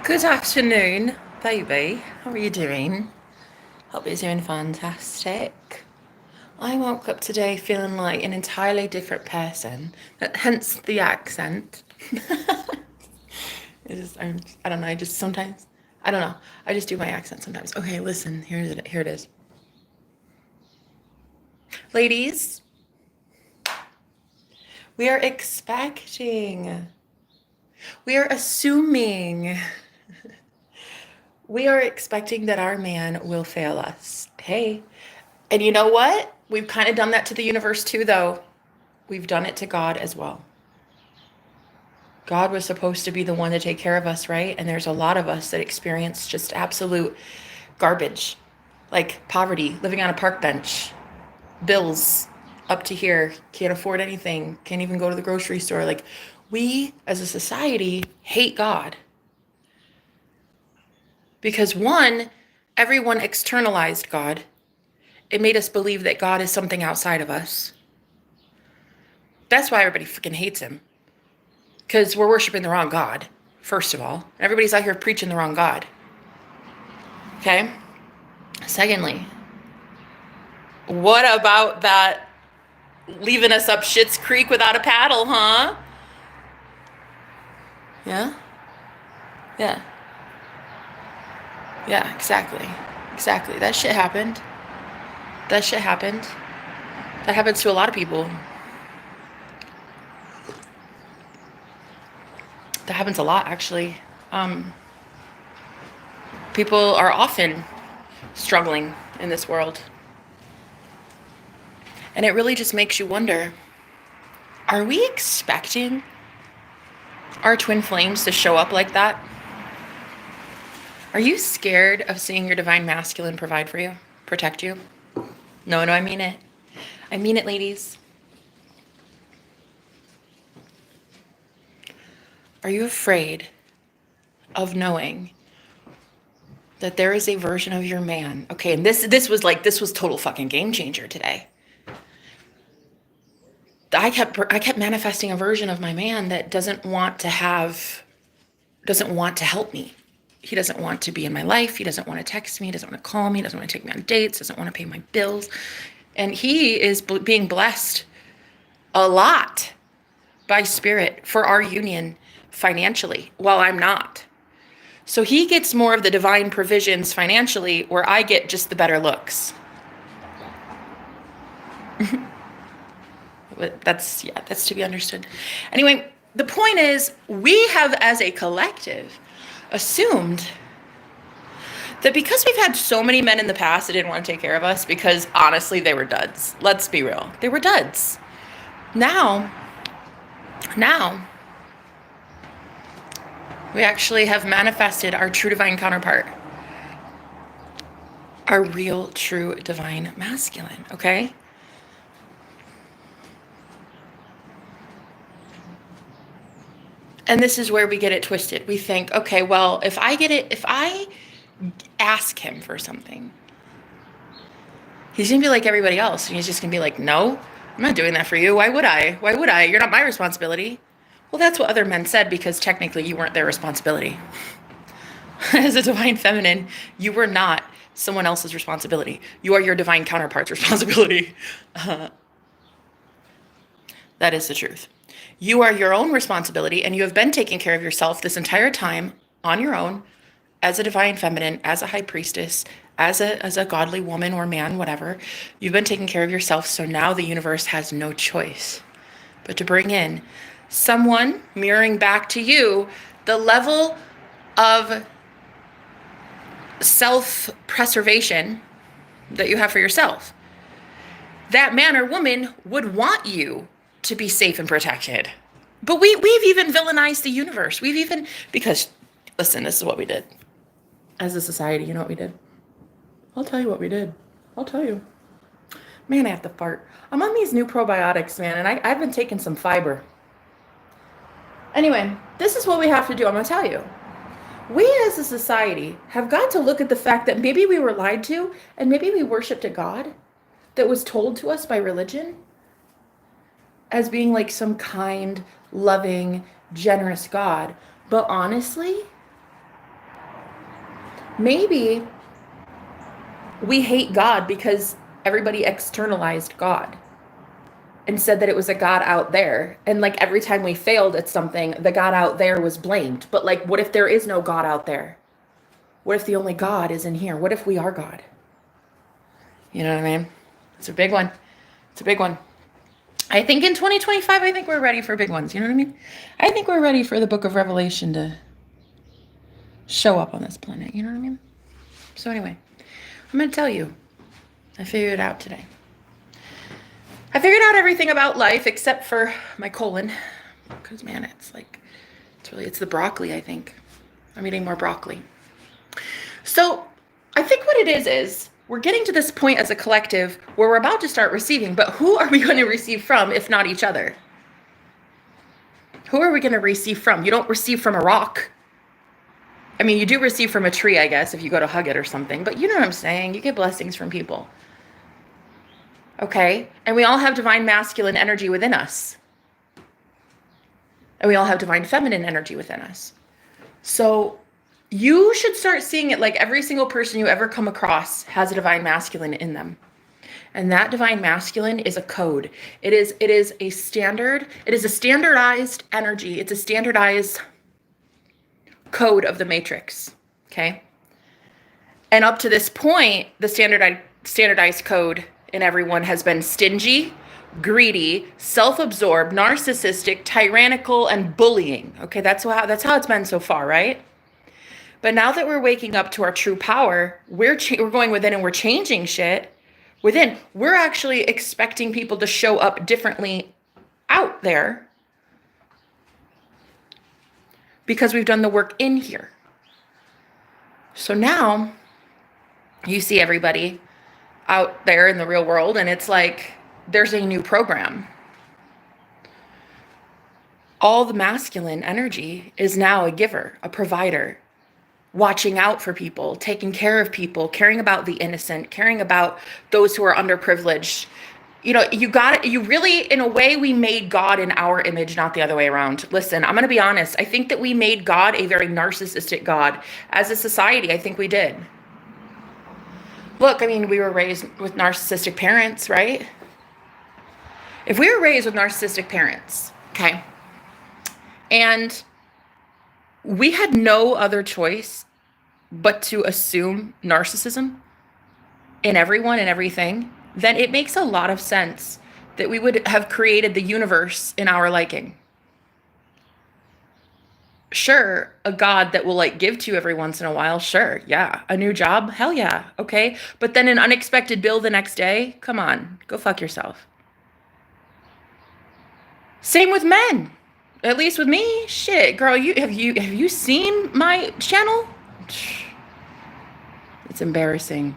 Good afternoon, baby. How are you doing? Hope you're doing fantastic. I woke up today feeling like an entirely different person, hence the accent. I don't know, I just sometimes, I don't know, I just do my accent sometimes. Okay, listen, here it is. Ladies, we are expecting, we are assuming, we are expecting that our man will fail us. Hey, and you know what? We've kind of done that to the universe too, though. We've done it to God as well. God was supposed to be the one to take care of us, right? And there's a lot of us that experience just absolute garbage, like poverty, living on a park bench, bills up to here, can't afford anything, can't even go to the grocery store. Like, we as a society hate God because one, everyone externalized God. It made us believe that God is something outside of us. That's why everybody freaking hates him. Because we're worshiping the wrong God, first of all. Everybody's out here preaching the wrong God. Okay? Secondly, what about that leaving us up Schitt's Creek without a paddle, huh? Yeah? Yeah. Yeah, exactly. Exactly. That shit happened. That shit happened. That happens to a lot of people. That happens a lot, actually. People are often struggling in this world. And it really just makes you wonder, are we expecting our twin flames to show up like that? Are you scared of seeing your divine masculine provide for you, protect you? No, I mean it. I mean it, ladies. Are you afraid of knowing that there is a version of your man? Okay, and this was total fucking game changer today. I kept manifesting a version of my man that doesn't want to help me. He doesn't want to be in my life. He doesn't want to text me. He doesn't want to call me. He doesn't want to take me on dates. Doesn't want to pay my bills. And he is being blessed a lot by spirit for our union financially, while I'm not. So he gets more of the divine provisions financially, where I get just the better looks. That's to be understood. Anyway, the point is, we have as a collective assumed that because we've had so many men in the past that didn't want to take care of us, because honestly, they were duds. Let's be real. They were duds. Now, we actually have manifested our true divine counterpart. Our real, true, divine masculine, okay? And this is where we get it twisted. We think, okay, well, if I ask him for something, he's gonna be like everybody else. And he's just gonna be like, no, I'm not doing that for you. Why would I? Why would I? You're not my responsibility. Well, that's what other men said, because technically you weren't their responsibility. As a divine feminine, you were not someone else's responsibility. You are your divine counterpart's responsibility. That is the truth. You are your own responsibility, and you have been taking care of yourself this entire time on your own, as a divine feminine, as a high priestess, as a godly woman or man, whatever. You've been taking care of yourself, so now the universe has no choice but to bring in someone mirroring back to you the level of self-preservation that you have for yourself. That man or woman would want you to be safe and protected. But we've even villainized the universe. Because, listen, this is what we did. As a society, you know what we did? I'll tell you what we did. I'll tell you. Man, I have to fart. I'm on these new probiotics, man, and I've been taking some fiber. Anyway, this is what we have to do. I'm going to tell you. We as a society have got to look at the fact that maybe we were lied to, and maybe we worshipped a God that was told to us by religion as being like some kind, loving, generous God. But honestly, Maybe we hate God because everybody externalized God and said that it was a God out there. And like every time we failed at something, the God out there was blamed. But like, what if there is no God out there? What if the only God is in here? What if we are God? You know what I mean? It's a big one. It's a big one. I think in 2025, I think we're ready for big ones. You know what I mean? I think we're ready for the book of Revelation to show up on this planet. You know what I mean? So anyway, I'm going to tell you, I figured it out today. I figured out everything about life except for my colon. Because, man, it's the broccoli, I think. I'm eating more broccoli. So I think what it is we're getting to this point as a collective where we're about to start receiving, but who are we going to receive from if not each other? Who are we going to receive from? You don't receive from a rock. I mean, you do receive from a tree, I guess, if you go to hug it or something, but you know what I'm saying? You get blessings from people. Okay? And we all have divine masculine energy within us. And we all have divine feminine energy within us. So you should start seeing it like every single person you ever come across has a divine masculine in them. And that divine masculine is a code. It is a standard. It is a standardized energy. It's a standardized code of the matrix. Okay? And up to this point, the standardized code in everyone has been stingy, greedy, self-absorbed, narcissistic, tyrannical, and bullying. Okay, that's how it's been so far, right? But now that we're waking up to our true power, we're going within and we're changing shit within. We're actually expecting people to show up differently out there because we've done the work in here. So now you see everybody out there in the real world and it's like there's a new program. All the masculine energy is now a giver, a provider, watching out for people, taking care of people, caring about the innocent, caring about those who are underprivileged. You know, you really, in a way, we made God in our image, not the other way around. Listen, I'm going to be honest. I think that we made God a very narcissistic God. As a society, I think we did. Look, I mean, we were raised with narcissistic parents, right? If we were raised with narcissistic parents, okay, and we had no other choice but to assume narcissism in everyone and everything, then it makes a lot of sense that we would have created the universe in our liking. Sure, a God that will like give to you every once in a while, sure, yeah. A new job, hell yeah, okay. But then an unexpected bill the next day, come on, go fuck yourself. Same with men. At least with me, shit, girl. Have you seen my channel? It's embarrassing.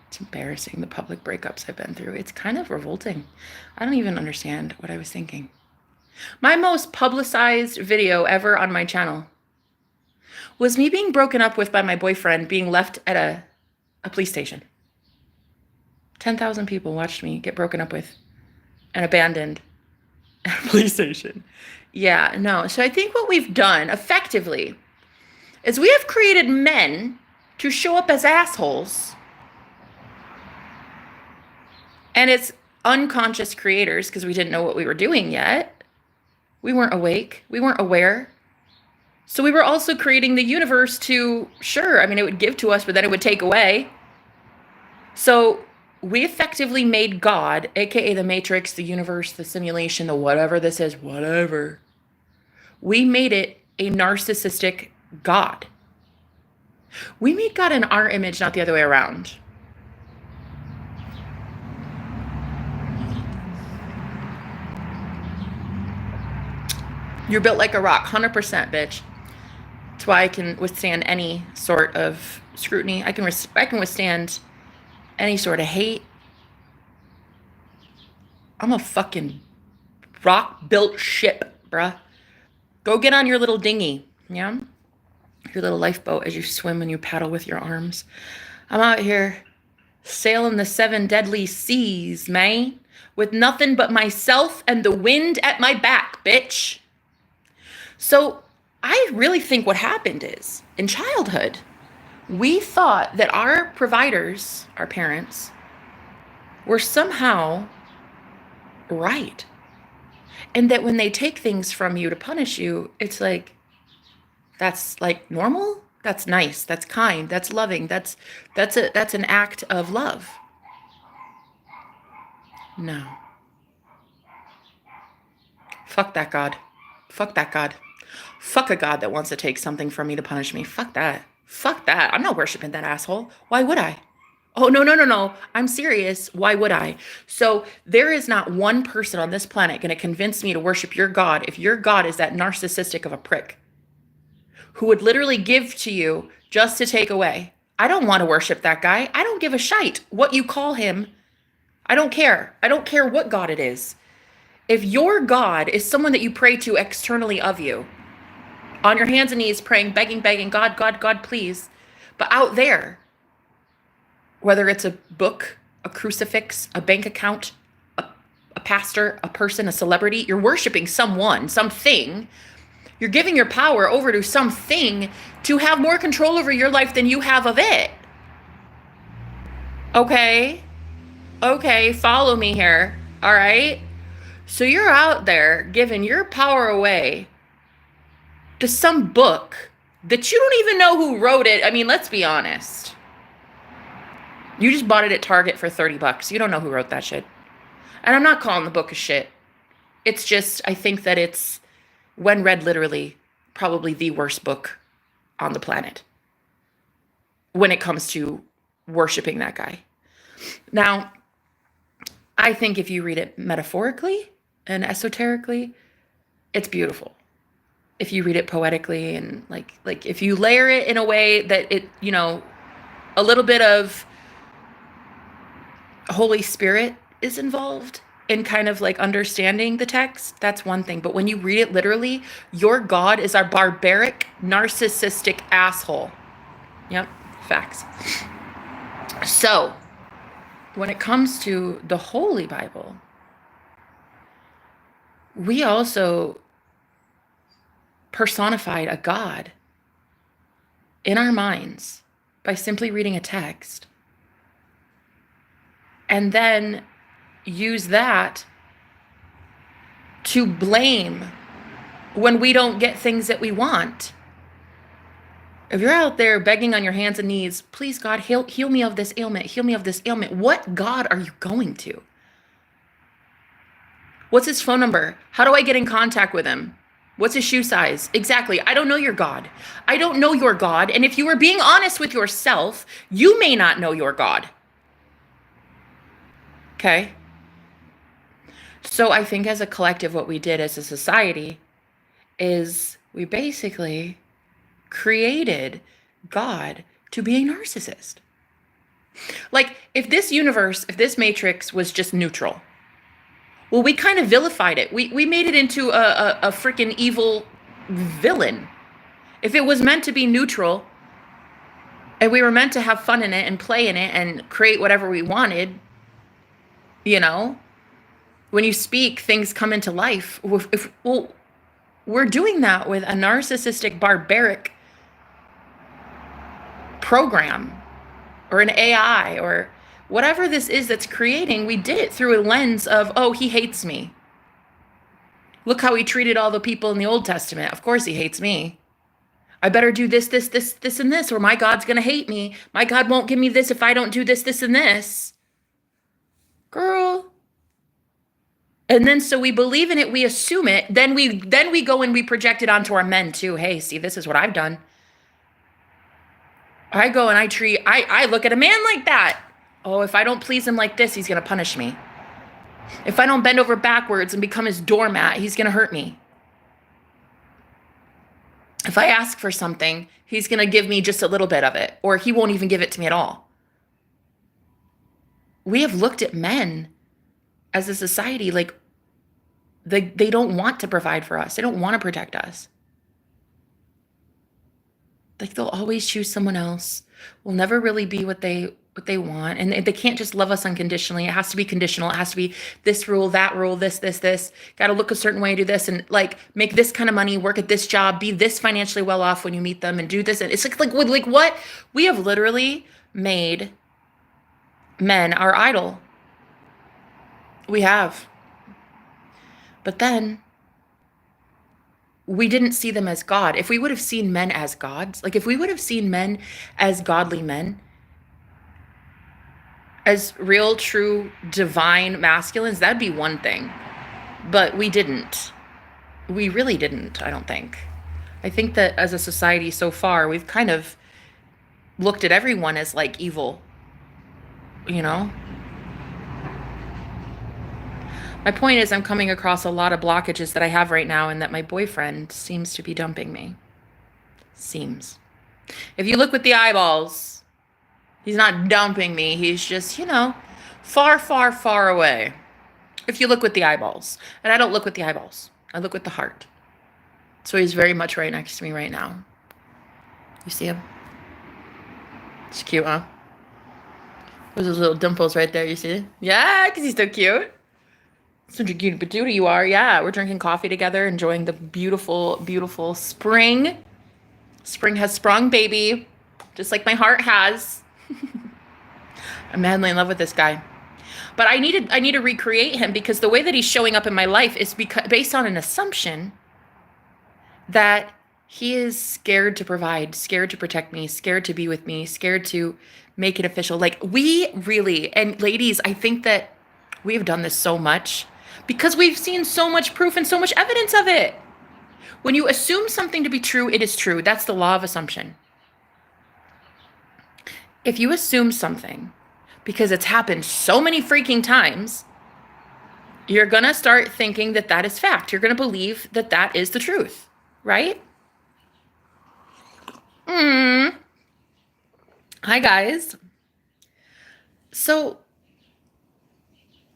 It's embarrassing, the public breakups I've been through. It's kind of revolting. I don't even understand what I was thinking. My most publicized video ever on my channel was me being broken up with by my boyfriend, being left at a police station. 10,000 people watched me get broken up with and abandoned at a police station. Yeah, no. So I think what we've done effectively is we have created men to show up as assholes. And it's unconscious creators because we didn't know what we were doing yet. We weren't awake. We weren't aware. So we were also creating the universe to, sure, I mean, it would give to us, but then it would take away. So we effectively made God, aka the matrix, the universe, the simulation, the whatever this is, whatever. We made it a narcissistic God. We made God in our image, not the other way around. You're built like a rock, 100%, bitch. That's why I can withstand any sort of scrutiny. I can withstand any sort of hate. I'm a fucking rock-built ship, bruh. Go get on your little dinghy, yeah? Your little lifeboat as you swim and you paddle with your arms. I'm out here sailing the 7 deadly seas, man, with nothing but myself and the wind at my back, bitch. So I really think what happened is, in childhood, We thought that our providers, our parents, were somehow right. And that when they take things from you to punish you, it's like, that's like normal? That's nice. That's kind. That's loving. That's an act of love. No. Fuck that God. Fuck that God. Fuck a God that wants to take something from me to punish me. Fuck that. Fuck that. I'm not worshiping that asshole. Why would I? Oh, no, no, no, no. I'm serious. Why would I? So there is not one person on this planet going to convince me to worship your God if your God is that narcissistic of a prick who would literally give to you just to take away. I don't want to worship that guy. I don't give a shite what you call him. I don't care. I don't care what God it is. If your God is someone that you pray to externally of you, on your hands and knees praying, begging, God, God, God, please. But out there, whether it's a book, a crucifix, a bank account, a pastor, a person, a celebrity, you're worshiping someone, something. You're giving your power over to something to have more control over your life than you have of it. Okay? Okay, follow me here. All right? So you're out there giving your power away to some book that you don't even know who wrote it. I mean, let's be honest. You just bought it at Target for $30. You don't know who wrote that shit. And I'm not calling the book a shit. It's just, I think that it's, when read literally, probably the worst book on the planet when it comes to worshiping that guy. Now, I think if you read it metaphorically and esoterically, it's beautiful. If you read it poetically and like if you layer it in a way that it, you know, a little bit of Holy Spirit is involved in kind of like understanding the text, that's one thing. But when you read it literally, your God is our barbaric, narcissistic asshole. Yep, facts. So, when it comes to the Holy Bible, we also personified a God in our minds by simply reading a text and then use that to blame when we don't get things that we want. If you're out there begging on your hands and knees, please God, heal me of this ailment, heal me of this ailment, what God are you going to? What's his phone number? How do I get in contact with him? What's his shoe size? Exactly. I don't know your God. I don't know your God. And if you were being honest with yourself, you may not know your God. Okay? So I think as a collective, what we did as a society is we basically created God to be a narcissist. Like if this universe, if this matrix was just neutral, well, we kind of vilified it. We made it into a freaking evil villain. If it was meant to be neutral and we were meant to have fun in it and play in it and create whatever we wanted, you know, when you speak, things come into life. Well, we're doing that with a narcissistic, barbaric program or an AI or whatever this is that's creating. We did it through a lens of, oh, he hates me. Look how he treated all the people in the Old Testament. Of course he hates me. I better do this, and this, or my God's going to hate me. My God won't give me this if I don't do this, and this. Girl. And then so we believe in it, we assume it, then we go and we project it onto our men too. Hey, see, this is what I've done. I go and I look at a man like that. Oh, if I don't please him like this, he's going to punish me. If I don't bend over backwards and become his doormat, he's going to hurt me. If I ask for something, he's going to give me just a little bit of it, or he won't even give it to me at all. We have looked at men as a society like they don't want to provide for us. They don't want to protect us. Like they'll always choose someone else. We'll never really be what they what they want. And they can't just love us unconditionally. It has to be conditional. It has to be this rule, that rule, this. Got to look a certain way, do this, and like make this kind of money, work at this job, be this financially well off when you meet them, and do this. And it's like what we have literally made men our idol. We have. But then we didn't see them as God. If we would have seen men as gods, like if we would have seen men as godly men, as real, true, divine masculines, that'd be one thing. But we didn't. We really didn't, I don't think. I think that as a society so far, we've kind of looked at everyone as like evil, you know? My point is, I'm coming across a lot of blockages that I have right now, and that my boyfriend seems to be dumping me. Seems. If you look with the eyeballs, he's not dumping me. He's just, far, far, far away. If you look with the eyeballs. And I don't look with the eyeballs. I look with the heart. So he's very much right next to me right now. You see him? It's cute, huh? There's those little dimples right there, you see? Yeah, because he's so cute. Such a cute patootie you are. Yeah, we're drinking coffee together, enjoying the beautiful, beautiful spring. Spring has sprung, baby. Just like my heart has. I'm madly in love with this guy. But I need to recreate him, because the way that he's showing up in my life is based on an assumption that he is scared to provide, scared to protect me, scared to be with me, scared to make it official. Like, we really, and ladies, I think that we have done this so much because we've seen so much proof and so much evidence of it. When you assume something to be true, it is true. That's the law of assumption. If you assume something because it's happened so many freaking times, you're going to start thinking that that is fact. You're going to believe that that is the truth, right? Hi, guys. So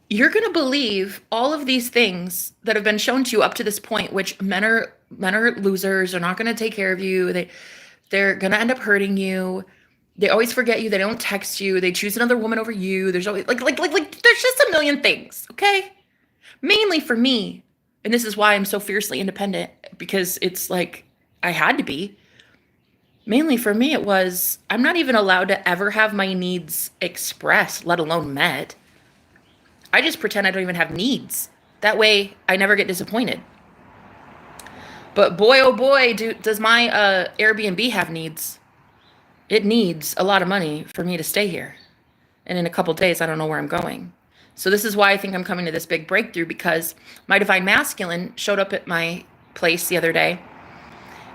you're going to believe all of these things that have been shown to you up to this point, which men are losers. They're not going to take care of you. They're going to end up hurting you. They always forget you. They don't text you. They choose another woman over you. There's always like there's just a million things. Okay. Mainly for me. And this is why I'm so fiercely independent, because it's like I had to be. Mainly for me, it was, I'm not even allowed to ever have my needs expressed, let alone met. I just pretend I don't even have needs. That way I never get disappointed. But boy, oh boy, does my Airbnb have needs. It needs a lot of money for me to stay here. And in a couple days, I don't know where I'm going. So this is why I think I'm coming to this big breakthrough, because my divine masculine showed up at my place the other day,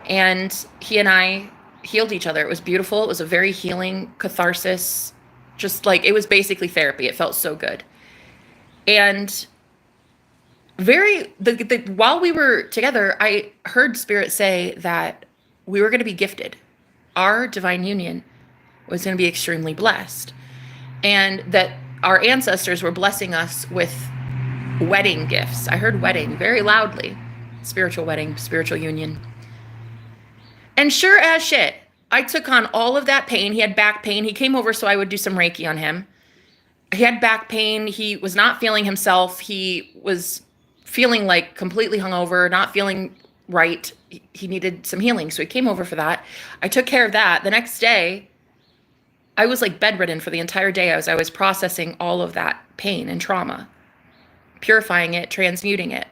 and he and I healed each other. It was beautiful. It was a very healing catharsis. Just like, it was basically therapy. It felt so good. And while we were together, I heard Spirit say that we were going to be gifted. Our divine union was going to be extremely blessed. And that our ancestors were blessing us with wedding gifts. I heard wedding very loudly. Spiritual wedding, spiritual union. And sure as shit, I took on all of that pain. He had back pain. He came over so I would do some Reiki on him. He had back pain. He was not feeling himself. He was feeling like completely hungover, not feeling right. He needed some healing. So he came over for that. I took care of that. The next day, I was like bedridden for the entire day. I was processing all of that pain and trauma, purifying it, transmuting it.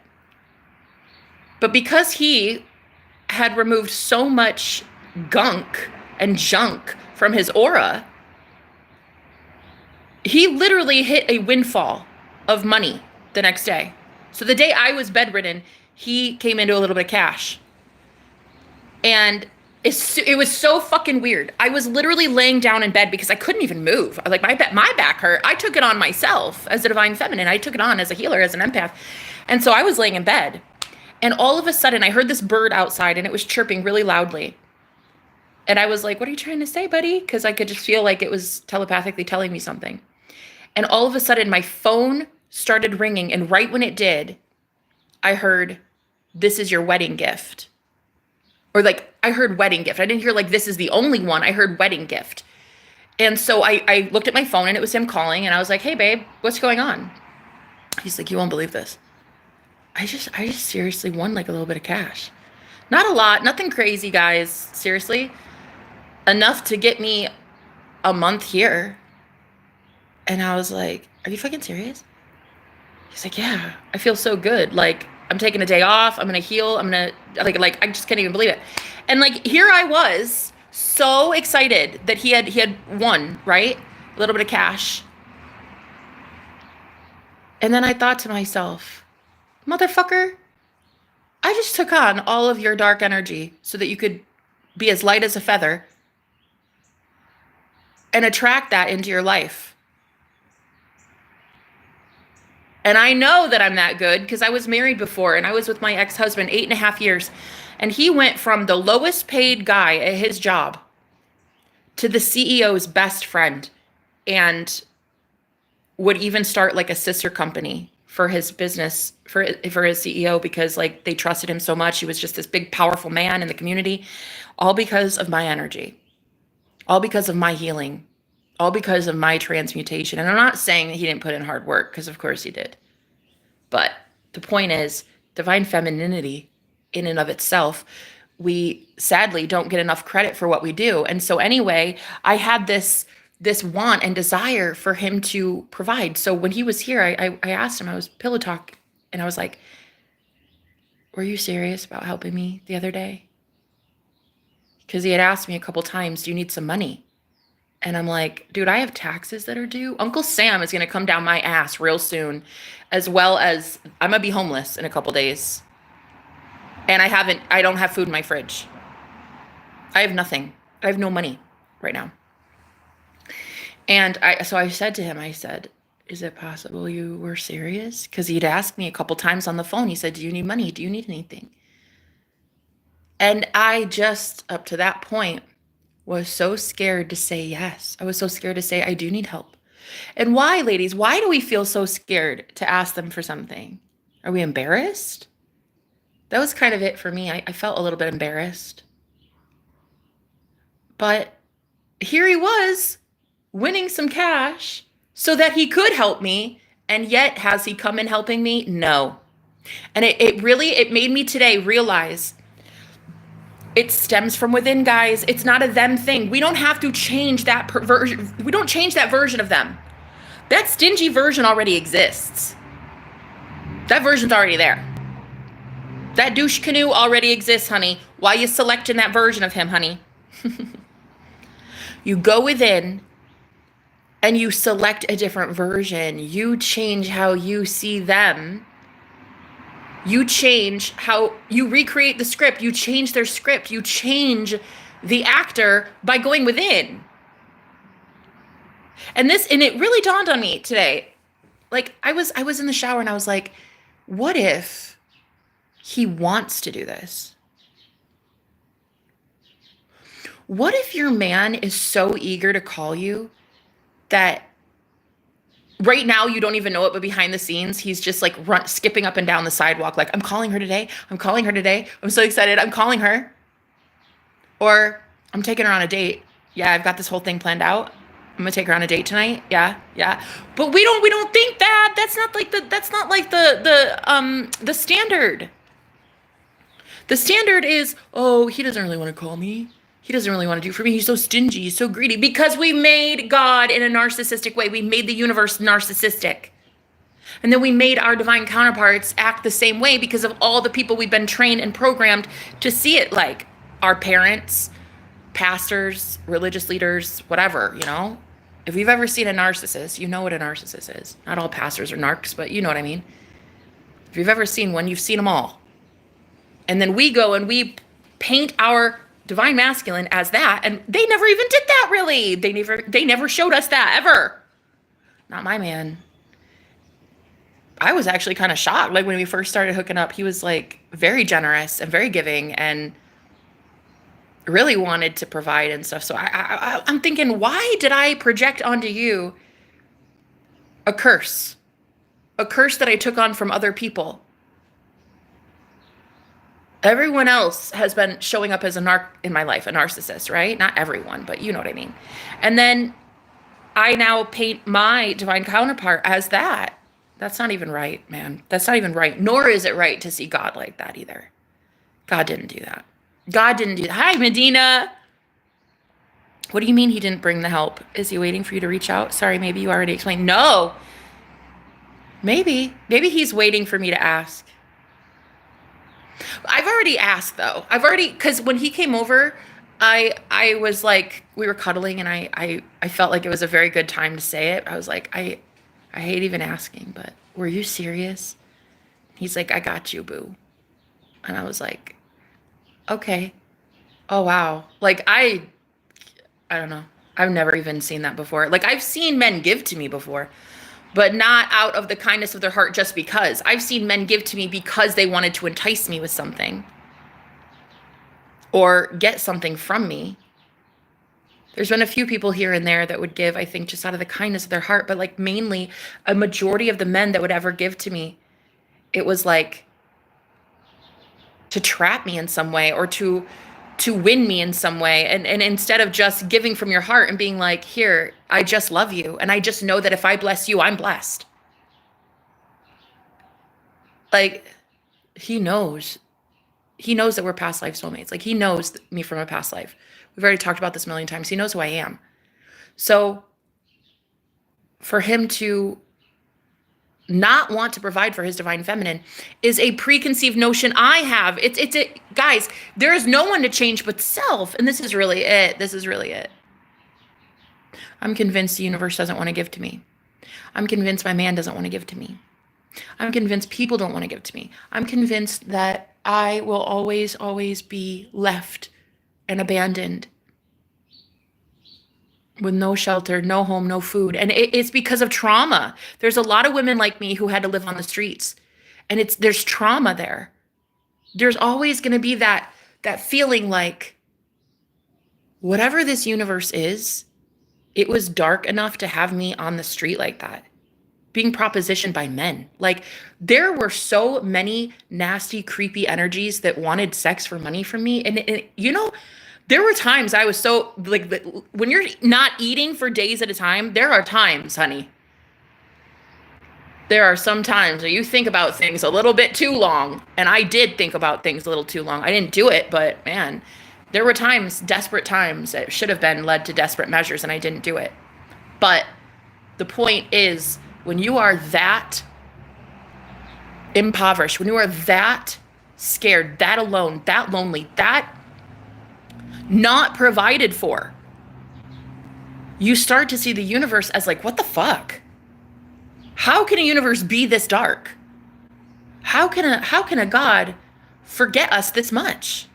But because he had removed so much gunk and junk from his aura, he literally hit a windfall of money the next day. So the day I was bedridden, he came into a little bit of cash. And it was so fucking weird. I was literally laying down in bed because I couldn't even move. Like, my back hurt. I took it on myself as a divine feminine. I took it on as a healer, as an empath. And so I was laying in bed. And all of a sudden, I heard this bird outside, and it was chirping really loudly. And I was like, what are you trying to say, buddy? Because I could just feel like it was telepathically telling me something. And all of a sudden, my phone started ringing. And right when it did, I heard, this is your wedding gift. Or like, I heard wedding gift. I didn't hear like, this is the only one. I heard wedding gift. And so I looked at my phone and it was him calling, and I was like, hey babe, what's going on? He's like, you won't believe this. I just seriously won like a little bit of cash. Not a lot, nothing crazy, guys. Seriously. Enough to get me a month here. And I was like, are you fucking serious? He's like, yeah, I feel so good. Like, I'm taking a day off. I'm going to heal. I'm going to, like, I just can't even believe it. And like, here I was so excited that he had won, right? A little bit of cash. And then I thought to myself, motherfucker, I just took on all of your dark energy so that you could be as light as a feather and attract that into your life. And I know that I'm that good because I was married before, and I was with my ex-husband 8.5 years. And he went from the lowest paid guy at his job to the CEO's best friend, and would even start like a sister company for his business, for his CEO, because like they trusted him so much. He was just this big, powerful man in the community, all because of my energy, all because of my healing, all because of my transmutation. And I'm not saying that he didn't put in hard work, because of course he did. But the point is, divine femininity in and of itself, we sadly don't get enough credit for what we do. And so anyway, I had this want and desire for him to provide. So when he was here, I asked him, I was pillow talk, and I was like, were you serious about helping me the other day? Because he had asked me a couple times, do you need some money? And I'm like, dude, I have taxes that are due. Uncle Sam is going to come down my ass real soon, as well as I'm going to be homeless in a couple days. And I don't have food in my fridge. I have nothing. I have no money right now. And so I said to him, I said, is it possible you were serious? Because he'd asked me a couple times on the phone. He said, do you need money? Do you need anything? And I just, up to that point, was so scared to say yes. I was so scared to say, I do need help. And why, ladies? Why do we feel so scared to ask them for something? Are we embarrassed? That was kind of it for me. I felt a little bit embarrassed. But here he was, winning some cash so that he could help me. And yet, has he come in helping me? No. And it made me today realize it stems from within, guys. It's not a them thing. We don't have to change that version. We don't change that version of them. That stingy version already exists. That version's already there. That douche canoe already exists, honey. Why are you selecting that version of him, honey? You go within and you select a different version. You change how you see them. You change how you recreate the script. You change their script. You change the actor by going within. And it really dawned on me today. Like I was in the shower and I was like, what if he wants to do this? What if your man is so eager to call you that right now you don't even know it, but behind the scenes, he's just like skipping up and down the sidewalk. Like, I'm calling her today. I'm calling her today. I'm so excited. I'm calling her. Or I'm taking her on a date. Yeah, I've got this whole thing planned out. I'm gonna take her on a date tonight. Yeah. But we don't think that. That's not like the standard. The standard is, oh, he doesn't really want to call me. He doesn't really want to do for me. He's so stingy. He's so greedy. Because we made God in a narcissistic way. We made the universe narcissistic. And then we made our divine counterparts act the same way because of all the people we've been trained and programmed to see it like. Our parents, pastors, religious leaders, whatever, you know. If you've ever seen a narcissist, you know what a narcissist is. Not all pastors are narcs, but you know what I mean. If you've ever seen one, you've seen them all. And then we go and we paint our divine masculine as that, and they never even did that, really. They never showed us that, ever. Not my man. I was actually kind of shocked. Like, when we first started hooking up, he was like very generous and very giving and really wanted to provide and stuff. So I'm thinking, why did I project onto you a curse that I took on from other people? Everyone else has been showing up as a narc in my life, a narcissist, right? Not everyone, but you know what I mean. And then I now paint my divine counterpart as that. That's not even right, man. That's not even right. Nor is it right to see God like that either. God didn't do that. God didn't do that. Hi, Medina. What do you mean he didn't bring the help? Is he waiting for you to reach out? Sorry, maybe you already explained. No. Maybe. Maybe he's waiting for me to ask. I've already asked though. Because when he came over, I was like, we were cuddling and I felt like it was a very good time to say it. I was like, I hate even asking, but were you serious? He's like, I got you, boo. And I was like, okay. Oh, wow. Like, I don't know. I've never even seen that before. Like, I've seen men give to me before, but not out of the kindness of their heart just because. I've seen men give to me because they wanted to entice me with something or get something from me. There's been a few people here and there that would give, I think, just out of the kindness of their heart, but like mainly a majority of the men that would ever give to me, it was like to trap me in some way or to win me in some way. And instead of just giving from your heart and being like, here, I just love you. And I just know that if I bless you, I'm blessed. Like, he knows that we're past life soulmates. Like, he knows me from a past life. We've already talked about this a million times. He knows who I am. So for him to not want to provide for his divine feminine is a preconceived notion I have. Guys, there is no one to change but self. And this is really it. I'm convinced the universe doesn't want to give to me. I'm convinced my man doesn't want to give to me. I'm convinced people don't want to give to me. I'm convinced that I will always, always be left and abandoned with no shelter, no home, no food. And it's because of trauma. There's a lot of women like me who had to live on the streets. And there's trauma there. There's always going to be that feeling like whatever this universe is, it was dark enough to have me on the street like that, being propositioned by men. Like, there were so many nasty, creepy energies that wanted sex for money from me. And you know, there were times I was so, like, when you're not eating for days at a time, there are times, honey. There are some times where you think about things a little bit too long. And I did think about things a little too long. I didn't do it, but man, there were times, desperate times, that should have been led to desperate measures, and I didn't do it. But the point is, when you are that impoverished, when you are that scared, that alone, that lonely, that not provided for, you start to see the universe as like, what the fuck? How can a universe be this dark? How can a God forget us this much?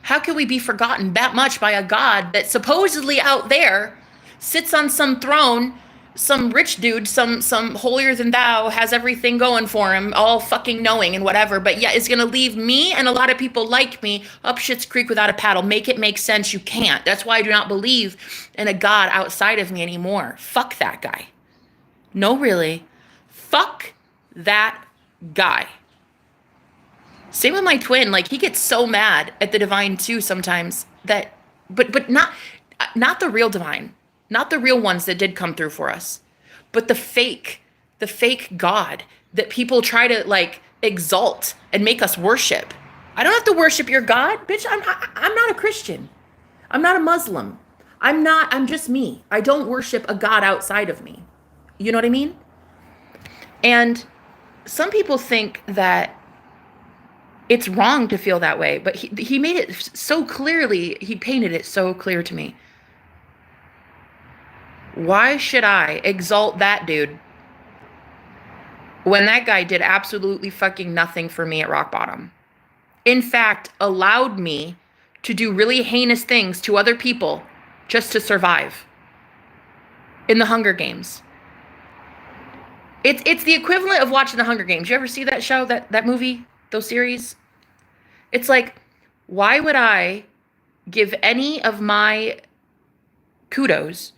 How can we be forgotten that much by a God that supposedly out there sits on some throne, some rich dude, some holier than thou, has everything going for him, all fucking knowing and whatever, but yet is gonna leave me and a lot of people like me up shit's creek without a paddle? Make it make sense. You can't. That's why I do not believe in a God outside of me anymore. Fuck that guy. No, really. Fuck that guy. Same with my twin. Like, he gets so mad at the divine too sometimes, that, but not the real divine. Not the real ones that did come through for us, but the fake God that people try to like exalt and make us worship. I don't have to worship your God, bitch. I'm not a Christian. I'm not a Muslim. I'm just me. I don't worship a God outside of me. You know what I mean? And some people think that it's wrong to feel that way, but he made it so clearly, he painted it so clear to me. Why should I exalt that dude when that guy did absolutely fucking nothing for me at rock bottom? In fact, allowed me to do really heinous things to other people just to survive in the Hunger Games. It's the equivalent of watching the Hunger Games. You ever see that show, that movie, those series? It's like, why would I give any of my kudos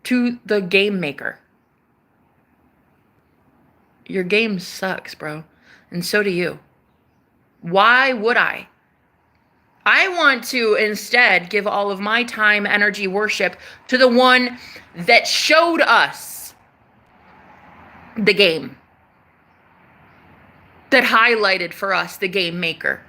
to the game maker? Your game sucks, bro. And so do you. Why would I? I want to instead give all of my time, energy, worship to the one that showed us the game, that highlighted for us the game maker,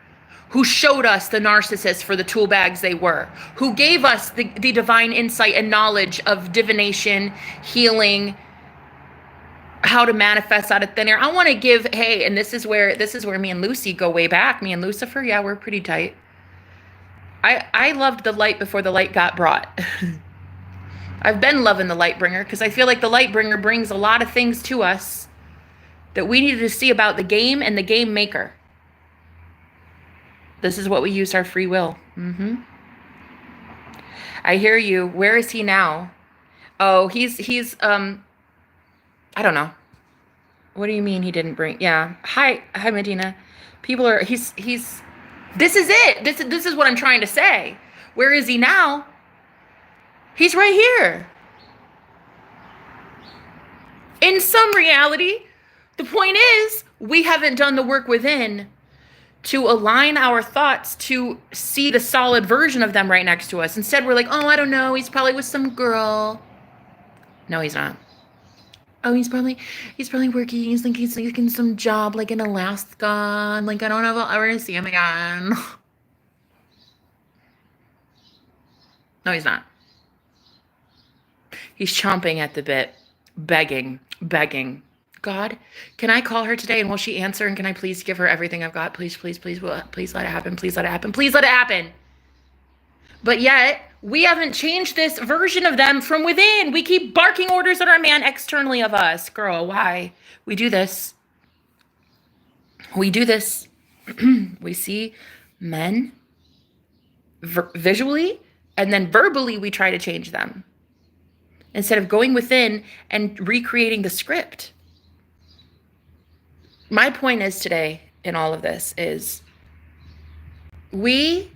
who showed us the narcissists for the tool bags they were, who gave us the divine insight and knowledge of divination, healing, how to manifest out of thin air. I want to give, hey, and this is where me and Lucy go way back. Me and Lucifer, yeah, we're pretty tight. I loved the light before the light got brought. I've been loving the light bringer because I feel like the light bringer brings a lot of things to us that we needed to see about the game and the game maker. This is what we use our free will. I hear you. Where is he now? Oh, he's I don't know. What do you mean he didn't bring? Yeah. Hi, Medina. People are, he's, this is it. This is what I'm trying to say. Where is he now? He's right here. In some reality, the point is, we haven't done the work within to align our thoughts to see the solid version of them right next to us. Instead, we're like, oh, I don't know. He's probably with some girl. No, he's not. Oh, he's probably working. He's thinking some job like in Alaska. Like, I don't know if I'll ever see him again. No, he's not. He's chomping at the bit, begging. God, can I call her today and will she answer? And can I please give her everything I've got? Please let it happen. Please let it happen. But yet, we haven't changed this version of them from within. We keep barking orders at our man externally of us. Girl, why? We do this. We see men visually, and then verbally we try to change them. Instead of going within and recreating the script. My point is today in all of this is we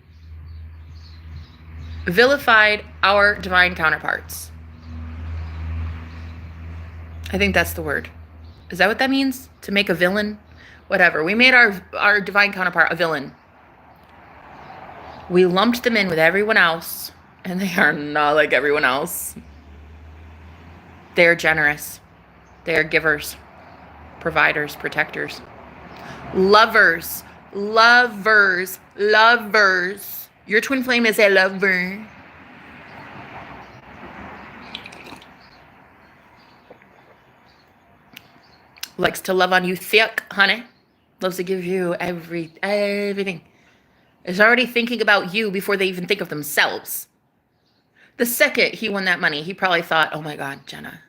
vilified our divine counterparts. I think that's the word. Is that what that means? To make a villain? Whatever. We made our divine counterpart a villain. We lumped them in with everyone else, and they are not like everyone else. They're generous. They're givers, providers, protectors, lovers. Your twin flame is a lover. Likes to love on you thick, honey. Loves to give you everything. Is already thinking about you before they even think of themselves. The second he won that money, he probably thought, oh my God, Jenna,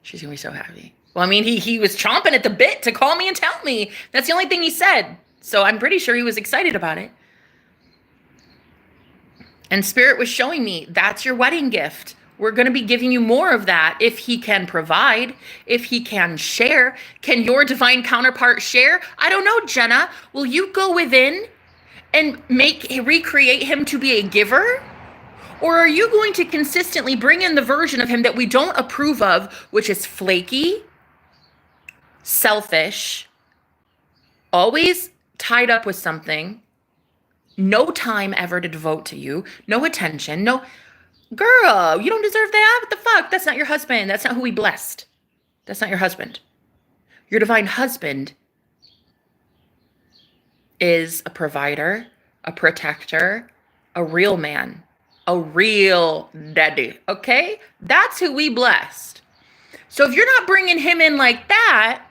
she's going to be so happy. Well, I mean, he was chomping at the bit to call me and tell me. That's the only thing he said. So I'm pretty sure he was excited about it. And Spirit was showing me, that's your wedding gift. We're going to be giving you more of that if he can provide, if he can share. Can your divine counterpart share? I don't know, Jenna. Will you go within and recreate him to be a giver? Or are you going to consistently bring in the version of him that we don't approve of, which is flaky, selfish, always tied up with something, no time ever to devote to you, no attention, no... Girl, you don't deserve that. What the fuck? That's not your husband. That's not who we blessed. That's not your husband. Your divine husband is a provider, a protector, a real man. A real daddy, okay? That's who we blessed. So if you're not bringing him in like that,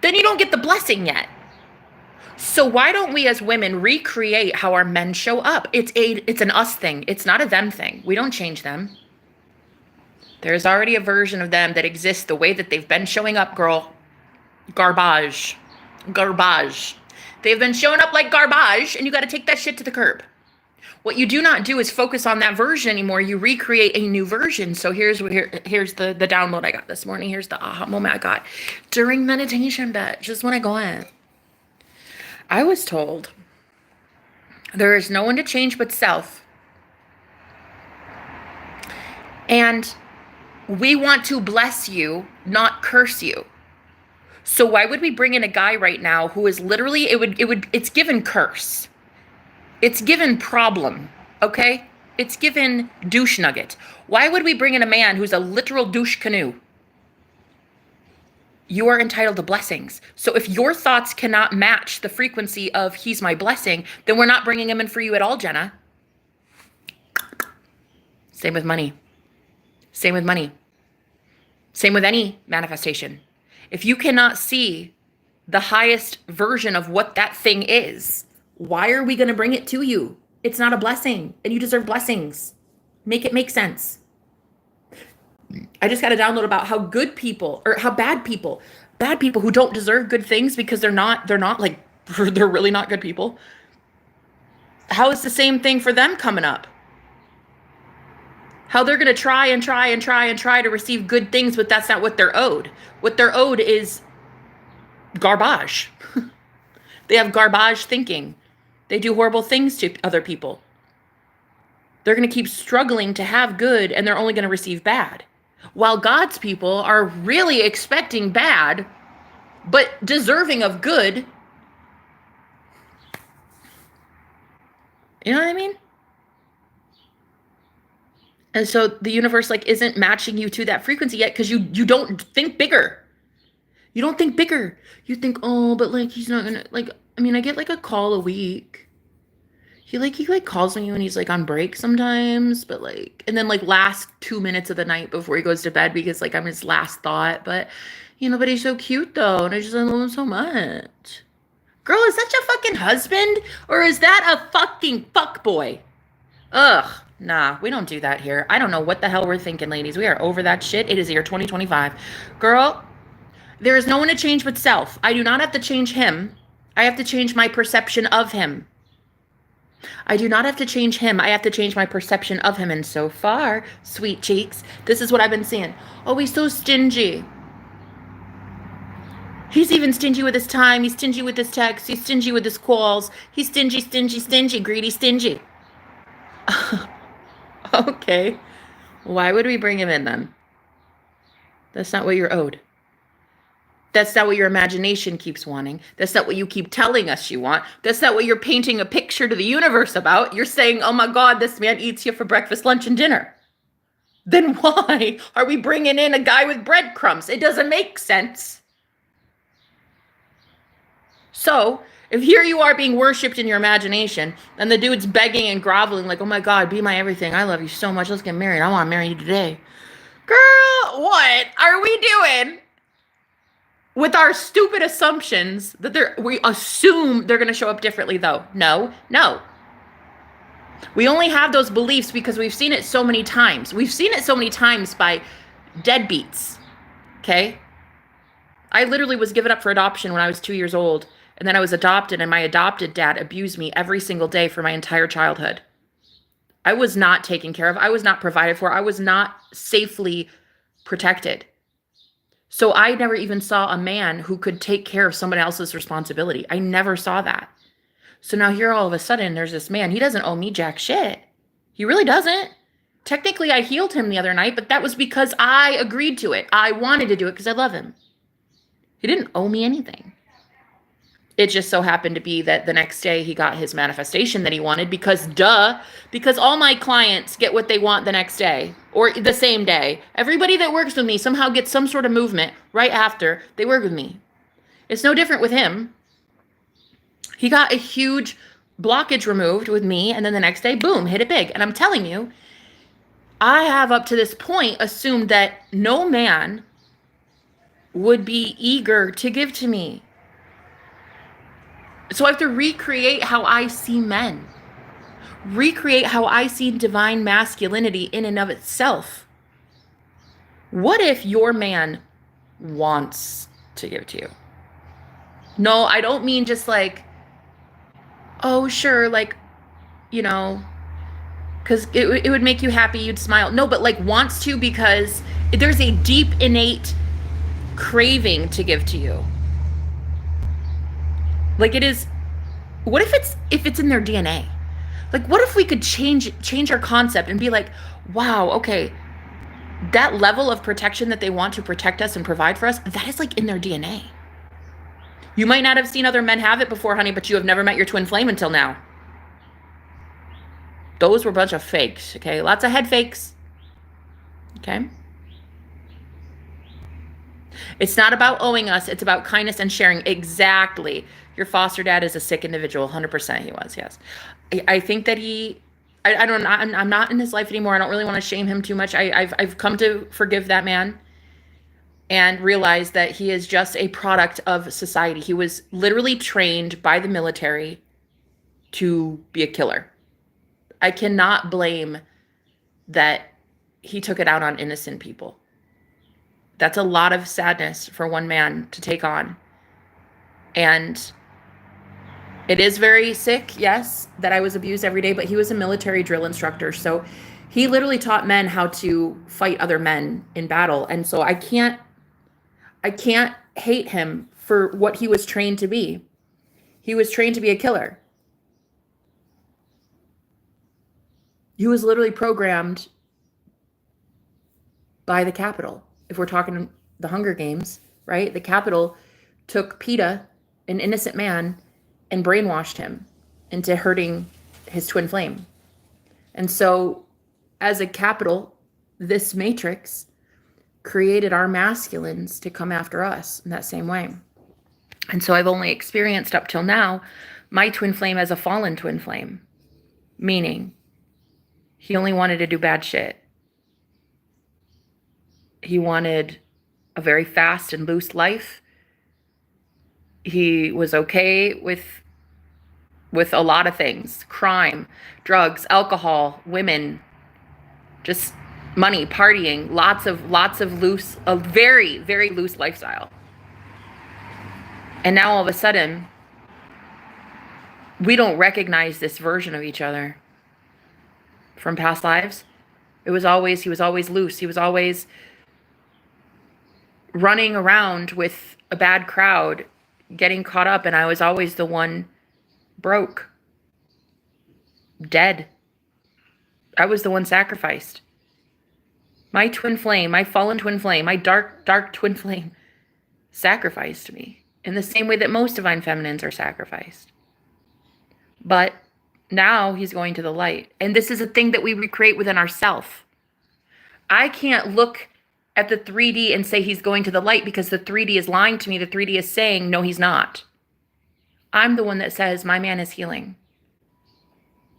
then you don't get the blessing yet. So why don't we as women recreate how our men show up? It's an us thing. It's not a them thing. We don't change them. There's already a version of them that exists the way that they've been showing up, girl. Garbage. They've been showing up like garbage, and you got to take that shit to the curb. What you do not do is focus on that version anymore. You recreate a new version. So here's the download I got this morning. Here's the aha moment I got during meditation, bitch. Just when I go in. I was told there is no one to change but self. And we want to bless you, not curse you. So why would we bring in a guy right now who is literally, it's given curse. It's given problem, okay? It's given douche nugget. Why would we bring in a man who's a literal douche canoe? You are entitled to blessings. So if your thoughts cannot match the frequency of he's my blessing, then we're not bringing him in for you at all, Jenna. Same with money. Same with money. Same with any manifestation. If you cannot see the highest version of what that thing is, why are we going to bring it to you? It's not a blessing, and you deserve blessings. Make it make sense. I just got a download about how good people, or how bad people who don't deserve good things because they're not like, they're really not good people. How is the same thing for them coming up? How they're going to try to receive good things, but that's not what they're owed. What they're owed is garbage. They have garbage thinking. They do horrible things to other people. They're going to keep struggling to have good, and they're only going to receive bad. While God's people are really expecting bad, but deserving of good. You know what I mean? And so the universe like isn't matching you to that frequency yet because you don't think bigger. You don't think bigger. You think, oh, but like he's not gonna like. I mean, I get like a call a week. He calls me when he's like on break sometimes, but like, and then like last 2 minutes of the night before he goes to bed because like I'm his last thought. But you know, but he's so cute though, and I love him so much. Girl, is that your fucking husband or is that a fucking fuck boy? Ugh. Nah, we don't do that here. I don't know what the hell we're thinking, ladies. We are over that shit. It is year 2025. Girl, there is no one to change but self. I do not have to change him. I have to change my perception of him. I do not have to change him. I have to change my perception of him. And so far, sweet cheeks, this is what I've been seeing. Oh, he's so stingy. He's even stingy with his time. He's stingy with his texts. He's stingy with his calls. He's stingy, greedy, stingy. Okay. Why would we bring him in then? That's not what you're owed. That's not what your imagination keeps wanting. That's not what you keep telling us you want. That's not what you're painting a picture to the universe about. You're saying, oh my God, this man eats you for breakfast, lunch, and dinner. Then why are we bringing in a guy with breadcrumbs? It doesn't make sense. So if here you are being worshipped in your imagination and the dude's begging and groveling like, oh my God, be my everything. I love you so much. Let's get married. I want to marry you today. Girl, what are we doing? With our stupid assumptions that we assume they're going to show up differently though. No. We only have those beliefs because we've seen it so many times. We've seen it so many times by deadbeats. Okay. I literally was given up for adoption when I was 2 years old. And then I was adopted and my adopted dad abused me every single day for my entire childhood. I was not taken care of. I was not provided for. I was not safely protected. So I never even saw a man who could take care of someone else's responsibility. I never saw that. So now here all of a sudden there's this man. He doesn't owe me jack shit. He really doesn't. Technically I healed him the other night, but that was because I agreed to it. I wanted to do it because I love him. He didn't owe me anything. It just so happened to be that the next day he got his manifestation that he wanted because all my clients get what they want the next day or the same day. Everybody that works with me somehow gets some sort of movement right after they work with me. It's no different with him. He got a huge blockage removed with me and then the next day, boom, hit it big. And I'm telling you, I have up to this point assumed that no man would be eager to give to me. So I have to recreate how I see men. Recreate how I see divine masculinity in and of itself. What if your man wants to give to you? No, I don't mean just like, oh, sure, like, you know, because it would make you happy, you'd smile. No, but like wants to because there's a deep, innate craving to give to you. Like it is, what if it's in their DNA? Like what if we could change our concept and be like, wow, okay, that level of protection that they want to protect us and provide for us, that is like in their DNA. You might not have seen other men have it before, honey, but you have never met your twin flame until now. Those were a bunch of fakes, okay? Lots of head fakes, okay? It's not about owing us. It's about kindness and sharing. Exactly. Your foster dad is a sick individual. 100% he was, yes. I think that I don't know. I'm not in his life anymore. I don't really want to shame him too much. I've come to forgive that man and realize that he is just a product of society. He was literally trained by the military to be a killer. I cannot blame that he took it out on innocent people. That's a lot of sadness for one man to take on. And it is very sick, yes, that I was abused every day, but he was a military drill instructor. So he literally taught men how to fight other men in battle. And so I can't hate him for what he was trained to be. He was trained to be a killer. He was literally programmed by the Capitol. If we're talking the Hunger Games, right? The Capitol took PETA, an innocent man, and brainwashed him into hurting his twin flame. And so, as a Capitol, this matrix created our masculines to come after us in that same way. And so I've only experienced up till now my twin flame as a fallen twin flame, meaning he only wanted to do bad shit. He wanted a very fast and loose life. He was okay with a lot of things: crime, drugs, alcohol, women, just money, partying, lots of loose, a very, very loose lifestyle. And now all of a sudden, we don't recognize this version of each other from past lives. He was always loose. He was always running around with a bad crowd, getting caught up, and I was always the one broke, dead. I was the one sacrificed. My twin flame, my fallen twin flame, my dark twin flame sacrificed me in the same way that most divine feminines are sacrificed. But now he's going to the light. And this is a thing that we recreate within ourselves. I can't look at the 3D and say he's going to the light because the 3D is lying to me. The 3D is saying, no, he's not. I'm the one that says my man is healing.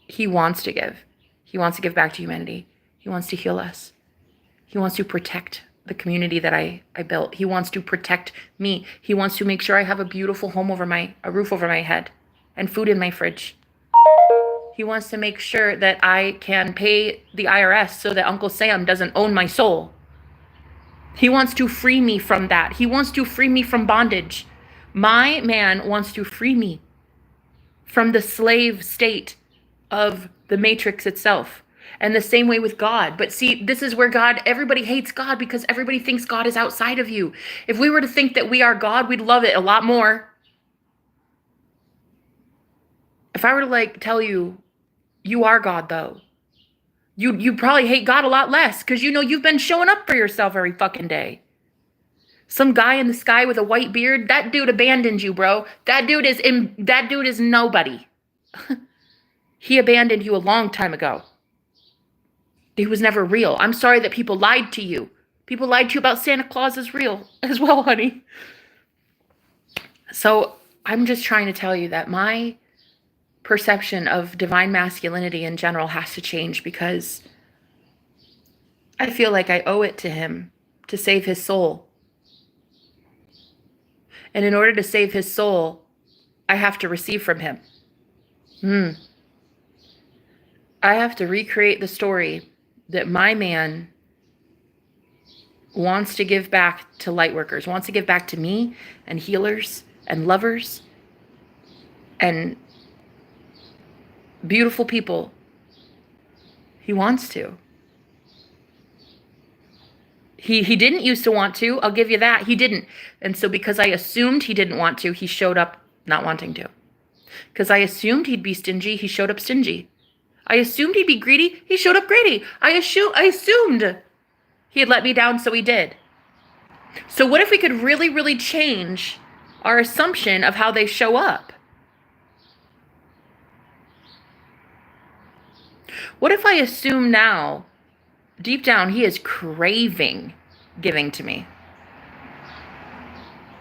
He wants to give. He wants to give back to humanity. He wants to heal us. He wants to protect the community that I built. He wants to protect me. He wants to make sure I have a beautiful home a roof over my head and food in my fridge. He wants to make sure that I can pay the IRS so that Uncle Sam doesn't own my soul. He wants to free me from that. He wants to free me from bondage. My man wants to free me from the slave state of the matrix itself. And the same way with God. But see, this is where everybody hates God because everybody thinks God is outside of you. If we were to think that we are God, we'd love it a lot more. If I were to tell you, you are God though, you'd probably hate God a lot less because you've been showing up for yourself every fucking day. Some guy in the sky with a white beard, that dude abandoned you, bro. That dude is nobody. He abandoned you a long time ago. He was never real. I'm sorry that people lied to you. People lied to you about Santa Claus is real as well, honey. So I'm just trying to tell you that my perception of divine masculinity in general has to change because I feel like I owe it to him to save his soul. And in order to save his soul, I have to receive from him. I have to recreate the story that my man wants to give back to lightworkers, wants to give back to me and healers and lovers and beautiful people. He wants to. He didn't used to want to. I'll give you that. He didn't. And so because I assumed he didn't want to, he showed up not wanting to. Because I assumed he'd be stingy, he showed up stingy. I assumed he'd be greedy, he showed up greedy. I assumed he had let me down, so he did. So what if we could really, really change our assumption of how they show up? What if I assume now, deep down, he is craving giving to me?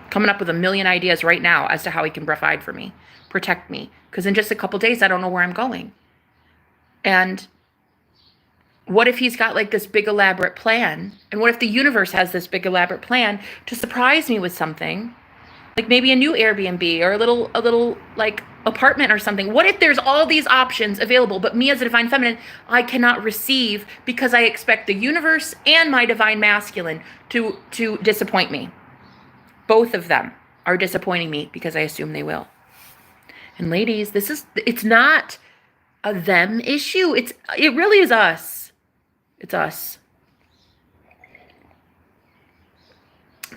Coming up with a million ideas right now as to how he can provide for me, protect me. Because in just a couple days, I don't know where I'm going. And what if he's got like this big elaborate plan? And what if the universe has this big elaborate plan to surprise me with something? Like maybe a new Airbnb or a little like apartment or something. What if there's all these options available, but me as a divine feminine, I cannot receive because I expect the universe and my divine masculine to disappoint me? Both of them are disappointing me because I assume they will. And ladies, it's not a them issue. It really is us. It's us.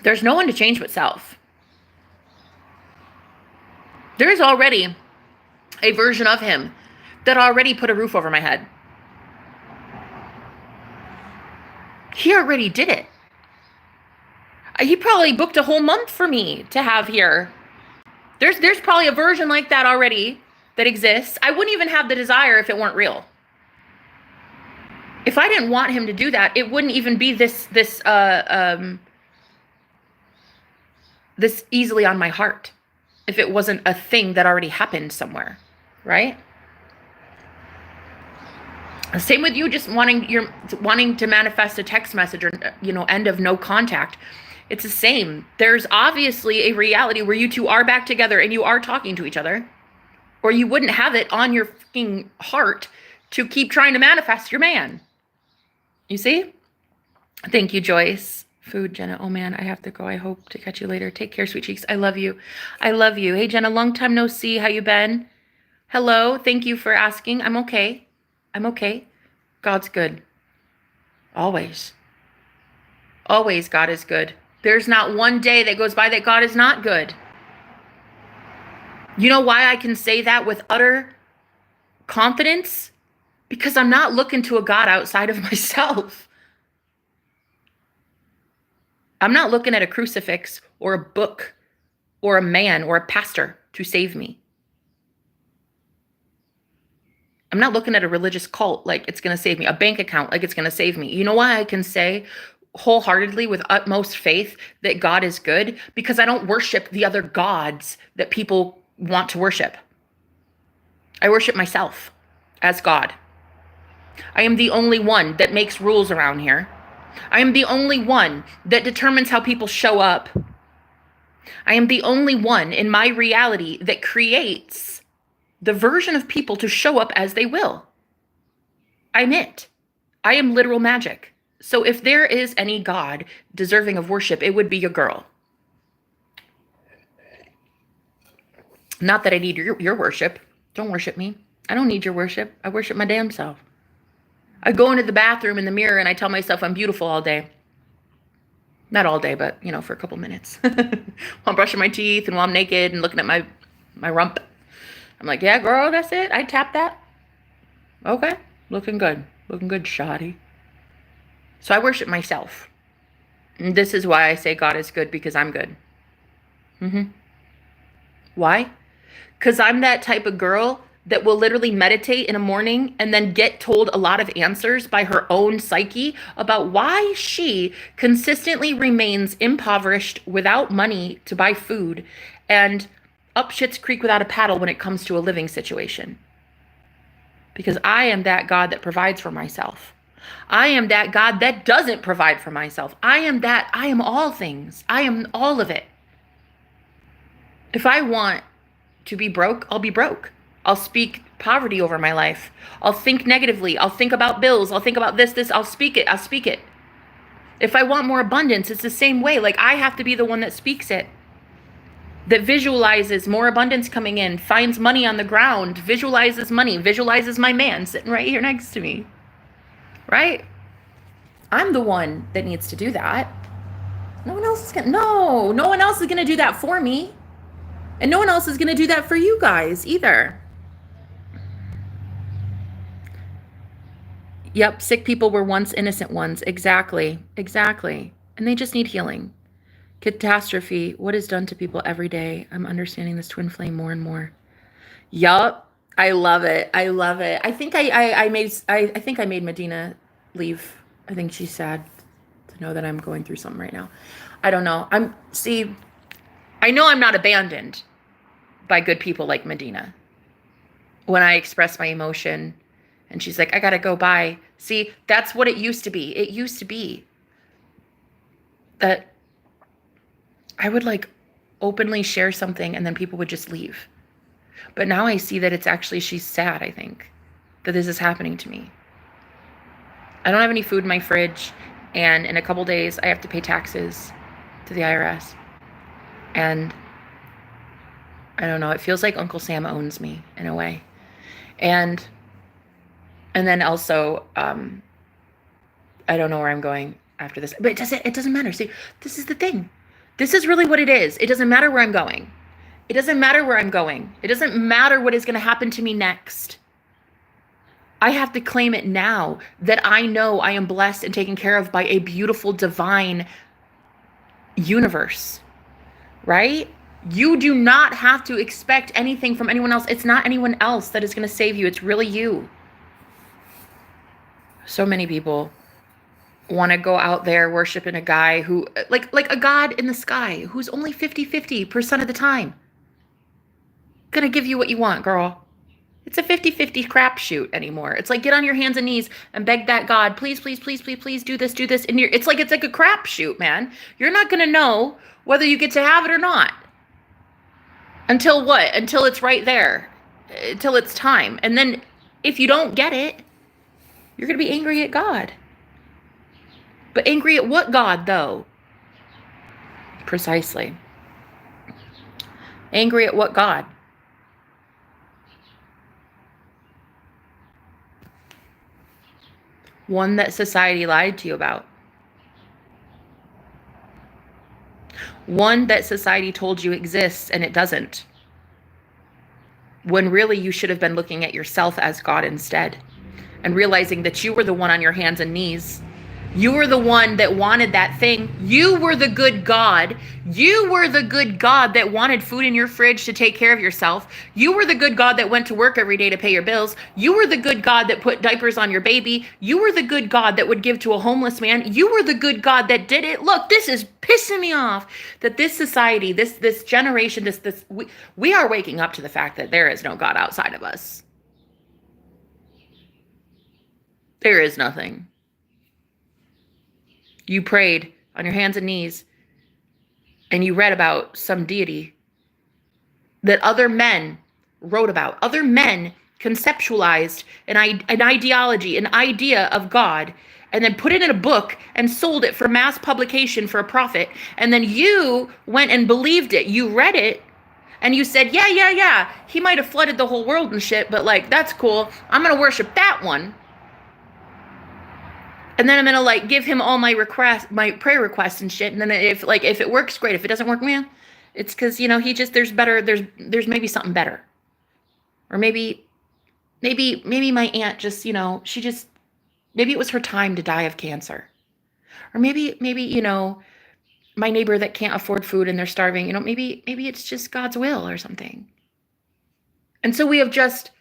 There's no one to change but self. There is already a version of him that already put a roof over my head. He already did it. He probably booked a whole month for me to have here. There's probably a version like that already that exists. I wouldn't even have the desire if it weren't real. If I didn't want him to do that, it wouldn't even be this easily on my heart. If it wasn't a thing that already happened somewhere, right? Same with you just wanting to manifest a text message or, end of no contact. It's the same. There's obviously a reality where you two are back together and you are talking to each other, or you wouldn't have it on your fucking heart to keep trying to manifest your man. You see? Thank you, Joyce. Food, Jenna. Oh man, I have to go. I hope to catch you later. Take care, sweet cheeks. I love you. I love you. Hey, Jenna, long time no see. How you been? Hello. Thank you for asking. I'm okay. I'm okay. God's good. Always. Always God is good. There's not one day that goes by that God is not good. You know why I can say that with utter confidence? Because I'm not looking to a God outside of myself. I'm not looking at a crucifix or a book or a man or a pastor to save me. I'm not looking at a religious cult like it's going to save me, a bank account like it's going to save me. You know why I can say wholeheartedly with utmost faith that God is good? Because I don't worship the other gods that people want to worship. I worship myself as God. I am the only one that makes rules around here. I am the only one that determines how people show up. I am the only one in my reality that creates the version of people to show up as they will. I'm it. I am literal magic. So if there is any God deserving of worship, it would be your girl. Not that I need your worship. Don't worship me. I don't need your worship. I worship my damn self. I go into the bathroom in the mirror and I tell myself I'm beautiful all day. Not all day, but, for a couple minutes. While I'm brushing my teeth and while I'm naked and looking at my rump. I'm like, yeah, girl, that's it. I tapped that. Okay. Looking good. Looking good, shoddy. So I worship myself. And this is why I say God is good, because I'm good. Why? Because I'm that type of girl that will literally meditate in the morning and then get told a lot of answers by her own psyche about why she consistently remains impoverished without money to buy food and up shit's creek without a paddle when it comes to a living situation. Because I am that God that provides for myself. I am that God that doesn't provide for myself. I am all things. I am all of it. If I want to be broke, I'll be broke. I'll speak poverty over my life. I'll think negatively. I'll think about bills. I'll think about this. I'll speak it. If I want more abundance, it's the same way. Like, I have to be the one that speaks it. That visualizes more abundance coming in, finds money on the ground, visualizes money, visualizes my man sitting right here next to me. Right? I'm the one that needs to do that. No one else is going to do that for me. And no one else is going to do that for you guys either. Yep, sick people were once innocent ones. Exactly. And they just need healing. Catastrophe, what is done to people every day? I'm understanding this twin flame more and more. Yup. I love it. I love it. I think I think I made Medina leave. I think she's sad to know that I'm going through something right now. I don't know. I know I'm not abandoned by good people like Medina. When I express my emotion and she's like, I gotta go by. See, that's what it used to be. It used to be that I would like openly share something and then people would just leave. But now I see that it's actually, she's sad, I think, that this is happening to me. I don't have any food in my fridge, and in a couple days I have to pay taxes to the IRS. And I don't know, it feels like Uncle Sam owns me in a way. And then also, I don't know where I'm going after this, but it doesn't matter. See, this is the thing. This is really what it is. It doesn't matter where I'm going. It doesn't matter where I'm going. It doesn't matter what is going to happen to me next. I have to claim it now that I know I am blessed and taken care of by a beautiful, divine universe, right? You do not have to expect anything from anyone else. It's not anyone else that is going to save you. It's really you. So many people want to go out there worshiping a guy who, like a God in the sky, who's only 50% of the time going to give you what you want, girl. It's a 50-50 crapshoot anymore. It's like, get on your hands and knees and beg that God, please, please, please, please, please do this. And it's like a crapshoot, man. You're not going to know whether you get to have it or not. Until what? Until it's right there. Until it's time. And then if you don't get it, you're going to be angry at God. But angry at what God, though? Precisely. Angry at what God? One that society lied to you about. One that society told you exists and it doesn't. When really you should have been looking at yourself as God instead and realizing that you were the one on your hands and knees. You were the one that wanted that thing. You were the good God. You were the good God that wanted food in your fridge to take care of yourself. You were the good God that went to work every day to pay your bills. You were the good God that put diapers on your baby. You were the good God that would give to a homeless man. You were the good God that did it. Look, this is pissing me off that this society, this generation, we are waking up to the fact that there is no God outside of us. There is nothing. You prayed on your hands and knees and you read about some deity that other men wrote about. Other men conceptualized an ideology, an idea of God, and then put it in a book and sold it for mass publication for a profit. And then you went and believed it. You read it and you said, yeah. He might have flooded the whole world and shit, but like, that's cool. I'm going to worship that one. And then I'm going to like give him all my prayer requests and shit. And then if it works, great. If it doesn't work, man, it's because, there's maybe something better. Or maybe my aunt just, maybe it was her time to die of cancer. Or maybe, my neighbor that can't afford food and they're starving, maybe it's just God's will or something. And so we have just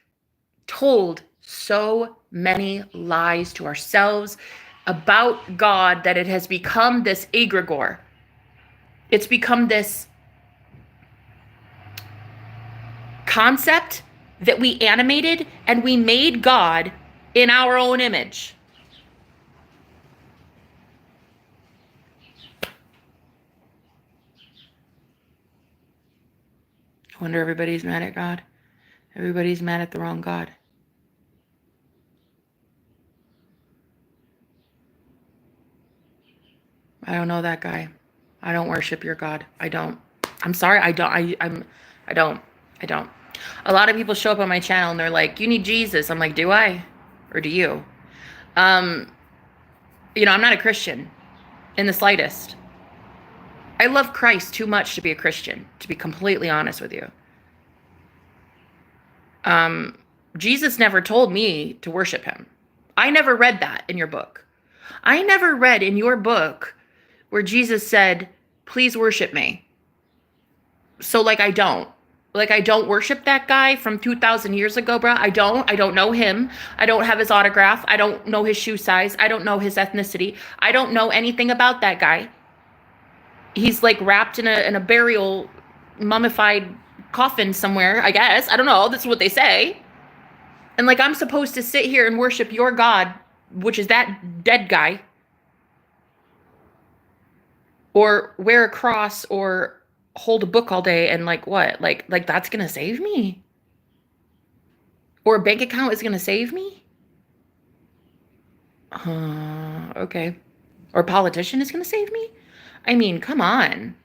told so many lies to ourselves about God that it has become this egregore. It's become this concept that we animated and we made God in our own image. I wonder everybody's mad at God. Everybody's mad at the wrong God. I don't know that guy. I don't worship your God. I don't. I'm sorry. I don't. A lot of people show up on my channel and they're like, you need Jesus. I'm like, do I? Or do you? I'm not a Christian in the slightest. I love Christ too much to be a Christian, to be completely honest with you. Jesus never told me to worship him. I never read that in your book. I never read in your book where Jesus said, please worship me. So I don't. Like, I don't worship that guy from 2,000 years ago, bro. I don't know him. I don't have his autograph. I don't know his shoe size. I don't know his ethnicity. I don't know anything about that guy. He's like wrapped in a burial, mummified coffin somewhere, I guess. I don't know. That's what they say. And like, I'm supposed to sit here and worship your God, which is that dead guy, or wear a cross, or hold a book all day, and like what? Like that's gonna save me? Or a bank account is gonna save me? Okay. Or a politician is gonna save me? I mean, come on.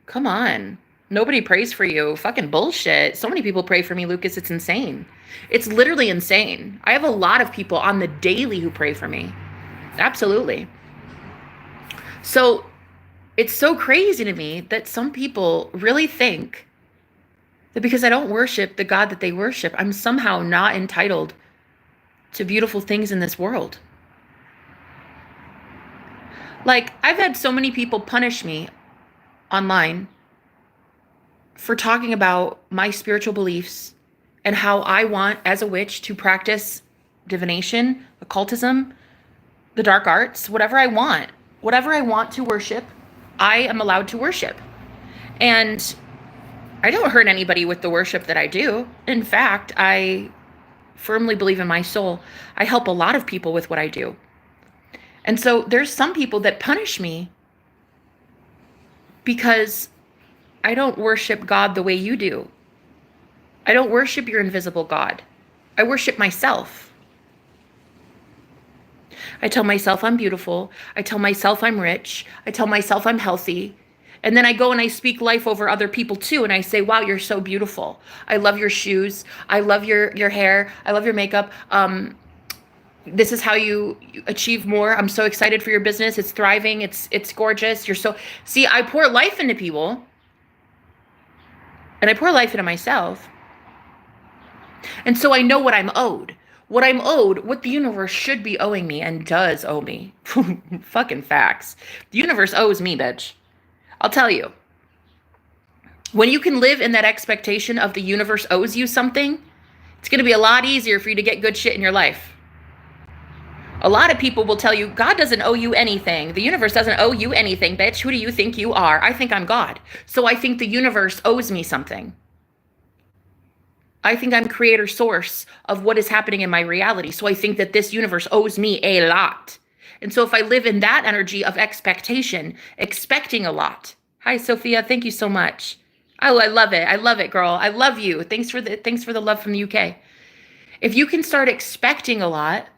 Come on. Nobody prays for you. Fucking bullshit. So many people pray for me, Lucas. It's insane. It's literally insane. I have a lot of people on the daily who pray for me. Absolutely. So it's so crazy to me that some people really think that because I don't worship the God that they worship, I'm somehow not entitled to beautiful things in this world. Like, I've had so many people punish me online for talking about my spiritual beliefs and how I want, as a witch, to practice divination, occultism, the dark arts, whatever I want. Whatever I want to worship, I am allowed to worship. And I don't hurt anybody with the worship that I do. In fact, I firmly believe in my soul. I help a lot of people with what I do. And so there's some people that punish me because I don't worship God the way you do. I don't worship your invisible God. I worship myself. I tell myself I'm beautiful. I tell myself I'm rich. I tell myself I'm healthy. And then I go and I speak life over other people too. And I say, wow, you're so beautiful. I love your shoes. I love your hair. I love your makeup. This is how you achieve more. I'm so excited for your business. It's thriving. It's gorgeous. You're so, see, I pour life into people. And I pour life into myself. And so I know what I'm owed. What I'm owed, what the universe should be owing me and does owe me. Fucking facts. The universe owes me, bitch. I'll tell you. When you can live in that expectation of the universe owes you something, it's going to be a lot easier for you to get good shit in your life. A lot of people will tell you, God doesn't owe you anything. The universe doesn't owe you anything, bitch. Who do you think you are? I think I'm God. So I think the universe owes me something. I think I'm creator source of what is happening in my reality. So I think that this universe owes me a lot. And so if I live in that energy of expectation, expecting a lot. Hi, Sophia. Thank you so much. Oh, I love it. I love it, girl. I love you. Thanks for the love from the UK. If you can start expecting a lot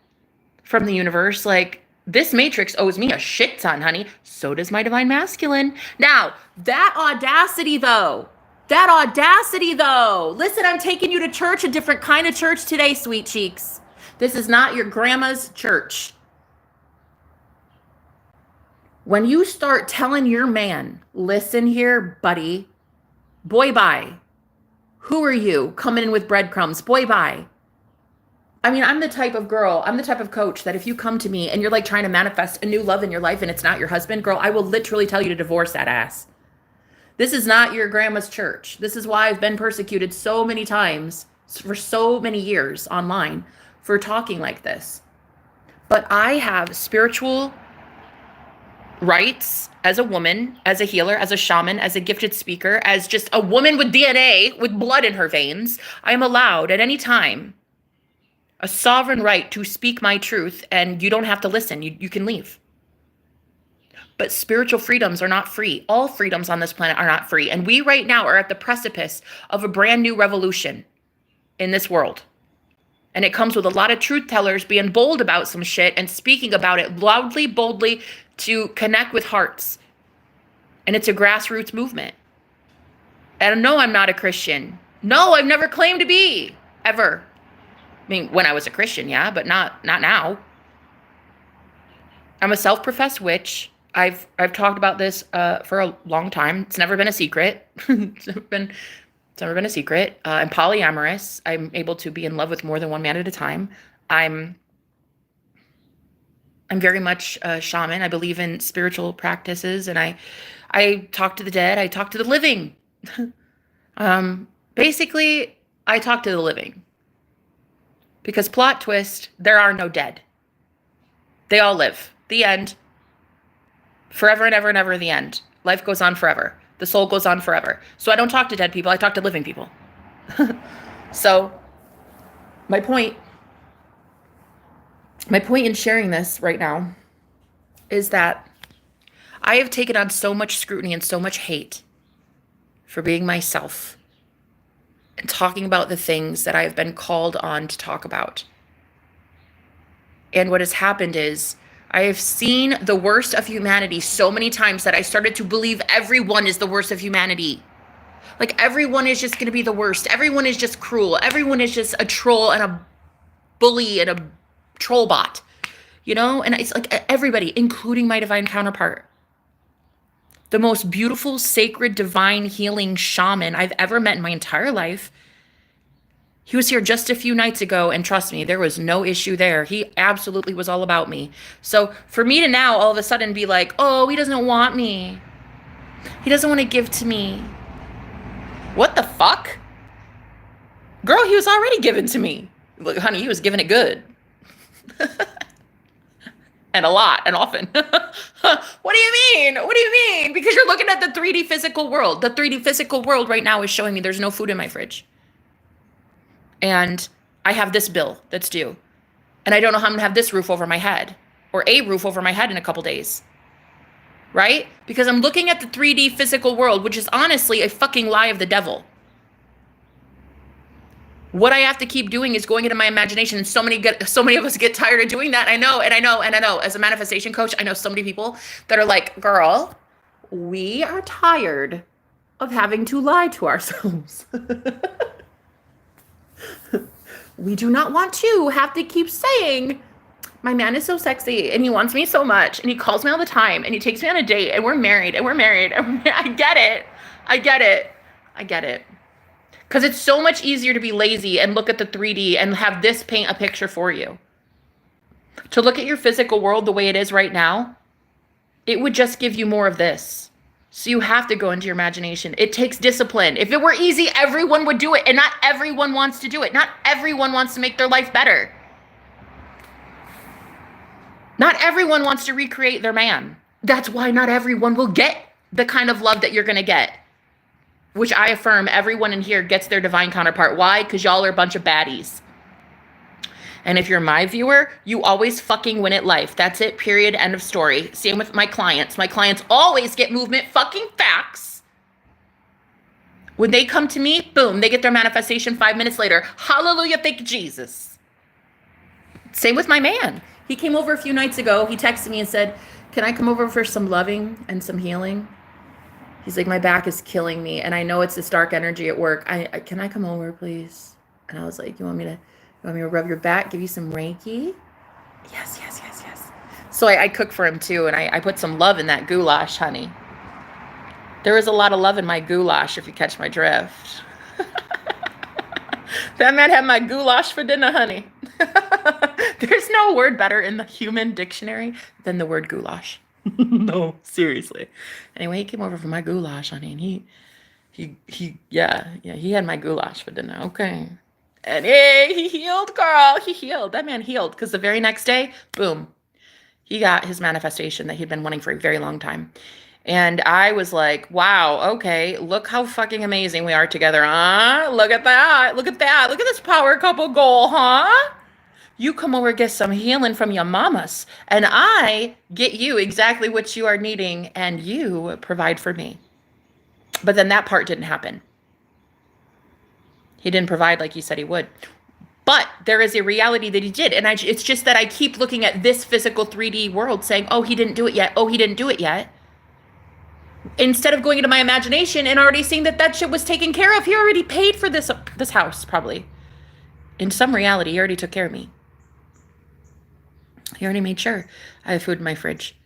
from the universe, like, this matrix owes me a shit ton, honey. So does my divine masculine. Now, that audacity though, listen, I'm taking you to church, a different kind of church today, sweet cheeks. This is not your grandma's church. When you start telling your man, listen here, buddy, boy, bye. Who are you coming in with breadcrumbs? Boy, bye. I mean, I'm the type of girl, I'm the type of coach that if you come to me and you're like trying to manifest a new love in your life and it's not your husband, girl, I will literally tell you to divorce that ass. This is not your grandma's church. This is why I've been persecuted so many times for so many years online for talking like this. But I have spiritual rights as a woman, as a healer, as a shaman, as a gifted speaker, as just a woman with DNA, with blood in her veins. I am allowed at any time a sovereign right to speak my truth, and you don't have to listen. You can leave. But spiritual freedoms are not free. All freedoms on this planet are not free. And we right now are at the precipice of a brand new revolution in this world. And it comes with a lot of truth tellers being bold about some shit and speaking about it loudly, boldly, to connect with hearts. And it's a grassroots movement. And no, I'm not a Christian. No, I've never claimed to be, ever. I mean, when I was a Christian, yeah, but not now. I'm a self-professed witch. I've talked about this for a long time. It's never been a secret. It's never been a secret. I'm polyamorous. I'm able to be in love with more than one man at a time. I'm very much a shaman. I believe in spiritual practices, and I talk to the dead. I talk to the living. Bitch, Basically, I talk to the living. Because plot twist, there are no dead. They all live. The end. Forever and ever and ever, the end. Life goes on forever. The soul goes on forever. So I don't talk to dead people, I talk to living people. So my point in sharing this right now is that I have taken on so much scrutiny and so much hate for being myself and talking about the things that I have been called on to talk about. And what has happened is I have seen the worst of humanity so many times that I started to believe everyone is the worst of humanity. Like everyone is just going to be the worst. Everyone is just cruel. Everyone is just a troll and a bully and a troll bot, you know? And it's like everybody, including my divine counterpart. The most beautiful, sacred, divine, healing shaman I've ever met in my entire life. He was here just a few nights ago, and trust me, there was no issue there. He absolutely was all about me. So for me to now all of a sudden be like, oh, he doesn't want me. He doesn't want to give to me. What the fuck? Girl, he was already given to me. Look, honey, he was giving it good. And a lot, and often. What do you mean? What do you mean? Because you're looking at the 3D physical world. The 3D physical world right now is showing me there's no food in my fridge. And I have this bill that's due. And I don't know how I'm gonna have this roof over my head. Or a roof over my head in a couple days. Right? Because I'm looking at the 3D physical world, which is honestly a fucking lie of the devil. What I have to keep doing is going into my imagination, and so many of us get tired of doing that. I know. As a manifestation coach, I know so many people that are like, girl, we are tired of having to lie to ourselves. We do not want to have to keep saying, my man is so sexy and he wants me so much and he calls me all the time and he takes me on a date and we're married. I get it. Because it's so much easier to be lazy and look at the 3D and have this paint a picture for you. To look at your physical world the way it is right now, it would just give you more of this. So you have to go into your imagination. It takes discipline. If it were easy, everyone would do it. And not everyone wants to do it. Not everyone wants to make their life better. Not everyone wants to recreate their man. That's why not everyone will get the kind of love that you're going to get. Which I affirm everyone in here gets their divine counterpart. Why? Because y'all are a bunch of baddies. And if you're my viewer, you always fucking win at life. That's it, period, end of story. Same with my clients. My clients always get movement fucking facts. When they come to me, boom, they get their manifestation 5 minutes later. Hallelujah, thank you, Jesus. Same with my man. He came over a few nights ago. He texted me and said, can I come over for some loving and some healing? He's like, my back is killing me, and I know it's this dark energy at work. Can I come over, please? And I was like, you want me to rub your back, give you some Reiki? Yes. So I cook for him too, and I put some love in that goulash, honey. There is a lot of love in my goulash, if you catch my drift. That man had my goulash for dinner, honey. There's no word better in the human dictionary than the word goulash. No, seriously. Anyway, he came over for my goulash, honey, and he had my goulash for dinner. Okay. And hey, he healed, girl. He healed. That man healed, because the very next day, boom, he got his manifestation that he'd been wanting for a very long time. And I was like, wow, okay, look how fucking amazing we are together, huh? Look at that. Look at this power couple goal, huh? You come over, get some healing from your mamas, and I get you exactly what you are needing, and you provide for me. But then that part didn't happen. He didn't provide like he said he would. But there is a reality that he did. And it's just that I keep looking at this physical 3D world saying, oh, he didn't do it yet. Oh, he didn't do it yet. Instead of going into my imagination and already seeing that shit was taken care of. He already paid for this house, probably. In some reality, he already took care of me. He already made sure I have food in my fridge.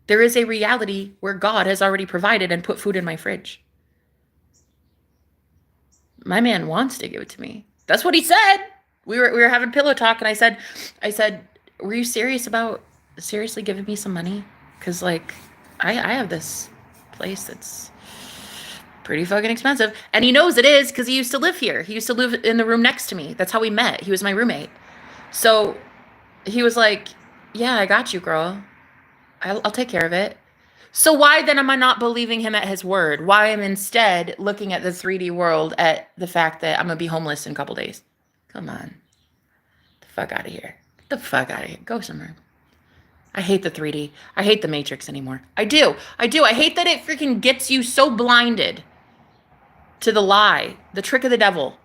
There is a reality where God has already provided and put food in my fridge. My man wants to give it to me. That's what he said. We were having pillow talk, and I said, were you serious about seriously giving me some money? Because, like, I have this place that's Pretty fucking expensive. And he knows it is because he used to live here. He used to live in the room next to me. That's how we met. He was my roommate. So he was like, yeah, I got you, girl. I'll take care of it. So why then am I not believing him at his word? Why am I instead looking at the 3D world at the fact that I'm going to be homeless in a couple days? Come on. Get the fuck out of here. Get the fuck out of here. Go somewhere. I hate the 3D. I hate the Matrix anymore. I do. I hate that it freaking gets you so blinded to the lie, the trick of the devil.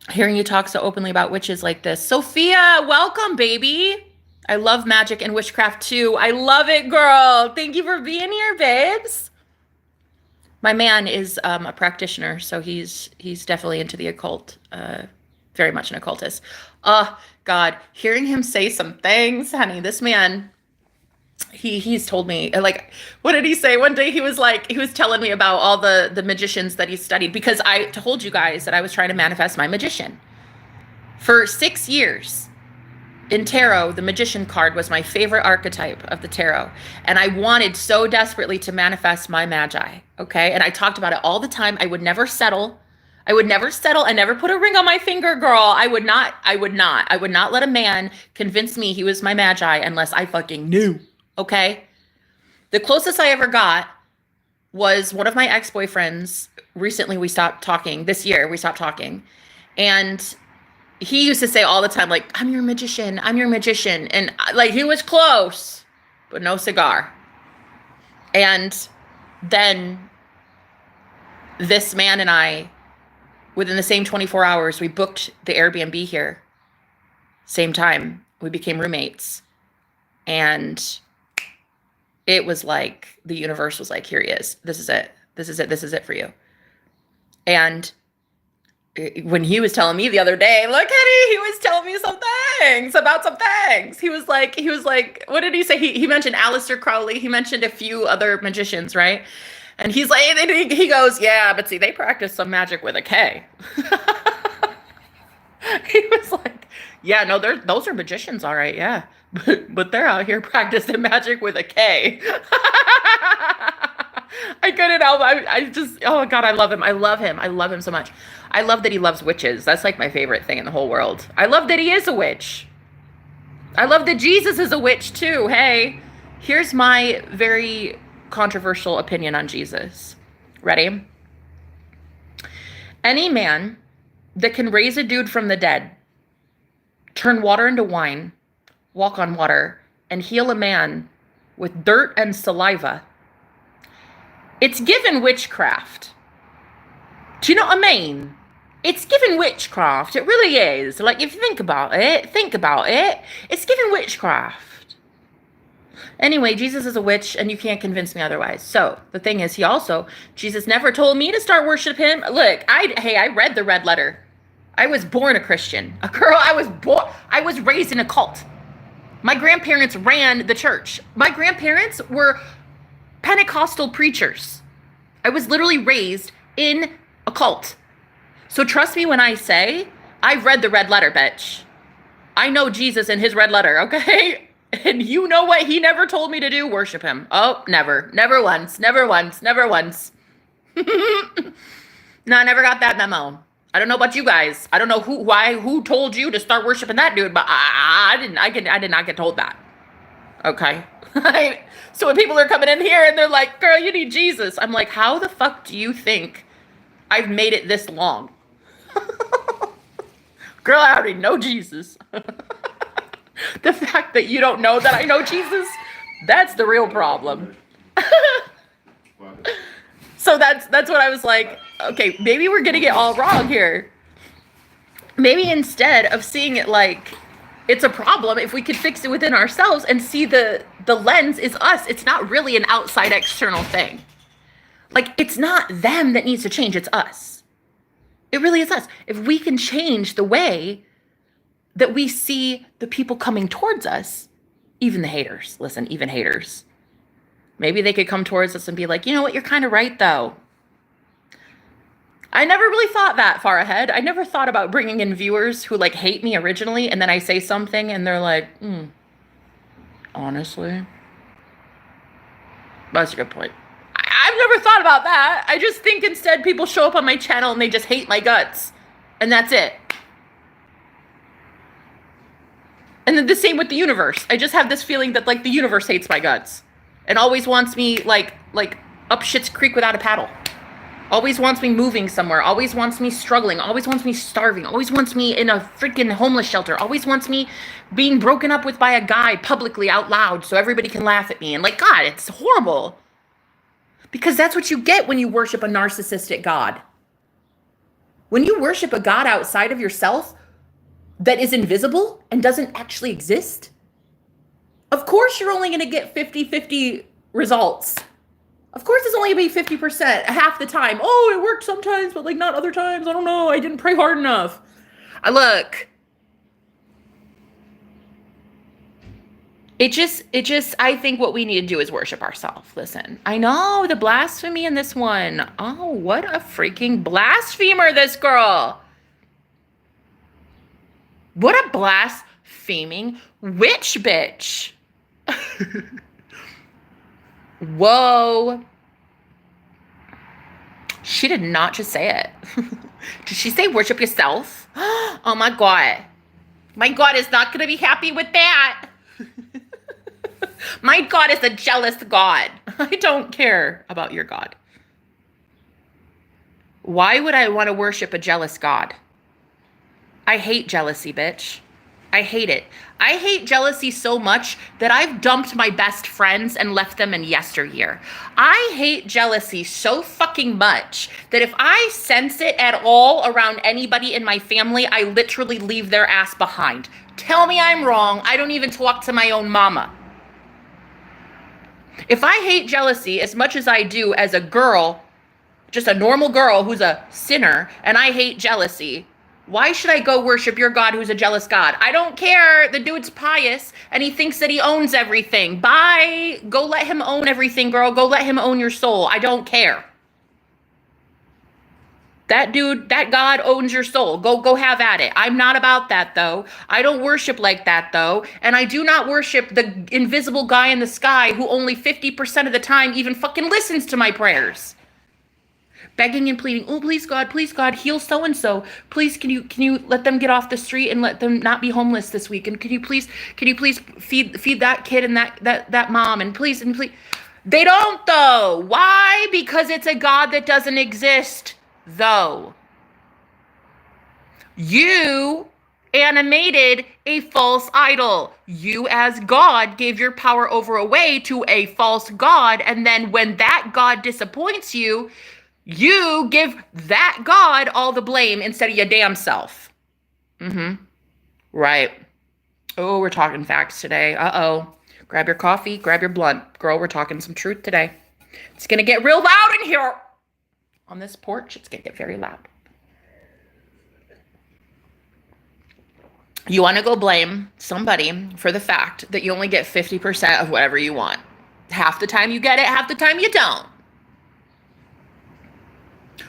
Hearing you talk so openly about witches like this. Sophia, welcome, baby. I love magic and witchcraft too. I love it, girl. Thank you for being here, babes. My man is a practitioner, so he's definitely into the occult. Very much an occultist. God, hearing him say some things, honey, this man, he's told me, like, what did he say? One day he was telling me about all the magicians that he studied, because I told you guys that I was trying to manifest my magician. For 6 years in tarot, the magician card was my favorite archetype of the tarot. And I wanted so desperately to manifest my magi, okay? And I talked about it all the time. I would never settle. I never put a ring on my finger, girl. I would not let a man convince me he was my magi unless I fucking knew, okay? The closest I ever got was one of my ex-boyfriends. Recently, we stopped talking. This year, we stopped talking. And he used to say all the time, like, I'm your magician. And like, he was close, but no cigar. And then this man and I, within the same 24 hours, we booked the Airbnb here. Same time, we became roommates. And it was like, the universe was like, here he is. This is it for you. And when he was telling me the other day, look, Henny, he was telling me some things. He was like, what did he say? He mentioned Aleister Crowley. He mentioned a few other magicians, right? And he's like, he goes, yeah, but see, they practice some magic with a K. He was like, yeah, no, those are magicians, all right, yeah. But they're out here practicing magic with a K. I couldn't help. I just, oh God, I love him. I love him so much. I love that he loves witches. That's like my favorite thing in the whole world. I love that he is a witch. I love that Jesus is a witch too. Hey, here's my very controversial opinion on Jesus. Ready? Any man that can raise a dude from the dead, turn water into wine, walk on water, and heal a man with dirt and saliva, it's given witchcraft. Do you know what I mean? It's given witchcraft. It really is. Like, if you think about it. It's given witchcraft. Anyway, Jesus is a witch, and you can't convince me otherwise. So, the thing is, Jesus never told me to start worshiping him. Look, I read the red letter. I was born a Christian. I was raised in a cult. My grandparents ran the church. My grandparents were Pentecostal preachers. I was literally raised in a cult. So trust me when I say, I've read the red letter, bitch. I know Jesus and his red letter, okay? And you know what he never told me to do? Worship him. Oh, never. Never once. No, I never got that memo. I don't know about you guys. I don't know who told you to start worshiping that dude, but I did not get told that. Okay. So when people are coming in here and they're like, girl, you need Jesus. I'm like, how the fuck do you think I've made it this long? Girl, I already know Jesus. The fact that you don't know that I know Jesus, that's the real problem. So that's what I was like, okay, maybe we're getting it all wrong here. Maybe instead of seeing it like it's a problem, if we could fix it within ourselves and see the lens is us. It's not really an outside external thing. Like, it's not them that needs to change, it's us. It really is us. If we can change the way that we see the people coming towards us, even the haters, even haters, maybe they could come towards us and be like, you know what, you're kind of right though. I never really thought that far ahead. I never thought about bringing in viewers who like hate me originally, and then I say something and they're like, honestly. That's a good point. I've never thought about that. I just think instead people show up on my channel and they just hate my guts. And that's it. And then the same with the universe. I just have this feeling that like the universe hates my guts. And always wants me like up shit's creek without a paddle. Always wants me moving somewhere. Always wants me struggling. Always wants me starving. Always wants me in a freaking homeless shelter. Always wants me being broken up with by a guy publicly out loud so everybody can laugh at me. And like, God, it's horrible. Because that's what you get when you worship a narcissistic God. When you worship a God outside of yourself that is invisible and doesn't actually exist, of course you're only going to get 50-50 results. Of course it's only going to be 50% half the time. Oh, it worked sometimes, but like not other times. I don't know. I didn't pray hard enough. Look. It just, I think what we need to do is worship ourselves. Listen, I know the blasphemy in this one. Oh, what a freaking blasphemer, this girl. What a blaspheming witch bitch. Whoa. She did not just say it. Did she say worship yourself? Oh my God. My God is not going to be happy with that. My God is a jealous God. I don't care about your God. Why would I want to worship a jealous God? I hate jealousy, bitch. I hate it. I hate jealousy so much that I've dumped my best friends and left them in yesteryear. I hate jealousy so fucking much that if I sense it at all around anybody in my family, I literally leave their ass behind. Tell me I'm wrong. I don't even talk to my own mama. If I hate jealousy as much as I do as a girl, just a normal girl who's a sinner, and I hate jealousy, why should I go worship your God who's a jealous God? I don't care. The dude's pious and he thinks that he owns everything. Bye. Go let him own everything, girl. Go let him own your soul. I don't care. That dude, that God owns your soul. Go have at it. I'm not about that though. I don't worship like that though. And I do not worship the invisible guy in the sky who only 50% of the time even fucking listens to my prayers. Begging and pleading, oh, please God, heal so-and-so. Please, can you let them get off the street and let them not be homeless this week? And can you please feed that kid and that mom and please. They don't though. Why? Because it's a God that doesn't exist though. You animated a false idol. You as God gave your power over away to a false God. And then when that God disappoints you, you give that God all the blame instead of your damn self. Right. Oh, we're talking facts today. Uh-oh. Grab your coffee, grab your blunt. Girl, we're talking some truth today. It's going to get real loud in here. On this porch, it's going to get very loud. You want to go blame somebody for the fact that you only get 50% of whatever you want. Half the time you get it, half the time you don't.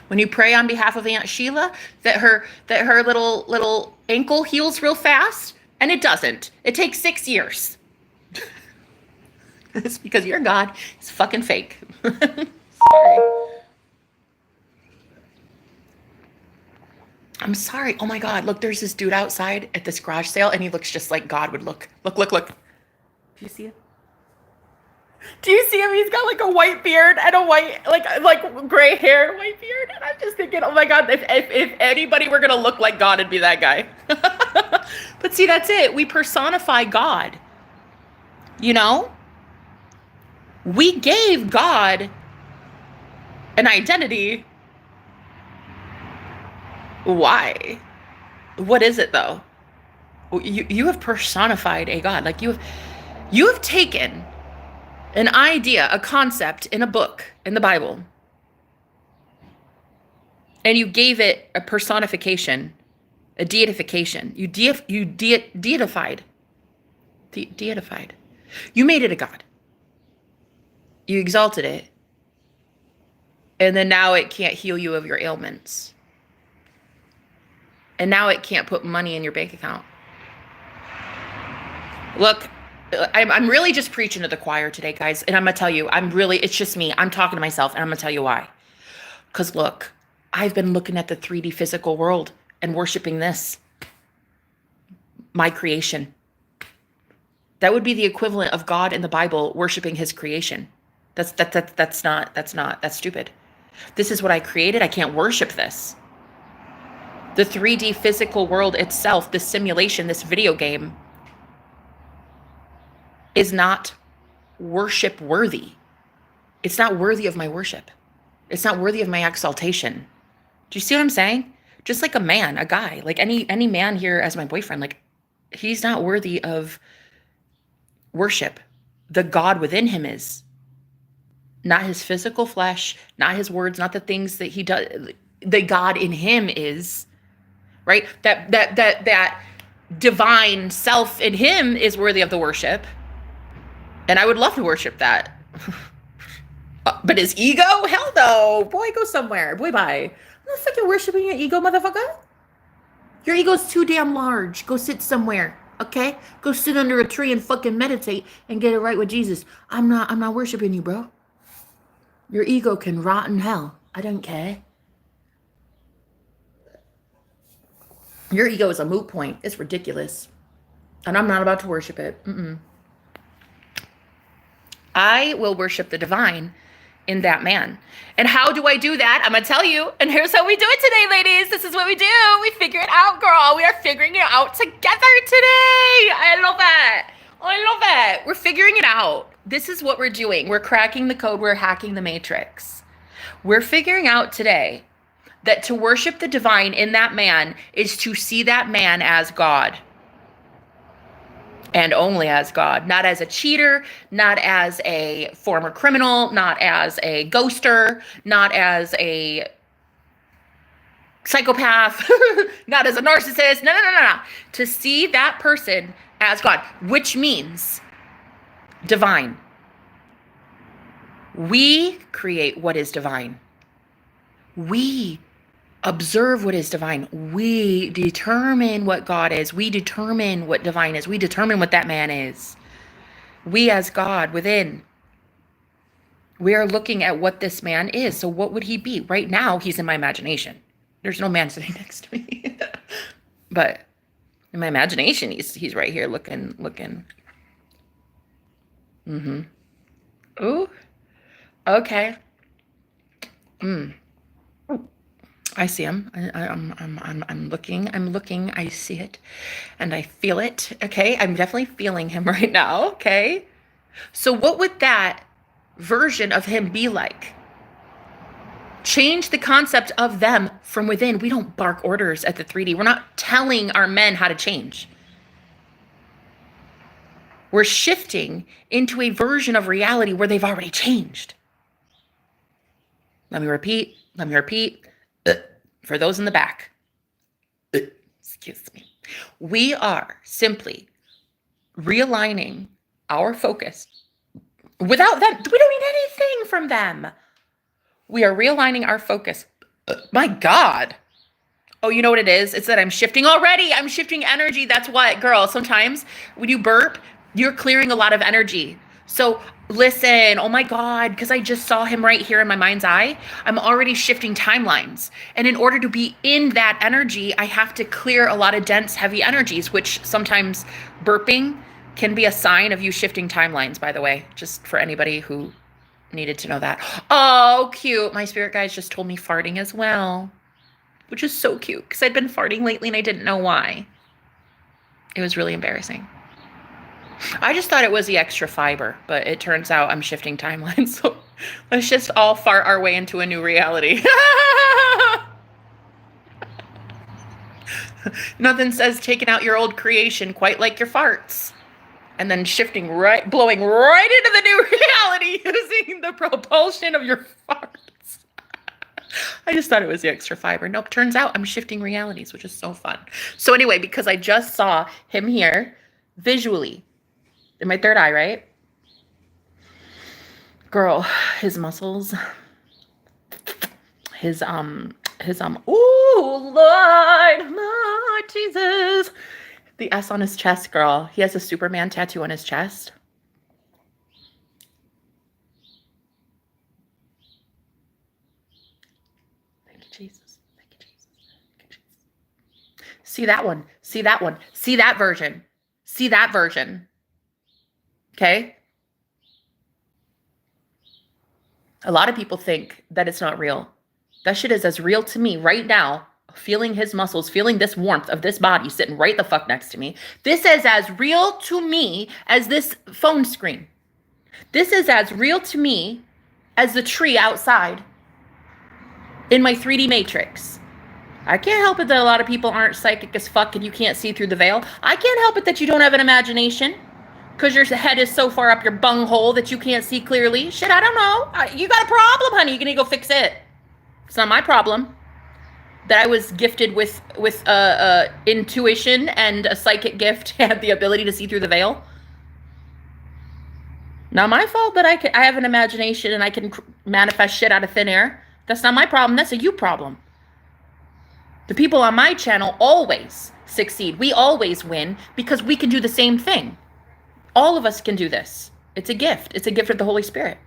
When you pray on behalf of Aunt Sheila that her little ankle heals real fast, and it doesn't. It takes 6 years. It's because your God is fucking fake. Sorry. I'm sorry. Oh my God. Look, there's this dude outside at this garage sale and he looks just like God would look. Look. Do you see it? Do you see him? He's got like a white beard and a white, like gray hair and white beard. And I'm just thinking, oh my God, if anybody were going to look like God, it'd be that guy. But see, that's it. We personify God. You know? We gave God an identity. Why? What is it though? You have personified a God. Like you have taken an idea, a concept in a book, in the Bible, and you gave it a personification, a deification. You deified. Deified. You made it a God. You exalted it. And then now it can't heal you of your ailments. And now it can't put money in your bank account. Look, I'm really just preaching to the choir today, guys. And I'm going to tell you, it's just me. I'm talking to myself, and I'm going to tell you why. Because look, I've been looking at the 3D physical world and worshiping this, my creation. That would be the equivalent of God in the Bible worshiping his creation. That's stupid. This is what I created. I can't worship this. The 3D physical world itself, this simulation, this video game, is not worship worthy. It's not worthy of my worship. It's not worthy of my exaltation. Do you see what I'm saying? Just like a man, a guy, like any man here as my boyfriend, like he's not worthy of worship. The God within him is. Not his physical flesh, not his words, not the things that he does. The God in him is, right? That divine self in him is worthy of the worship. And I would love to worship that. But his ego? Hell no. Boy, go somewhere. Boy, bye. I'm not fucking worshiping your ego, motherfucker. Your ego's too damn large. Go sit somewhere, okay? Go sit under a tree and fucking meditate and get it right with Jesus. I'm not worshiping you, bro. Your ego can rot in hell. I don't care. Your ego is a moot point. It's ridiculous. And I'm not about to worship it. I will worship the divine in that man. And how do I do that? I'm going to tell you. And here's how we do it today, ladies. This is what we do. We figure it out, girl. We are figuring it out together today. I love that. I love that. We're figuring it out. This is what we're doing. We're cracking the code. We're hacking the matrix. We're figuring out today that to worship the divine in that man is to see that man as God. And only as God, not as a cheater, not as a former criminal, not as a ghoster, not as a psychopath, not as a narcissist. No. To see that person as God, which means divine. We create what is divine. We observe what is divine. We determine what God is. We determine what divine is. We determine what that man is. We as God within. We are looking at what this man is. So what would he be? Right now, he's in my imagination. There's no man sitting next to me. But in my imagination, he's right here looking. Ooh. Okay. I see him. I'm looking. I see it, and I feel it. Okay, I'm definitely feeling him right now. Okay, so what would that version of him be like? Change the concept of them from within. We don't bark orders at the 3D. We're not telling our men how to change. We're shifting into a version of reality where they've already changed. Let me repeat. For those in the back, excuse me, we are simply realigning our focus without them. We don't need anything from them. We are realigning our focus. My God. Oh, you know what it is? It's that I'm shifting already. I'm shifting energy. That's what, girl, sometimes when you burp, you're clearing a lot of energy. So listen, oh my God, because I just saw him right here in my mind's eye. I'm already shifting timelines. And in order to be in that energy, I have to clear a lot of dense, heavy energies, which sometimes burping can be a sign of you shifting timelines, by the way, just for anybody who needed to know that. Oh, cute. My spirit guides just told me farting as well, which is so cute because I'd been farting lately and I didn't know why. It was really embarrassing. I just thought it was the extra fiber, but it turns out I'm shifting timelines. So let's just all fart our way into a new reality. Nothing says taking out your old creation quite like your farts. And then blowing right into the new reality using the propulsion of your farts. I just thought it was the extra fiber. Nope, turns out I'm shifting realities, which is so fun. So anyway, because I just saw him here visually, in my third eye, right? Girl, his muscles, ooh, Lord Jesus, The S on his chest, girl. He has a Superman tattoo on his chest. Thank you, Jesus. Thank you, Jesus. Thank you, Jesus. See that one. See that one. See that version. See that version. Okay? A lot of people think that it's not real. That shit is as real to me right now. Feeling his muscles, feeling this warmth of this body sitting right the fuck next to me. This is as real to me as this phone screen. This is as real to me as the tree outside in my 3D matrix. I can't help it that a lot of people aren't psychic as fuck and you can't see through the veil. I can't help it that you don't have an imagination because your head is so far up your bunghole that you can't see clearly. Shit, I don't know. You got a problem, honey. You're going to go fix it. It's not my problem. That I was gifted with intuition and a psychic gift, had the ability to see through the veil. Not my fault that I have an imagination and I can manifest shit out of thin air. That's not my problem. That's a you problem. The people on my channel always succeed. We always win because we can do the same thing. All of us can do this. It's a gift. It's a gift of the Holy Spirit.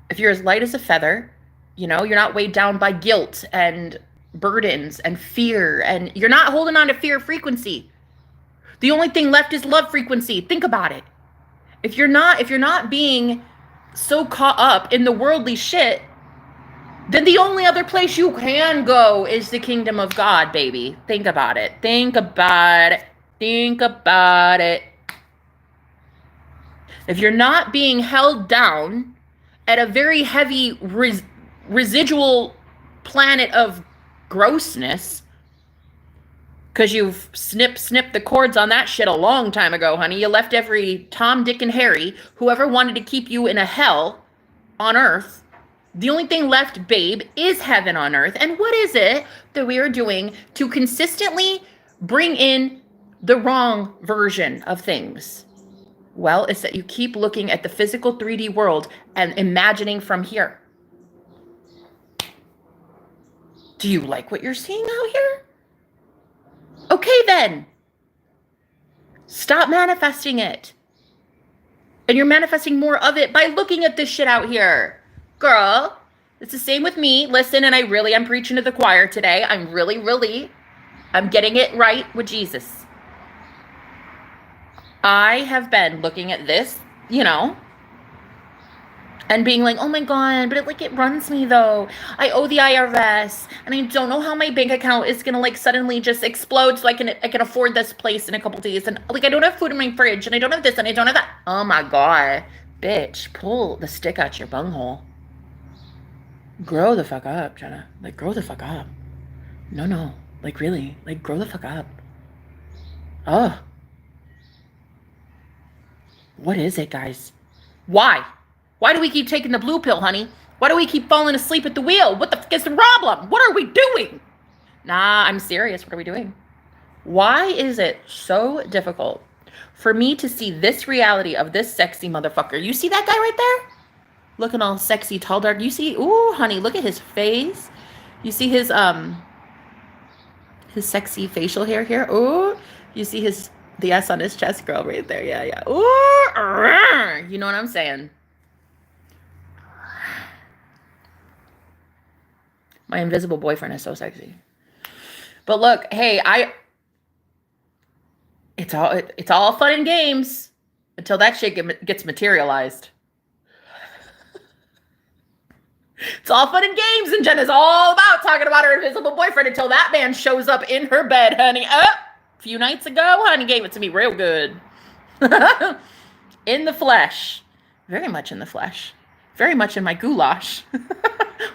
If you're as light as a feather, you know, you're not weighed down by guilt and burdens and fear, and you're not holding on to fear frequency. The only thing left is love frequency. Think about it. If you're not being so caught up in the worldly shit, then the only other place you can go is the kingdom of God, baby. Think about it. Think about it. Think about it. If you're not being held down at a very heavy residual planet of grossness, because you've snipped the cords on that shit a long time ago, honey. You left every Tom, Dick, and Harry, whoever wanted to keep you in a hell on earth. The only thing left, babe, is heaven on earth. And what is it that we are doing to consistently bring in the wrong version of things? Well, it's that you keep looking at the physical 3D world and imagining from here. Do you like what you're seeing out here? Okay, then. Stop manifesting it. And you're manifesting more of it by looking at this shit out here. Girl, it's the same with me. Listen, and I'm preaching to the choir today. I'm getting it right with Jesus. I have been looking at this, you know, and being like, oh my God, but it runs me though. I owe the IRS and I don't know how my bank account is going to like suddenly just explode so I can afford this place in a couple days. And like, I don't have food in my fridge and I don't have this and I don't have that. Oh my God, bitch, pull the stick out your bunghole. Grow the fuck up, Jenna. Like, grow the fuck up. No. Like, really. Like, grow the fuck up. Oh. What is it, guys? Why? Why do we keep taking the blue pill, honey? Why do we keep falling asleep at the wheel? What the fuck is the problem? What are we doing? Nah, I'm serious. What are we doing? Why is it so difficult for me to see this reality of this sexy motherfucker? You see that guy right there? Looking all sexy, tall, dark. You see, ooh, honey, look at his face. You see his sexy facial hair here. Ooh, you see the S on his chest, girl, right there. Yeah. Ooh, you know what I'm saying? My invisible boyfriend is so sexy. But look, hey, it's all fun and games until that shit gets materialized. It's all fun and games, and Jenna's all about talking about her invisible boyfriend until that man shows up in her bed, honey. A few nights ago, honey gave it to me real good. In the flesh. Very much in the flesh. Very much in my goulash.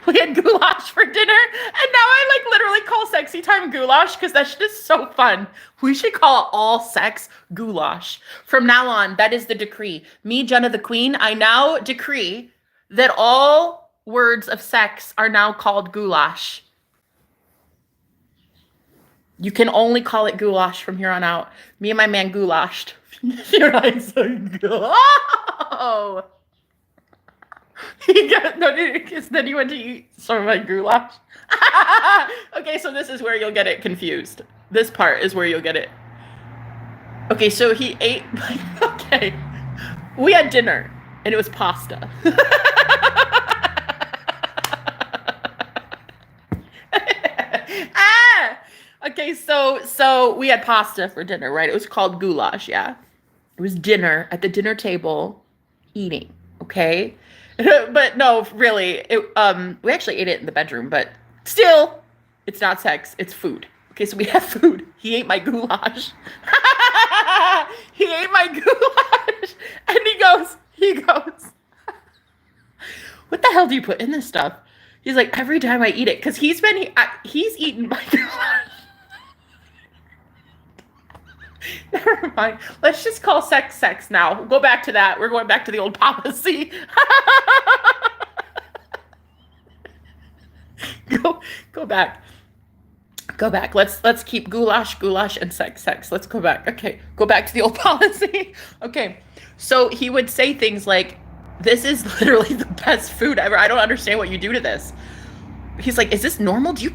We had goulash for dinner, and now I like literally call sexy time goulash because that shit is so fun. We should call all sex goulash. From now on, that is the decree. Me, Jenna the Queen, I now decree that all words of sex are now called goulash. You can only call it goulash from here on out. Me and my man goulashed. You're not saying oh. Then he went to eat some of my goulash. Okay, so this is where you'll get it confused. This part is where you'll get it. Okay, so he ate. Okay, we had dinner, and it was pasta. Ah! Okay, so we had pasta for dinner, right? It was called goulash, yeah. It was dinner at the dinner table, eating, okay? But no, really, we actually ate it in the bedroom, but still, it's not sex, it's food. Okay, so we have food. He ate my goulash. He ate my goulash, and he goes, what the hell do you put in this stuff? He's like, every time I eat it, because he's eaten my goulash. Never mind. Let's just call sex now. We'll go back to that. We're going back to the old policy. Go back. Go back. Let's keep goulash, and sex. Let's go back. Okay. Go back to the old policy. Okay. So he would say things like, this is literally the best food ever. I don't understand what you do to this. He's like, is this normal? Do you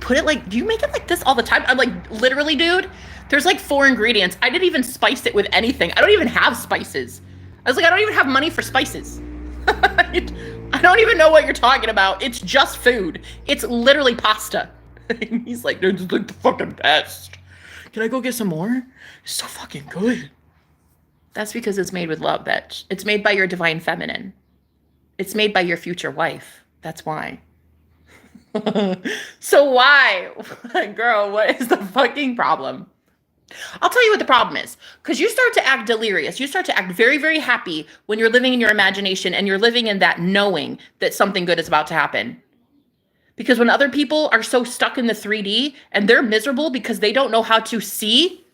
make it like this all the time? I'm like, literally, dude, there's like 4 ingredients. I didn't even spice it with anything. I don't even have spices. I was like, I don't even have money for spices. I don't even know what you're talking about. It's just food. It's literally pasta. And he's like, dude, it's like the fucking best. Can I go get some more? It's so fucking good. That's because it's made with love, bitch. It's made by your divine feminine. It's made by your future wife. That's why. So why? Girl, what is the fucking problem? I'll tell you what the problem is. Because you start to act delirious. You start to act very, very happy when you're living in your imagination and you're living in that knowing that something good is about to happen. Because when other people are so stuck in the 3D and they're miserable because they don't know how to see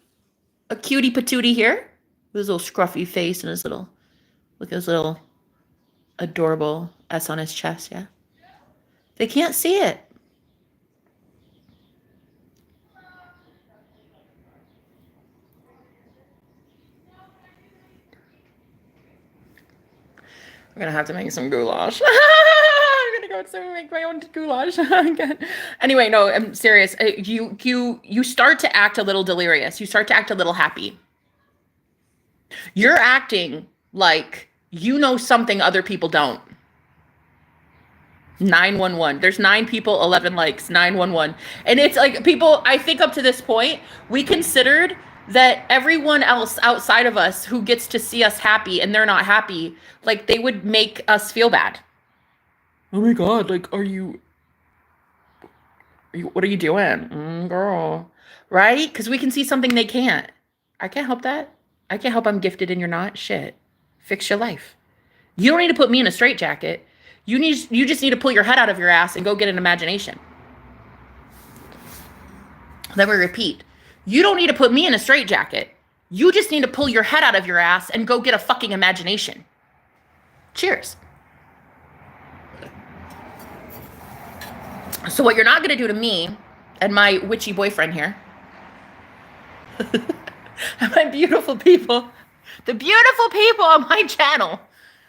a cutie patootie here with his little scruffy face and his little adorable S on his chest, yeah? They can't see it. I'm gonna have to make some goulash. I'm gonna go make my own goulash. Anyway, no, I'm serious. You start to act a little delirious. You start to act a little happy. You're acting like you know something other people don't. 911. There's 9 people, 11 likes, 911. And it's like people, I think up to this point, we considered that everyone else outside of us who gets to see us happy and they're not happy, like they would make us feel bad. Oh my God, like, what are you doing? Girl, right? Because we can see something they can't. I can't help that. I can't help I'm gifted and you're not. Shit. Fix your life. You don't need to put me in a straitjacket. You just need to pull your head out of your ass and go get an imagination. Then we repeat. You don't need to put me in a straitjacket. You just need to pull your head out of your ass and go get a fucking imagination. Cheers. So what you're not going to do to me and my witchy boyfriend here, and my beautiful people, the beautiful people on my channel,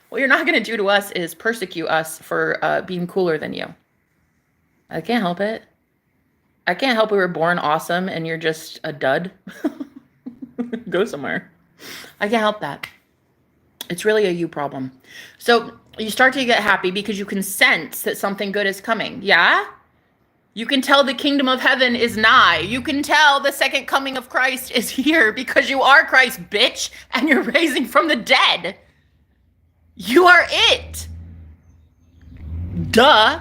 what you're not going to do to us is persecute us for being cooler than you. I can't help it. I can't help we were born awesome and you're just a dud. Go somewhere. I can't help that. It's really a you problem. So you start to get happy because you can sense that something good is coming. Yeah? You can tell the kingdom of heaven is nigh. You can tell the second coming of Christ is here because you are Christ, bitch, and you're raising from the dead. You are it. Duh.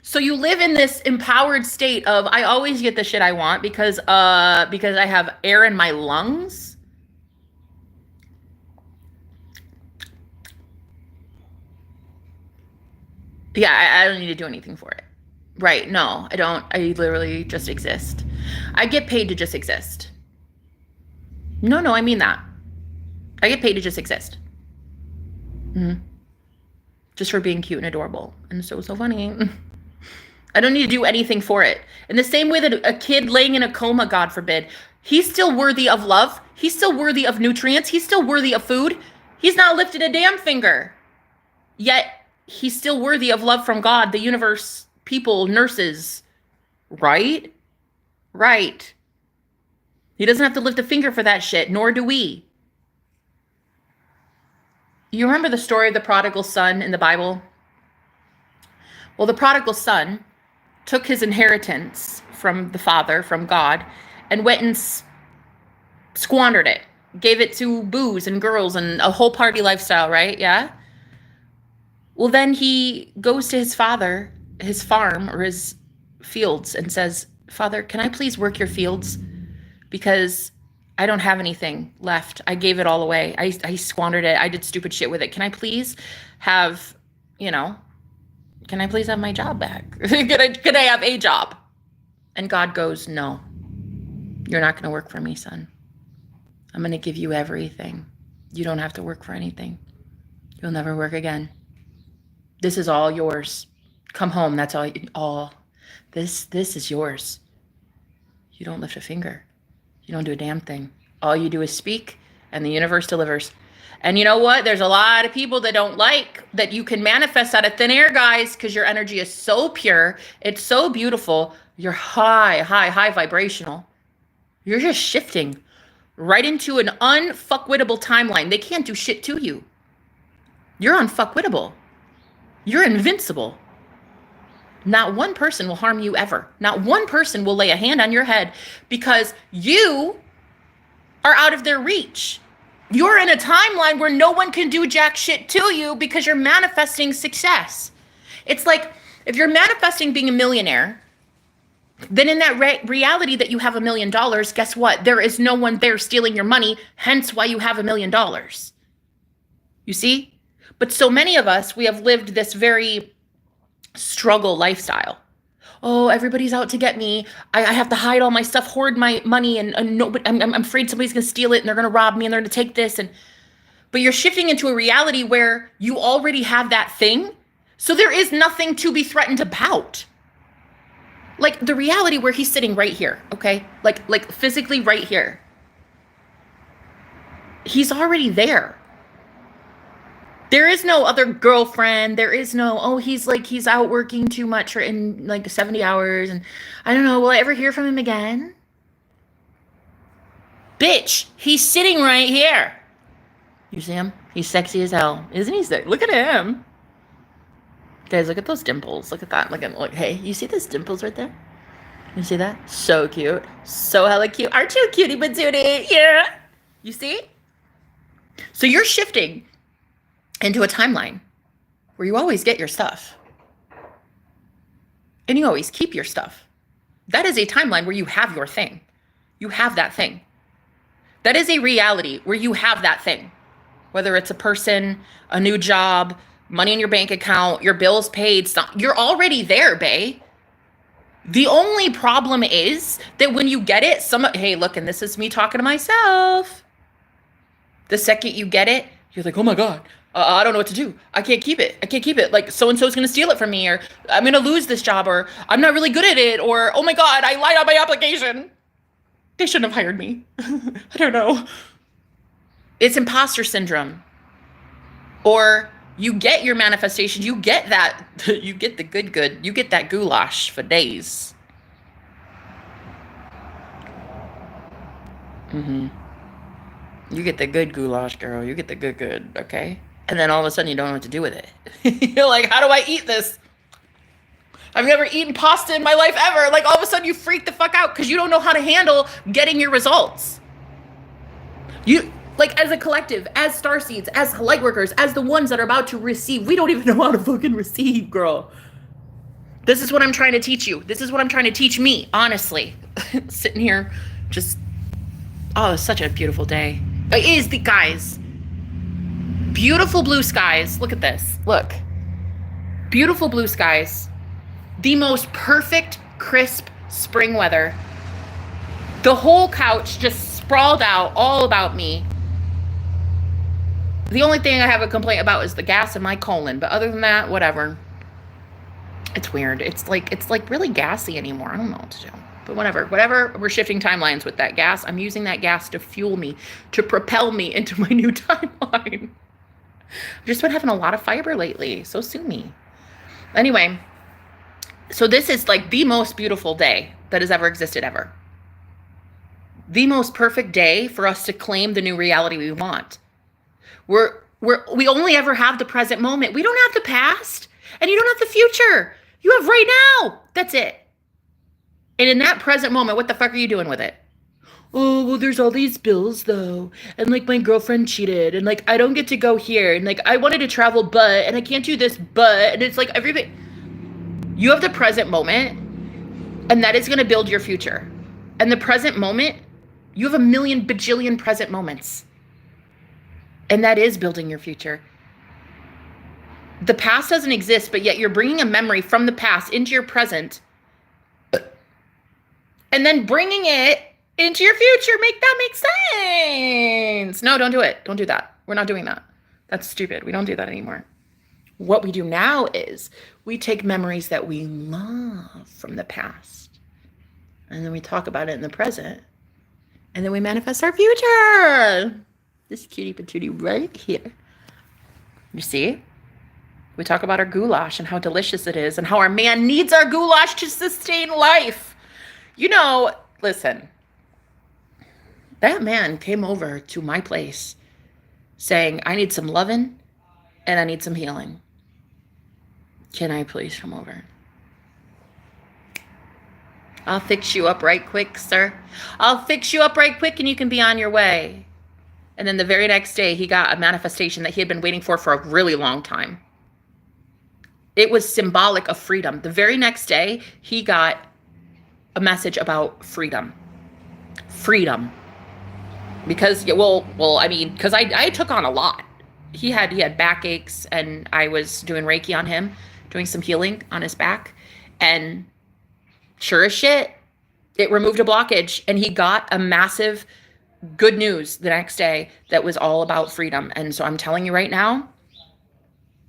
So you live in this empowered state of, I always get the shit I want because I have air in my lungs. Yeah, I don't need to do anything for it. Right, no, I don't. I literally just exist. I get paid to just exist. No, I mean that. I get paid to just exist. Just for being cute and adorable and so funny. I don't need to do anything for it. In the same way that a kid laying in a coma, God forbid, he's still worthy of love. He's still worthy of nutrients. He's still worthy of food. He's not lifted a damn finger. Yet he's still worthy of love from God, the universe, people, nurses. Right? Right. He doesn't have to lift a finger for that shit, nor do we. You remember the story of the prodigal son in the Bible? Well, the prodigal son took his inheritance from the father, from God, and went and squandered it. Gave it to booze and girls and a whole party lifestyle, right? Yeah? Well, then he goes to his father, his farm or his fields, and says, Father, can I please work your fields? Because I don't have anything left. I gave it all away. I squandered it. I did stupid shit with it. Can I please have, can I please have my job back? Can I have a job? And God goes, no, you're not going to work for me, son. I'm going to give you everything. You don't have to work for anything. You'll never work again. This is all yours. Come home. That's all. This is yours. You don't lift a finger. You don't do a damn thing. All you do is speak, and the universe delivers. And you know what? There's a lot of people that don't like that you can manifest out of thin air, guys, because your energy is so pure. It's so beautiful. You're high vibrational. You're just shifting right into an unfuckwittable timeline. They can't do shit to you. You're unfuckwittable. You're invincible. Not one person will harm you ever. Not one person will lay a hand on your head because you are out of their reach. You're in a timeline where no one can do jack shit to you because you're manifesting success. It's like if you're manifesting being a millionaire, then in that reality that you have $1 million, guess what? There is no one there stealing your money, hence why you have $1 million. You see? But so many of us, we have lived this very struggle lifestyle. Oh, everybody's out to get me. I have to hide all my stuff, hoard my money, and nobody, I'm afraid somebody's going to steal it and they're going to rob me and they're going to take this. But you're shifting into a reality where you already have that thing. So there is nothing to be threatened about. Like the reality where he's sitting right here, okay? Like physically right here. He's already there. There is no other girlfriend. There is no, he's out working too much or in like 70 hours. And I don't know, will I ever hear from him again? Bitch, he's sitting right here. You see him? He's sexy as hell. Isn't he sexy? Look at him. Guys, look at those dimples. Look at that. Look, hey, you see those dimples right there? You see that? So cute. So hella cute. Aren't you a cutie patootie? Yeah. You see? So you're shifting into a timeline where you always get your stuff. And you always keep your stuff. That is a timeline where you have your thing. You have that thing. That is a reality where you have that thing. Whether it's a person, a new job, money in your bank account, your bills paid, you're already there, bae. The only problem is that when you get it, hey, look, and this is me talking to myself. The second you get it, you're like, oh my God, I don't know what to do. I can't keep it. Like so-and-so is going to steal it from me, or I'm going to lose this job, or I'm not really good at it, or oh my God, I lied on my application. They shouldn't have hired me. I don't know. It's imposter syndrome. Or you get your manifestation, you get that, you get the good, you get that goulash for days. You get the good goulash, girl. You get the good, okay? And then all of a sudden you don't know what to do with it. You're like, how do I eat this? I've never eaten pasta in my life ever. Like all of a sudden you freak the fuck out because you don't know how to handle getting your results. You, like as a collective, as starseeds, as lightworkers, as the ones that are about to receive, we don't even know how to fucking receive, girl. This is what I'm trying to teach you. This is what I'm trying to teach me, honestly. Sitting here just, it's such a beautiful day. It is, the guys. Beautiful blue skies. Look at this. Look. Beautiful blue skies. The most perfect, crisp spring weather. The whole couch just sprawled out all about me. The only thing I have a complaint about is the gas in my colon. But other than that, whatever. It's weird. It's like really gassy anymore. I don't know what to do. But whatever, we're shifting timelines with that gas. I'm using that gas to fuel me, to propel me into my new timeline. I've just been having a lot of fiber lately. So sue me. Anyway, so this is like the most beautiful day that has ever existed ever. the most perfect day for us to claim the new reality we want. We only ever have the present moment. We don't have the past, and you don't have the future. You have right now. That's it. And in that present moment, what the fuck are you doing with it? Oh, well, there's all these bills though. And like my girlfriend cheated. And like I don't get to go here. And like I wanted to travel, but, and I can't do this, but. And it's like everybody. You have the present moment, and that is going to build your future. And the present moment, you have a million bajillion present moments. And that is building your future. The past doesn't exist, but yet you're bringing a memory from the past into your present. And then bringing it into your future. Make that make sense. No, don't do it. Don't do that. We're not doing that. That's stupid. We don't do that anymore. What we do now is we take memories that we love from the past, and then we talk about it in the present, and then we manifest our future. This cutie patootie right here. You see? We talk about our goulash and how delicious it is and how our man needs our goulash to sustain life. You know, listen, that man came over to my place saying, I need some loving and I need some healing. Can I please come over? I'll fix you up right quick, sir. I'll fix you up right quick and you can be on your way. And then the very next day, he got a manifestation that he had been waiting for a really long time. It was symbolic of freedom. The very next day, he got a message about freedom. Freedom. Because, because I took on a lot. He had backaches, and I was doing Reiki on him, doing some healing on his back. And sure as shit, it removed a blockage, and he got a massive good news the next day that was all about freedom. And so I'm telling you right now,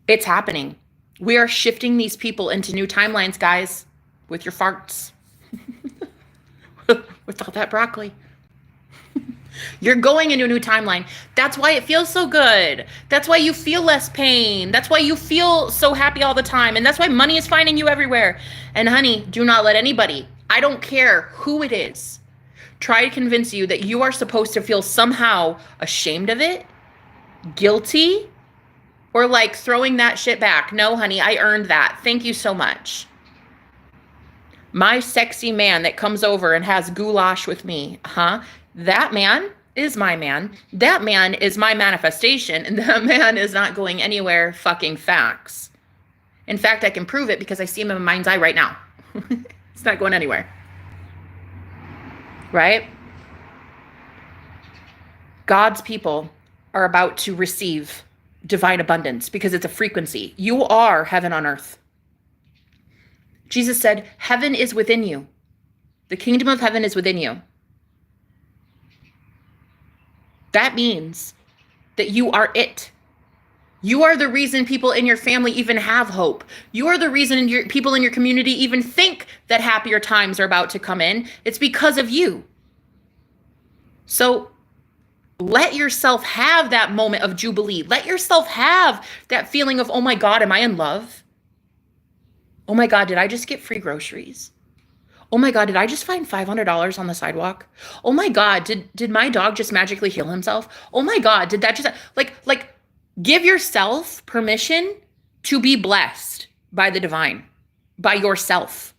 it's happening. We are shifting these people into new timelines, guys, with your farts. With all that broccoli. You're going into a new timeline. That's why it feels so good. That's why you feel less pain. That's why you feel so happy all the time. And that's why money is finding you everywhere. And honey, do not let anybody, I don't care who it is, try to convince you that you are supposed to feel somehow ashamed of it, guilty, or like throwing that shit back. No, honey, I earned that. Thank you so much. My sexy man that comes over and has goulash with me, that man is my man. That man is my manifestation, and that man is not going anywhere. Fucking facts. In fact, I can prove it because I see him in my mind's eye right now. It's not going anywhere. Right? God's people are about to receive divine abundance because it's a frequency. You are heaven on earth. Jesus said, heaven is within you. The kingdom of heaven is within you. That means that you are it. You are the reason people in your family even have hope. You are the reason people in your community even think that happier times are about to come in. It's because of you. So let yourself have that moment of jubilee. Let yourself have that feeling of, oh my God, am I in love? Oh my God, did I just get free groceries? Oh my God, did I just find $500 on the sidewalk? Oh my God, did my dog just magically heal himself? Oh my God, did that just, like, give yourself permission to be blessed by the divine, by yourself.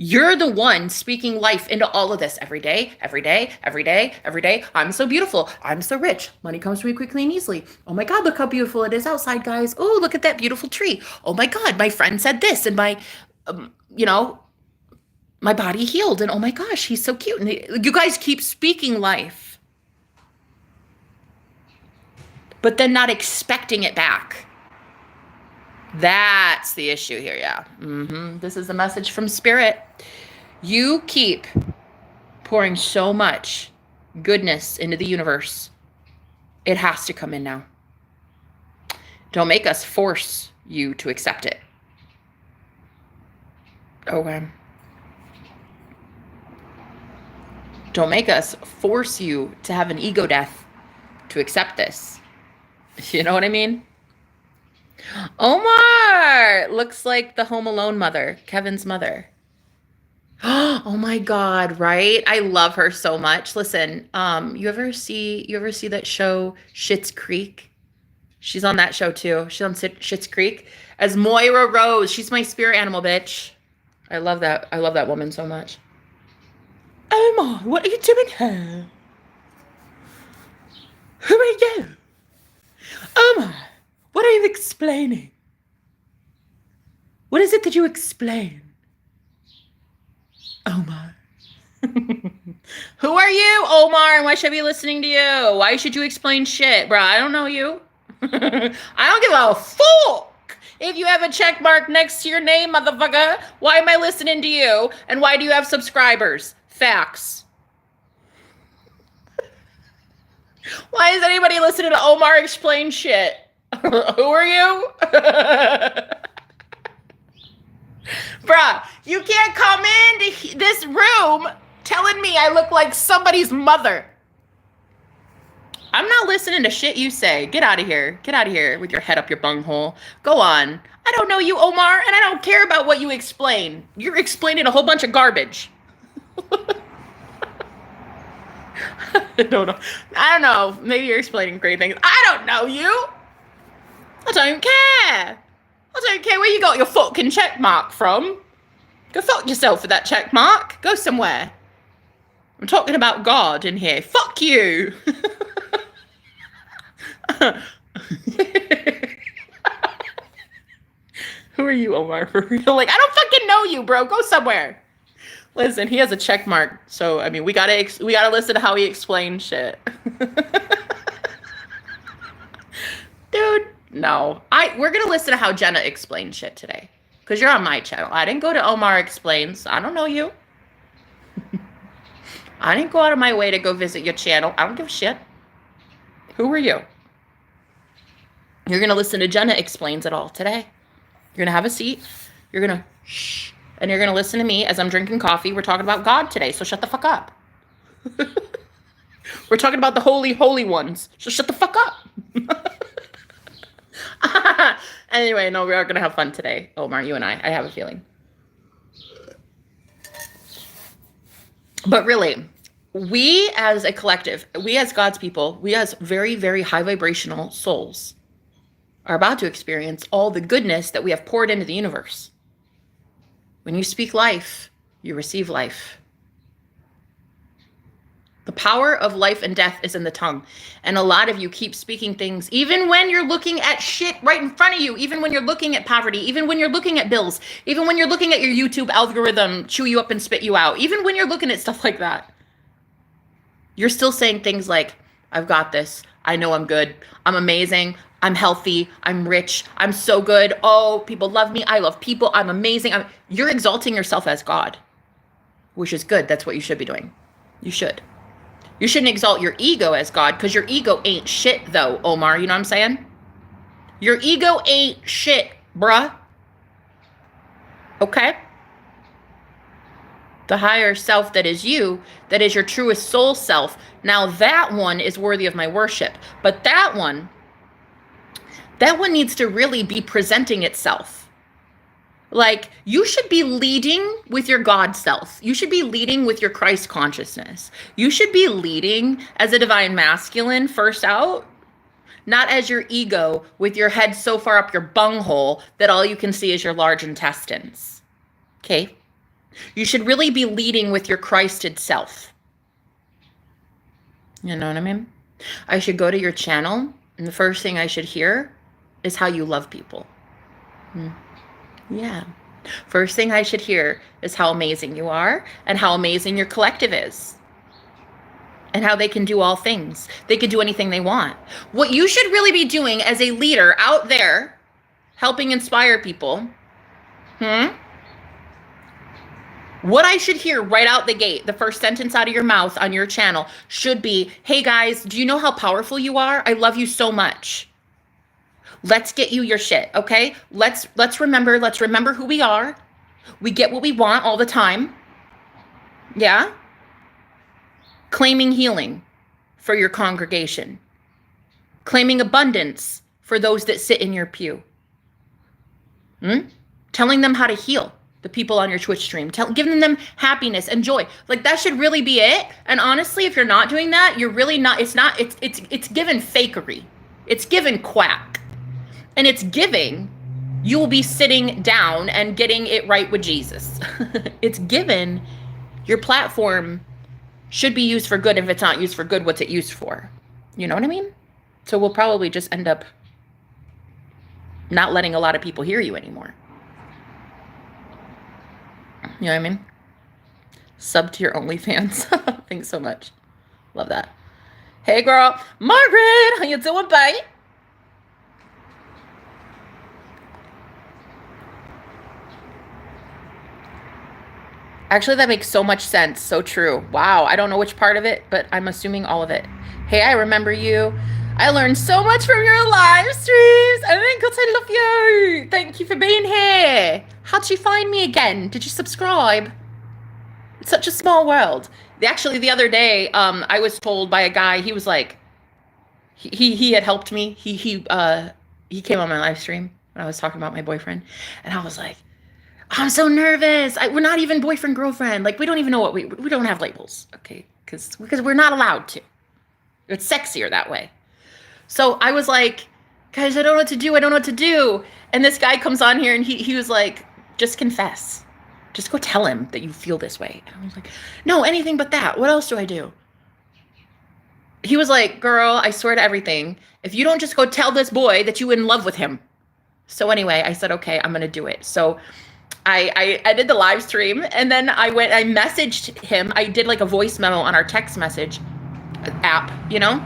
You're the one speaking life into all of this every day, every day, every day, every day. I'm so beautiful. I'm so rich. Money comes to me quickly and easily. Oh my God, look how beautiful it is outside, guys. Oh, look at that beautiful tree. Oh my God, my friend said this, and my, my body healed, and oh my gosh, he's so cute. And you guys keep speaking life, but then not expecting it back. That's the issue here, yeah. This is a message from Spirit. You keep pouring so much goodness into the universe. It has to come in now. Don't make us force you to accept it. Okay. Don't make us force you to have an ego death to accept this. You know what I mean? Omar looks like the Home Alone mother, Kevin's mother. Oh Oh my God, right? I love her so much. Listen, you ever see that show Schitt's Creek? She's on that show too. She's on Schitt's Creek as Moira Rose. She's my spirit animal, bitch. I love that. I love that woman so much. Omar, what are you doing here? Who are you? Omar, what are you explaining? What is it that you explain? Omar. Who are you, Omar, and why should I be listening to you? Why should you explain shit, bruh? I don't know you. I don't give a fuck if you have a check mark next to your name, motherfucker. Why am I listening to you? And why do you have subscribers? Facts. Why is anybody listening to Omar explain shit? Who are you? Bruh, you can't come into this room telling me I look like somebody's mother. I'm not listening to shit you say. Get out of here. Get out of here with your head up your bunghole. Go on. I don't know you, Omar, and I don't care about what you explain. You're explaining a whole bunch of garbage. I don't know. I don't know. Maybe you're explaining great things. I don't know you. I don't care. I don't care where you got your fucking check mark from. Go fuck yourself for that check mark. Go somewhere. I'm talking about God in here. Fuck you. Who are you, Omar? For real? Like, I don't fucking know you, bro. Go somewhere. Listen, he has a check mark, so I mean, we gotta listen to how he explains shit. Dude, no. We're gonna listen to how Jenna explains shit today, because you're on my channel. I didn't go to Omar Explains. I don't know you. I didn't go out of my way to go visit your channel. I don't give a shit. Who are you? You're gonna listen to Jenna Explains It All today. You're gonna have a seat. You're gonna shh. And you're going to listen to me as I'm drinking coffee. We're talking about God today, so shut the fuck up. We're talking about the holy, holy ones, so shut the fuck up. Anyway, no, we are going to have fun today, Omar, you and I have a feeling. But really, we as a collective, we as God's people, we as very, very high vibrational souls are about to experience all the goodness that we have poured into the universe. When you speak life, you receive life. The power of life and death is in the tongue. And a lot of you keep speaking things, even when you're looking at shit right in front of you, even when you're looking at poverty, even when you're looking at bills, even when you're looking at your YouTube algorithm chew you up and spit you out, even when you're looking at stuff like that. You're still saying things like, I've got this. I know I'm good. I'm amazing. I'm healthy. I'm rich. I'm so good. Oh, people love me. I love people. I'm amazing. You're exalting yourself as God, which is good. That's what you should be doing. You should. You shouldn't exalt your ego as God, because your ego ain't shit, though, Omar. You know what I'm saying? Your ego ain't shit, bruh. Okay? The higher self that is you, that is your truest soul self. Now that one is worthy of my worship. But that one needs to really be presenting itself. Like, you should be leading with your God self. You should be leading with your Christ consciousness. You should be leading as a divine masculine first out, not as your ego with your head so far up your bunghole that all you can see is your large intestines. Okay? You should really be leading with your Christed self. You know what I mean? I should go to your channel, and the first thing I should hear is how you love people. Yeah. First thing I should hear is how amazing you are and how amazing your collective is. And how they can do all things. They can do anything they want. What you should really be doing as a leader out there, helping inspire people, what I should hear right out the gate, the first sentence out of your mouth on your channel should be, hey guys, do you know how powerful you are? I love you so much. Let's get you your shit, okay? Let's remember who we are. We get what we want all the time. Yeah? Claiming healing for your congregation. Claiming abundance for those that sit in your pew. Telling them how to heal. the people on your Twitch stream. Giving them happiness and joy. Like, that should really be it. And honestly, if you're not doing that, you're really not, it's given fakery. It's given quack. And it's giving, you will be sitting down and getting it right with Jesus. It's given, your platform should be used for good. If it's not used for good, what's it used for? You know what I mean? So we'll probably just end up not letting a lot of people hear you anymore. You know what I mean? Sub to your OnlyFans. Thanks so much. Love that. Hey, girl. Margaret, how you doing, babe? Actually, that makes so much sense. So true. Wow. I don't know which part of it, but I'm assuming all of it. Hey, I remember you. I learned so much from your live streams. Oh my God, I love you. Thank you for being here. How'd you find me again? Did you subscribe? It's such a small world. Actually, the other day, I was told by a guy, he was like, he had helped me. He came on my live stream when I was talking about my boyfriend. And I was like, I'm so nervous. We're not even boyfriend, girlfriend. Like, we don't even know what we don't have labels. Okay. Because we're not allowed to. It's sexier that way. So I was like, guys, I don't know what to do. I don't know what to do. And this guy comes on here and he was like, just confess. Just go tell him that you feel this way. And I was like, no, anything but that. What else do I do? He was like, girl, I swear to everything. If you don't just go tell this boy that you're in love with him. So anyway, I said, okay, I'm going to do it. So I did the live stream and then I messaged him. I did like a voice memo on our text message app, you know?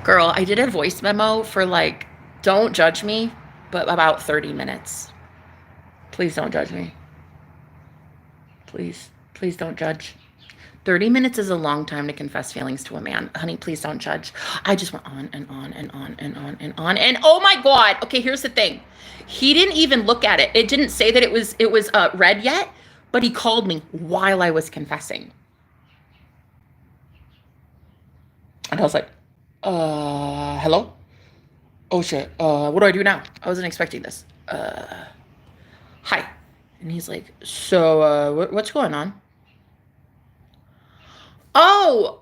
Girl, I did a voice memo for like, don't judge me, but about 30 minutes. Please don't judge me. Please don't judge. 30 minutes is a long time to confess feelings to a man. Honey, please don't judge. I just went on and on and on and on and on. And oh my God. Okay, here's the thing. He didn't even look at it. It didn't say that it was read yet, but he called me while I was confessing. And I was like, hello? Oh shit. What do I do now? I wasn't expecting this. Hi. And he's like, so, what's going on? Oh,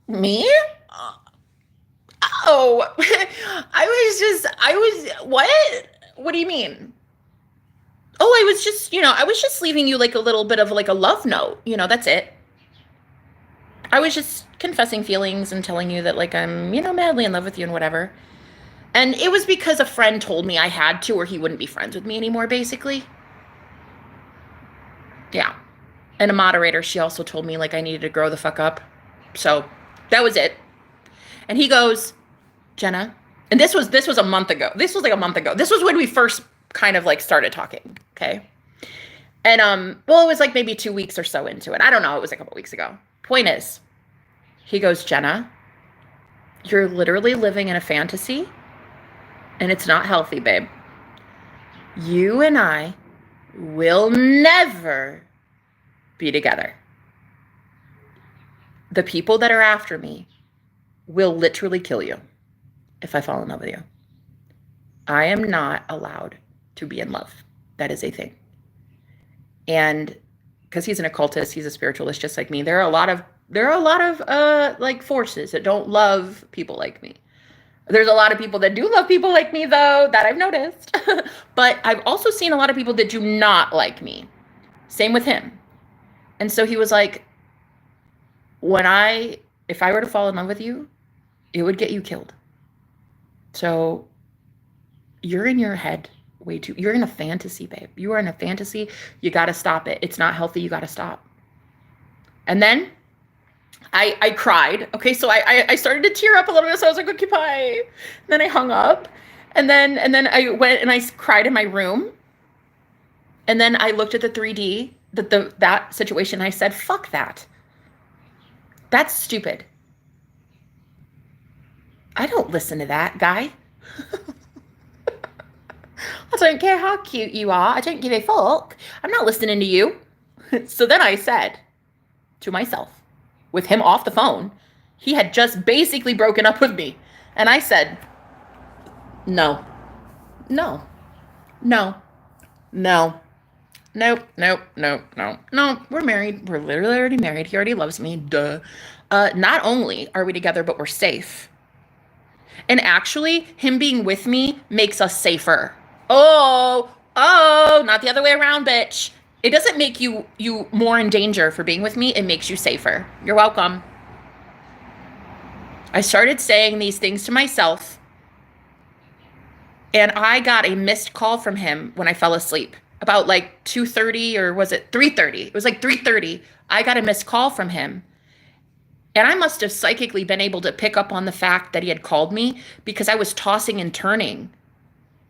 me? Oh, what do you mean? Oh, I was just leaving you like a little bit of like a love note. You know, that's it. I was just confessing feelings and telling you that like I'm, madly in love with you and whatever. And it was because a friend told me I had to or he wouldn't be friends with me anymore, basically. Yeah. And a moderator, she also told me like I needed to grow the fuck up. So that was it. And he goes, Jenna, and this was a month ago. This was like a month ago. This was when we first kind of like started talking. Okay. And, well, it was like maybe 2 weeks or so into it. I don't know. It was a couple weeks ago. Point is, he goes, Jenna, you're literally living in a fantasy and it's not healthy, babe. You and I will never be together. The people that are after me will literally kill you if I fall in love with you. I am not allowed to be in love. That is a thing. And because he's an occultist, he's a spiritualist just like me. There are a lot of like forces that don't love people like me. There's a lot of people that do love people like me though, that I've noticed. But I've also seen a lot of people that do not like me. Same with him. And so he was like, if I were to fall in love with you, it would get you killed. So you're in your head way too. You're in a fantasy, babe. You are in a fantasy. You got to stop it. It's not healthy. You got to stop. And then I cried. Okay. So I started to tear up a little bit. So I was like, okay, bye. Then I hung up and then I went and I cried in my room. And then I looked at the 3D, that situation. And I said, fuck that. That's stupid. I don't listen to that guy. I don't care how cute you are. I don't give a fuck. I'm not listening to you. So then I said to myself, with him off the phone, he had just basically broken up with me. And I said, no. Nope, nope, nope, no, no. We're married. We're literally already married. He already loves me. Duh. Not only are we together, but we're safe. And actually, him being with me makes us safer. Oh, not the other way around, bitch. It doesn't make you more in danger for being with me. It makes you safer. You're welcome. I started saying these things to myself, and I got a missed call from him when I fell asleep. About like 2:30, or was it 3:30? It was like 3:30. I got a missed call from him. And I must have psychically been able to pick up on the fact that he had called me because I was tossing and turning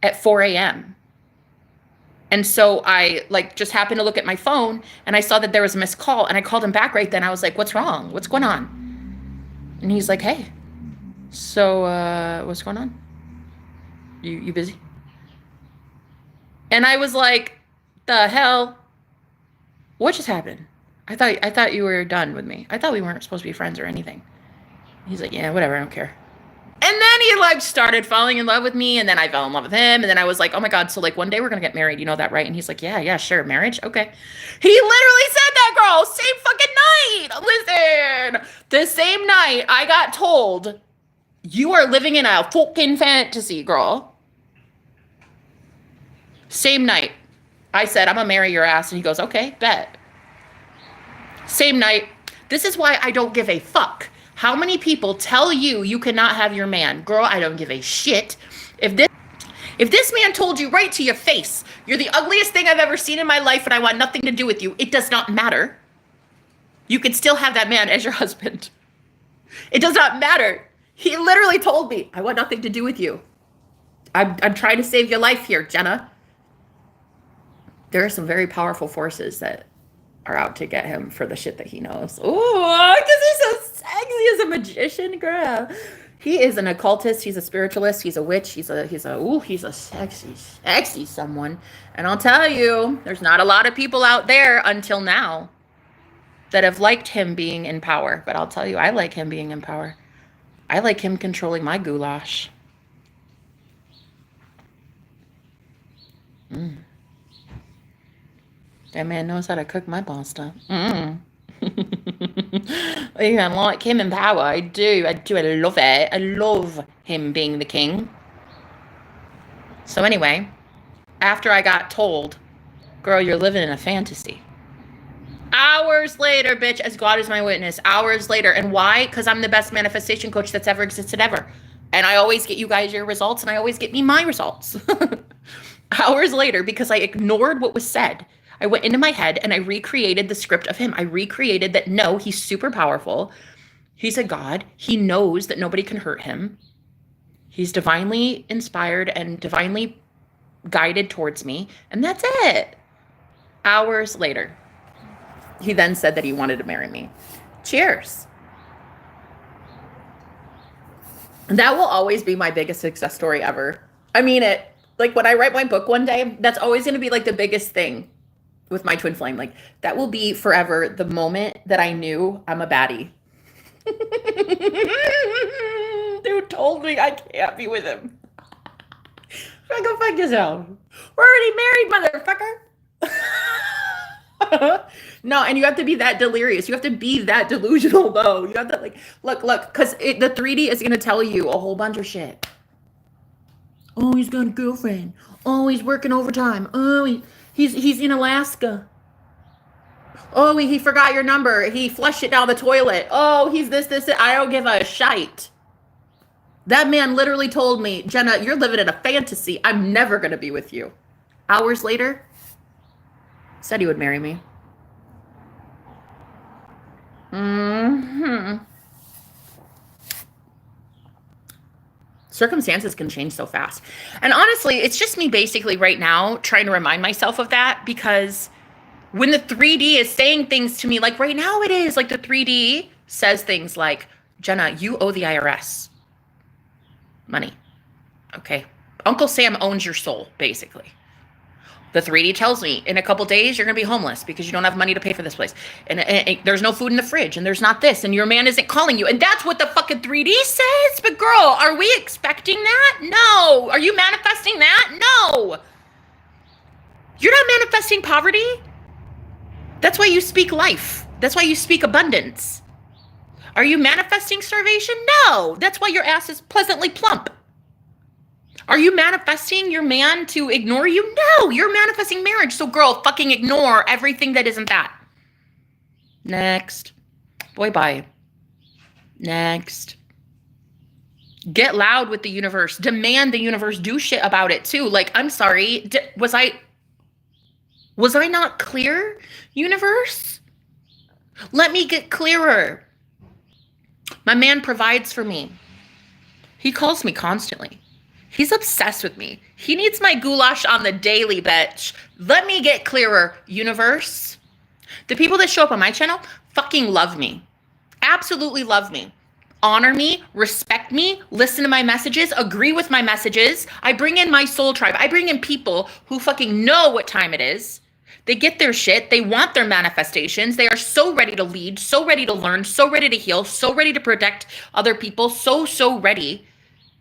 at 4 a.m. And so I like just happened to look at my phone and I saw that there was a missed call, and I called him back right then. I was like, "What's wrong? What's going on?" And he's like, "Hey, so what's going on? You busy?" And I was like, "The hell? What just happened? I thought you were done with me. I thought we weren't supposed to be friends or anything." He's like, "Yeah, whatever, I don't care." And then he like started falling in love with me, and then I fell in love with him, and then I was like, "Oh my God, so like one day we're gonna get married, you know that, right?" And he's like, yeah, sure, marriage, okay. He literally said that, girl, same fucking night. Listen, the same night I got told, "You are living in a fucking fantasy, girl." Same night, I said, "I'm gonna marry your ass," and he goes, "Okay, bet." Same night. This is why I don't give a fuck how many people tell you you cannot have your man. Girl, I don't give a shit. If this man told you right to your face, "You're the ugliest thing I've ever seen in my life and I want nothing to do with you," it does not matter. You can still have that man as your husband. It does not matter. He literally told me, "I want nothing to do with you. I'm trying to save your life here, Jenna." There are some very powerful forces that are out to get him for the shit that he knows. Ooh, because he's so sexy as a magician, girl. He is an occultist. He's a spiritualist. He's a witch. He's a sexy someone. And I'll tell you, there's not a lot of people out there until now that have liked him being in power. But I'll tell you, I like him being in power. I like him controlling my goulash. That man knows how to cook my pasta. Yeah, I like him in power. I do. I love it. I love him being the king. So anyway, after I got told, "Girl, you're living in a fantasy." Hours later, bitch, as God is my witness, hours later. And why? Because I'm the best manifestation coach that's ever existed ever. And I always get you guys your results, and I always get me my results. Hours later, because I ignored what was said, I went into my head and I recreated the script of him. I recreated that, no, he's super powerful. He's a god. He knows that nobody can hurt him. He's divinely inspired and divinely guided towards me. And that's it. Hours later, he then said that he wanted to marry me. Cheers. And that will always be my biggest success story ever. I mean it. Like when I write my book one day, that's always going to be like the biggest thing with my twin flame. Like that will be forever the moment that I knew I'm a baddie. Dude told me I can't be with him. Go fuck yourself. We're already married, motherfucker. No, and you have to be that delirious. You have to be that delusional, though. You have to like look, because the 3D is gonna tell you a whole bunch of shit. Oh, he's got a girlfriend. Oh, he's working overtime. Oh, he's in Alaska. Oh, he forgot your number. He flushed it down the toilet. Oh, he's this. I don't give a shite. That man literally told me, "Jenna, you're living in a fantasy. I'm never going to be with you." Hours later, said he would marry me. Circumstances can change so fast. And honestly, it's just me basically right now trying to remind myself of that, because when the 3D is saying things to me, like right now it is, like the 3D says things like, "Jenna, you owe the IRS money." Okay. Uncle Sam owns your soul, basically. The 3D tells me in a couple days you're going to be homeless because you don't have money to pay for this place. And there's no food in the fridge, and there's not this, and your man isn't calling you. And that's what the fucking 3D says. But girl, are we expecting that? No. Are you manifesting that? No. You're not manifesting poverty. That's why you speak life. That's why you speak abundance. Are you manifesting starvation? No. That's why your ass is pleasantly plump. Are you manifesting your man to ignore you? No. You're manifesting marriage. So girl, fucking ignore everything that isn't that. Next. Boy, bye. Next. Get loud with the universe. Demand the universe do shit about it too. Like, I'm sorry. Was I not clear, universe? Let me get clearer. My man provides for me. He calls me constantly. He's obsessed with me. He needs my goulash on the daily, bitch. Let me get clearer, universe. The people that show up on my channel fucking love me. Absolutely love me. Honor me, respect me, listen to my messages, agree with my messages. I bring in my soul tribe. I bring in people who fucking know what time it is. They get their shit. They want their manifestations. They are so ready to lead, so ready to learn, so ready to heal, so ready to protect other people, so ready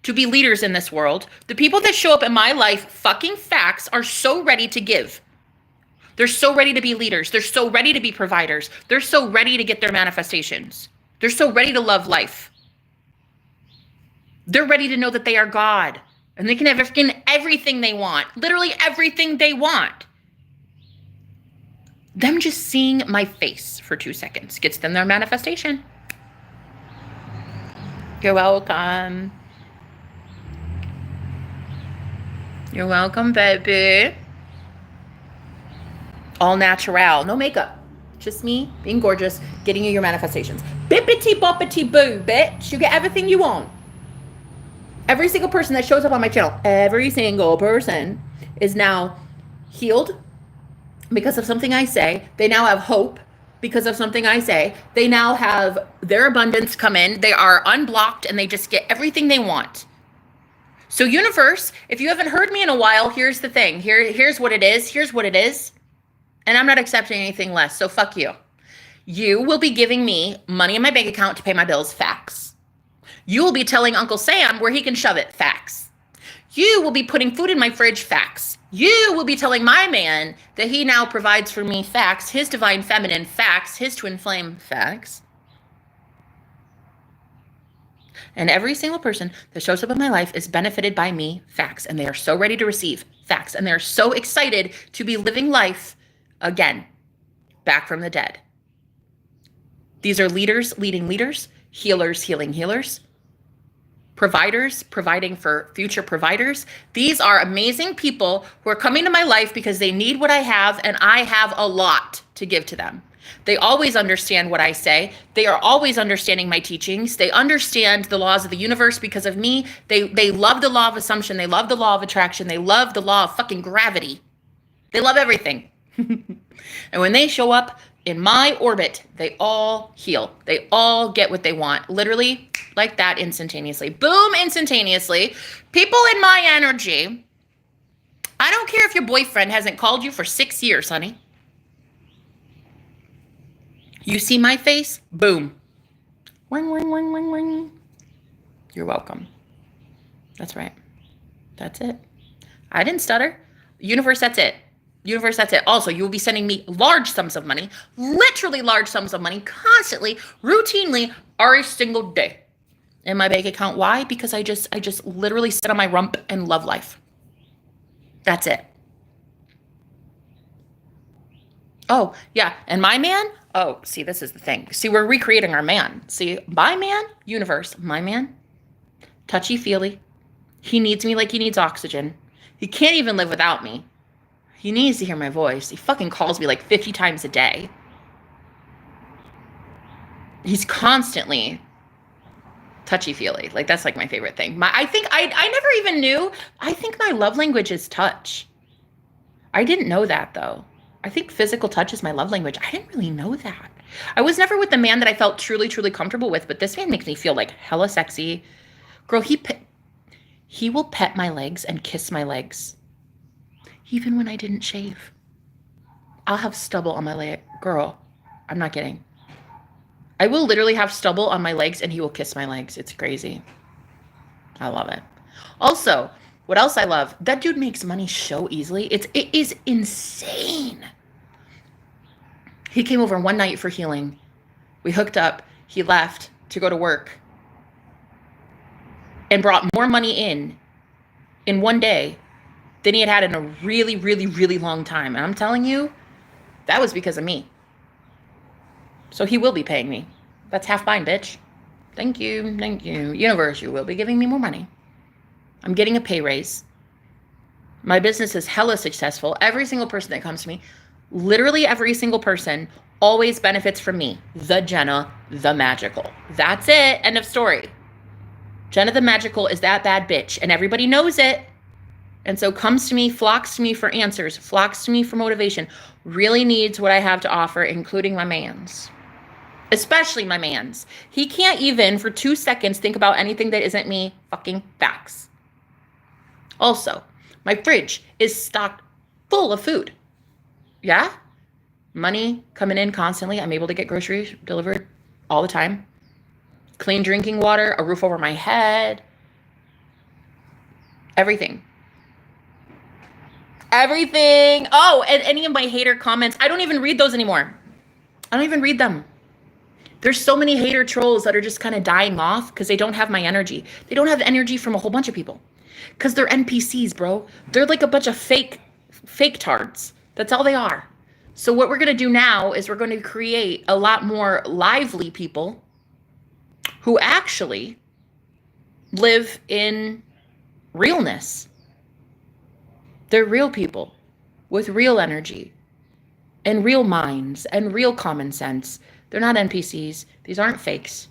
to be leaders in this world. The people that show up in my life, fucking facts, are so ready to give. They're so ready to be leaders. They're so ready to be providers. They're so ready to get their manifestations. They're so ready to love life. They're ready to know that they are God and they can have everything they want, literally everything they want. Them just seeing my face for 2 seconds gets them their manifestation. You're welcome. You're welcome, baby. All natural, no makeup. Just me being gorgeous, getting you your manifestations. Bippity boppity boo, bitch. You get everything you want. Every single person that shows up on my channel, every single person is now healed because of something I say. They now have hope because of something I say. They now have their abundance come in. They are unblocked and they just get everything they want. So universe, if you haven't heard me in a while, here's the thing. Here's what it is. Here's what it is. And I'm not accepting anything less. So fuck you. You will be giving me money in my bank account to pay my bills. Facts. You will be telling Uncle Sam where he can shove it. Facts. You will be putting food in my fridge. Facts. You will be telling my man that he now provides for me. Facts. His divine feminine. Facts. His twin flame. Facts. And every single person that shows up in my life is benefited by me. Facts. And they are so ready to receive. Facts. And they're so excited to be living life again, back from the dead. These are leaders leading leaders, healers healing healers, providers providing for future providers. These are amazing people who are coming to my life because they need what I have, and I have a lot to give to them. They always understand what I say. They are always understanding my teachings. They understand the laws of the universe because of me. They love the law of assumption. They love the law of attraction. They love the law of fucking gravity. They love everything. And when they show up in my orbit, they all heal. They all get what they want. Literally like that, instantaneously. Boom, instantaneously. People in my energy. I don't care if your boyfriend hasn't called you for 6 years, honey. You see my face? Boom. Wing, wing, wing, wing, wing. You're welcome. That's right. That's it. I didn't stutter. Universe, that's it. Universe, that's it. Also, you will be sending me large sums of money, literally large sums of money, constantly, routinely, every single day in my bank account. Why? Because I just literally sit on my rump and love life. That's it. Oh, yeah. And my man? Oh, see, this is the thing. See, we're recreating our man. See, my man, universe, my man, touchy-feely. He needs me like he needs oxygen. He can't even live without me. He needs to hear my voice. He fucking calls me like 50 times a day. He's constantly touchy-feely. Like, that's like my favorite thing. I think I never even knew. I think my love language is touch. I didn't know that, though. I think physical touch is my love language. I didn't really know that. I was never with the man that I felt truly, truly comfortable with, but this man makes me feel like hella sexy. Girl, he will pet my legs and kiss my legs. Even when I didn't shave. I'll have stubble on my leg. Girl, I'm not kidding. I will literally have stubble on my legs and he will kiss my legs. It's crazy. I love it. Also, What else I love? That dude makes money so easily. It is insane. He came over one night for healing. We hooked up. He left to go to work and brought more money in one day than he had in a really, really, really long time. And I'm telling you, that was because of me. So he will be paying me. That's half mine, bitch. Thank you. Thank you. Universe, you will be giving me more money. I'm getting a pay raise. My business is hella successful. Every single person that comes to me, literally every single person always benefits from me. The Jenna, the magical. That's it. End of story. Jenna the magical is that bad bitch, and everybody knows it. And so comes to me, flocks to me for answers, flocks to me for motivation, really needs what I have to offer, including my man's. Especially my man's. He can't even for 2 seconds think about anything that isn't me fucking facts. Also, my fridge is stocked full of food. Yeah? Money coming in constantly. I'm able to get groceries delivered all the time. Clean drinking water, a roof over my head. Everything. Everything. Oh, and any of my hater comments, I don't even read those anymore. I don't even read them. There's so many hater trolls that are just kind of dying off because they don't have my energy. They don't have energy from a whole bunch of people. Because they're NPCs, bro. They're like a bunch of fake tards. That's all they are. So what we're going to do now is we're going to create a lot more lively people who actually live in realness. They're real people with real energy and real minds and real common sense. They're not NPCs. These aren't fakes.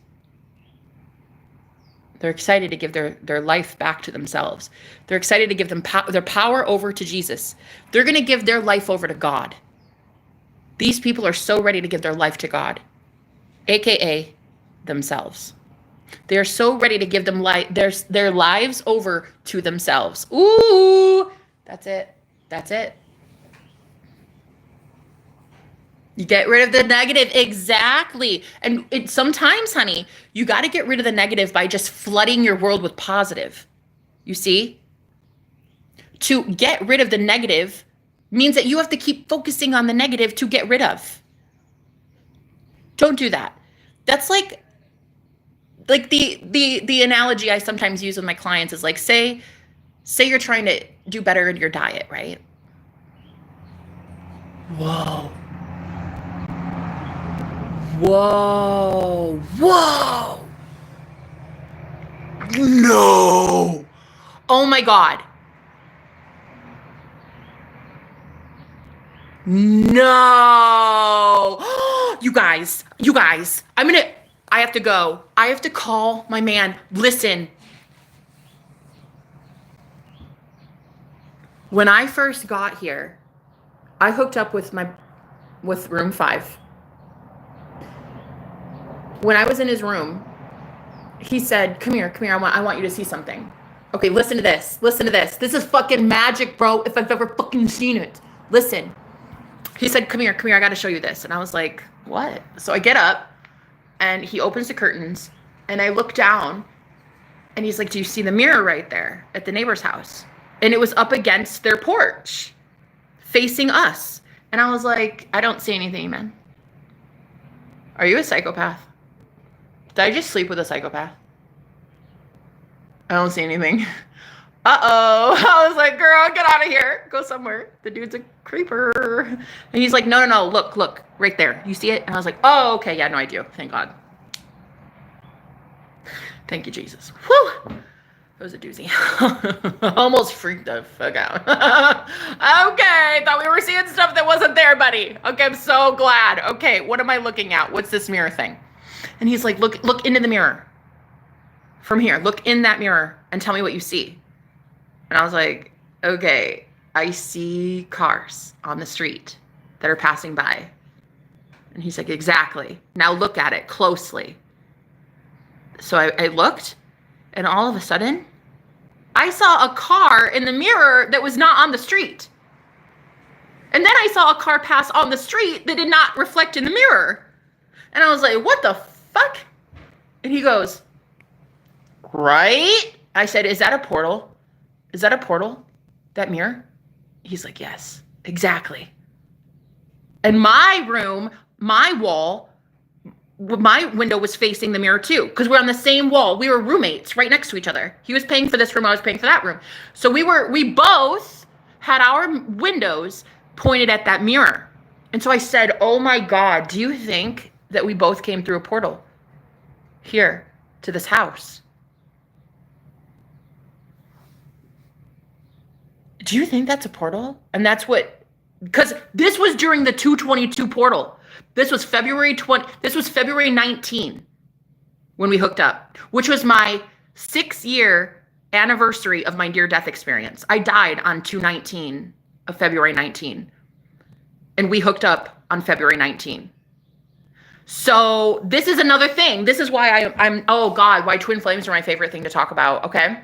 They're excited to give their life back to themselves. They're excited to give them their power over to Jesus. They're going to give their life over to God. These people are so ready to give their life to God, aka themselves. They are so ready to give them their lives over to themselves. Ooh, that's it. That's it. You get rid of the negative. Exactly. And sometimes, honey, you got to get rid of the negative by just flooding your world with positive. You see? To get rid of the negative means that you have to keep focusing on the negative to get rid of. Don't do that. That's like the analogy I sometimes use with my clients is like, say you're trying to do better in your diet, right? Whoa. Whoa. Whoa. No. Oh my God. No. You guys, I have to go. I have to call my man. Listen. When I first got here, I hooked up with room 5. When I was in his room, he said, come here, I want you to see something. Okay, listen to this. This is fucking magic, bro, if I've ever fucking seen it. Listen. He said, come here, I gotta show you this. And I was like, what? So I get up, and he opens the curtains, and I look down, and he's like, do you see the mirror right there at the neighbor's house? And it was up against their porch, facing us. And I was like, I don't see anything, man. Are you a psychopath? Did I just sleep with a psychopath? I don't see anything. Uh-oh. I was like, girl, get out of here. Go somewhere. The dude's a creeper. And he's like, no. Look, right there. You see it? And I was like, oh, okay. Yeah, no, I do. Thank God. Thank you, Jesus. Whew. It was a doozy. Almost freaked the fuck out. Okay. Thought we were seeing stuff that wasn't there, buddy. Okay, I'm so glad. Okay, what am I looking at? What's this mirror thing? And he's like, look into the mirror. From here, look in that mirror and tell me what you see. And I was like, okay, I see cars on the street that are passing by. And he's like, exactly. Now look at it closely. So I looked, and all of a sudden, I saw a car in the mirror that was not on the street. And then I saw a car pass on the street that did not reflect in the mirror. And I was like, what the fuck? And he goes, right? I said, is that a portal? is that a portal? That mirror? He's like, yes, exactly. And my room, my wall, my window was facing the mirror too, because we're on the same wall. We were roommates right next to each other. He was paying for this room, I was paying for that room. So we both had our windows pointed at that mirror. And so I said, oh my God, do you think that we both came through a portal here to this house? Do you think that's a portal? And that's what, because this was during the 222 portal. This was February 19 when we hooked up, which was my 6-year anniversary of my near-death experience. I died on 2/19 of February 19, and we hooked up on February 19. So this is another thing. This is why I'm oh God, why twin flames are my favorite thing to talk about, okay?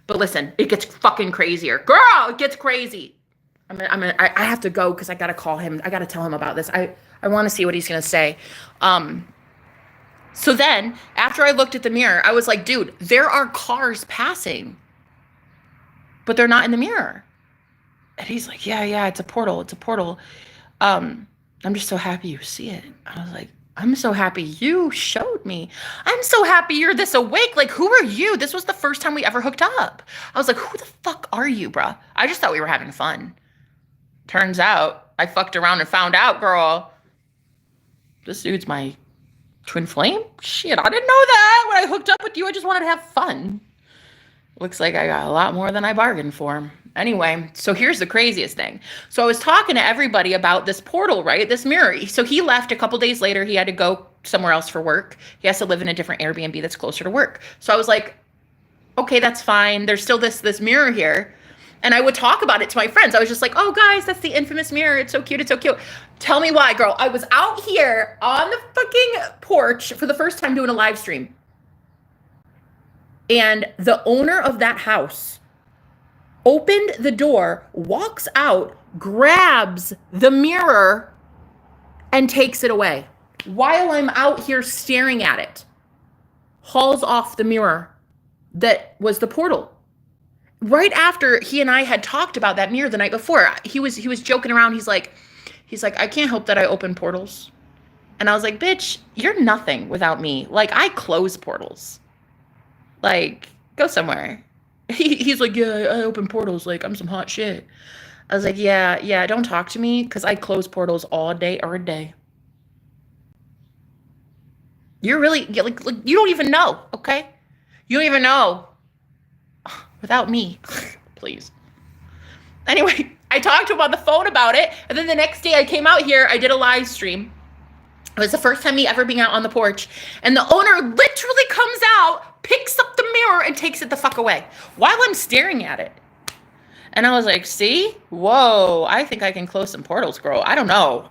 But listen, it gets fucking crazier. Girl, it gets crazy. I have to go because I got to call him. I got to tell him about this. I want to see what he's going to say. So then, after I looked at the mirror, I was like, dude, there are cars passing, but they're not in the mirror. And he's like, yeah, it's a portal. It's a portal. I'm just so happy you see it. I was like, I'm so happy you showed me. I'm so happy you're this awake. Like, who are you? This was the first time we ever hooked up. I was like, who the fuck are you, bruh? I just thought we were having fun. Turns out, I fucked around and found out, girl, this dude's my twin flame? Shit, I didn't know that. When I hooked up with you, I just wanted to have fun. Looks like I got a lot more than I bargained for. Anyway, so here's the craziest thing. So I was talking to everybody about this portal, right? This mirror. So he left a couple days later. He had to go somewhere else for work. He has to live in a different Airbnb that's closer to work. So I was like, okay, that's fine. There's still this mirror here. And I would talk about it to my friends. I was just like, oh, guys, that's the infamous mirror. It's so cute. It's so cute. Tell me why, girl. I was out here on the fucking porch for the first time doing a live stream. And the owner of that house opened the door, walks out, grabs the mirror, and takes it away. While I'm out here staring at it, hauls off the mirror that was the portal. Right after he and I had talked about that mirror the night before, he was joking around. He's like, I can't help that I open portals. And I was like, bitch, you're nothing without me. Like, I close portals. Like, go somewhere. He's like, yeah, I open portals. Like, I'm some hot shit. I was like, yeah, don't talk to me because I close portals all day every day. You're really, like, you don't even know, okay? You don't even know. Without me, please. Anyway, I talked to him on the phone about it. And then the next day I came out here, I did a live stream. It was the first time me ever being out on the porch. And the owner literally comes out, picks up the mirror, and takes it the fuck away while I'm staring at it. And I was like, see? Whoa, I think I can close some portals, girl. I don't know,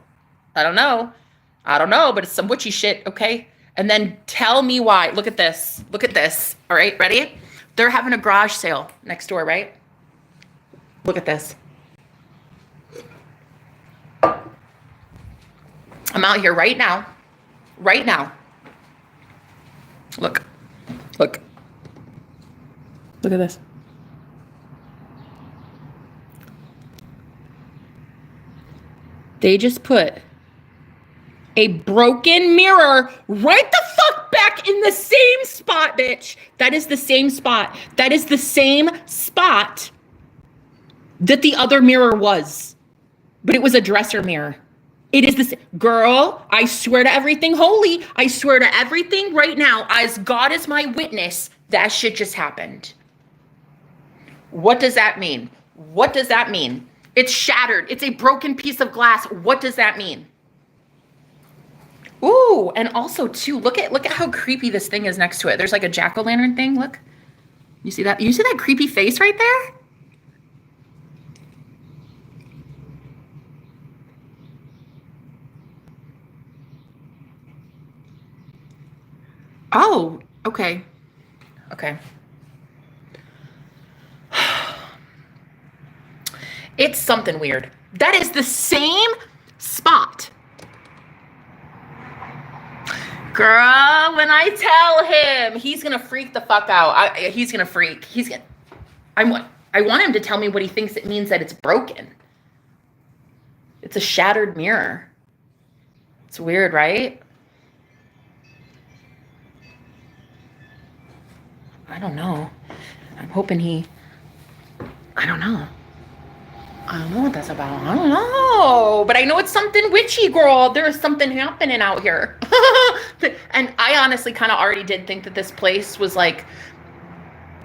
but it's some witchy shit, okay? And then tell me why. Look at this. All right, ready? They're having a garage sale next door, right? Look at this. I'm out here right now. Look. Look at this. They just put a broken mirror right the fuck back in the same spot, bitch. That is the same spot. That is the same spot that the other mirror was. But it was a dresser mirror. It is this, girl, I swear to everything holy. I swear to everything right now, as God is my witness, that shit just happened. What does that mean? It's shattered. It's a broken piece of glass. What does that mean? Ooh, and also too, look at how creepy this thing is next to it. There's like a jack-o'-lantern thing. Look. You see that? You see that creepy face right there? Oh, okay. It's something weird. That is the same spot. Girl, when I tell him, he's gonna freak the fuck out. He's gonna freak. I I want him to tell me what he thinks it means that it's broken. It's a shattered mirror. It's weird, right? I don't know. I'm hoping I don't know. I don't know what that's about. I don't know. But I know it's something witchy, girl. There is something happening out here. And I honestly kind of already did think that this place was like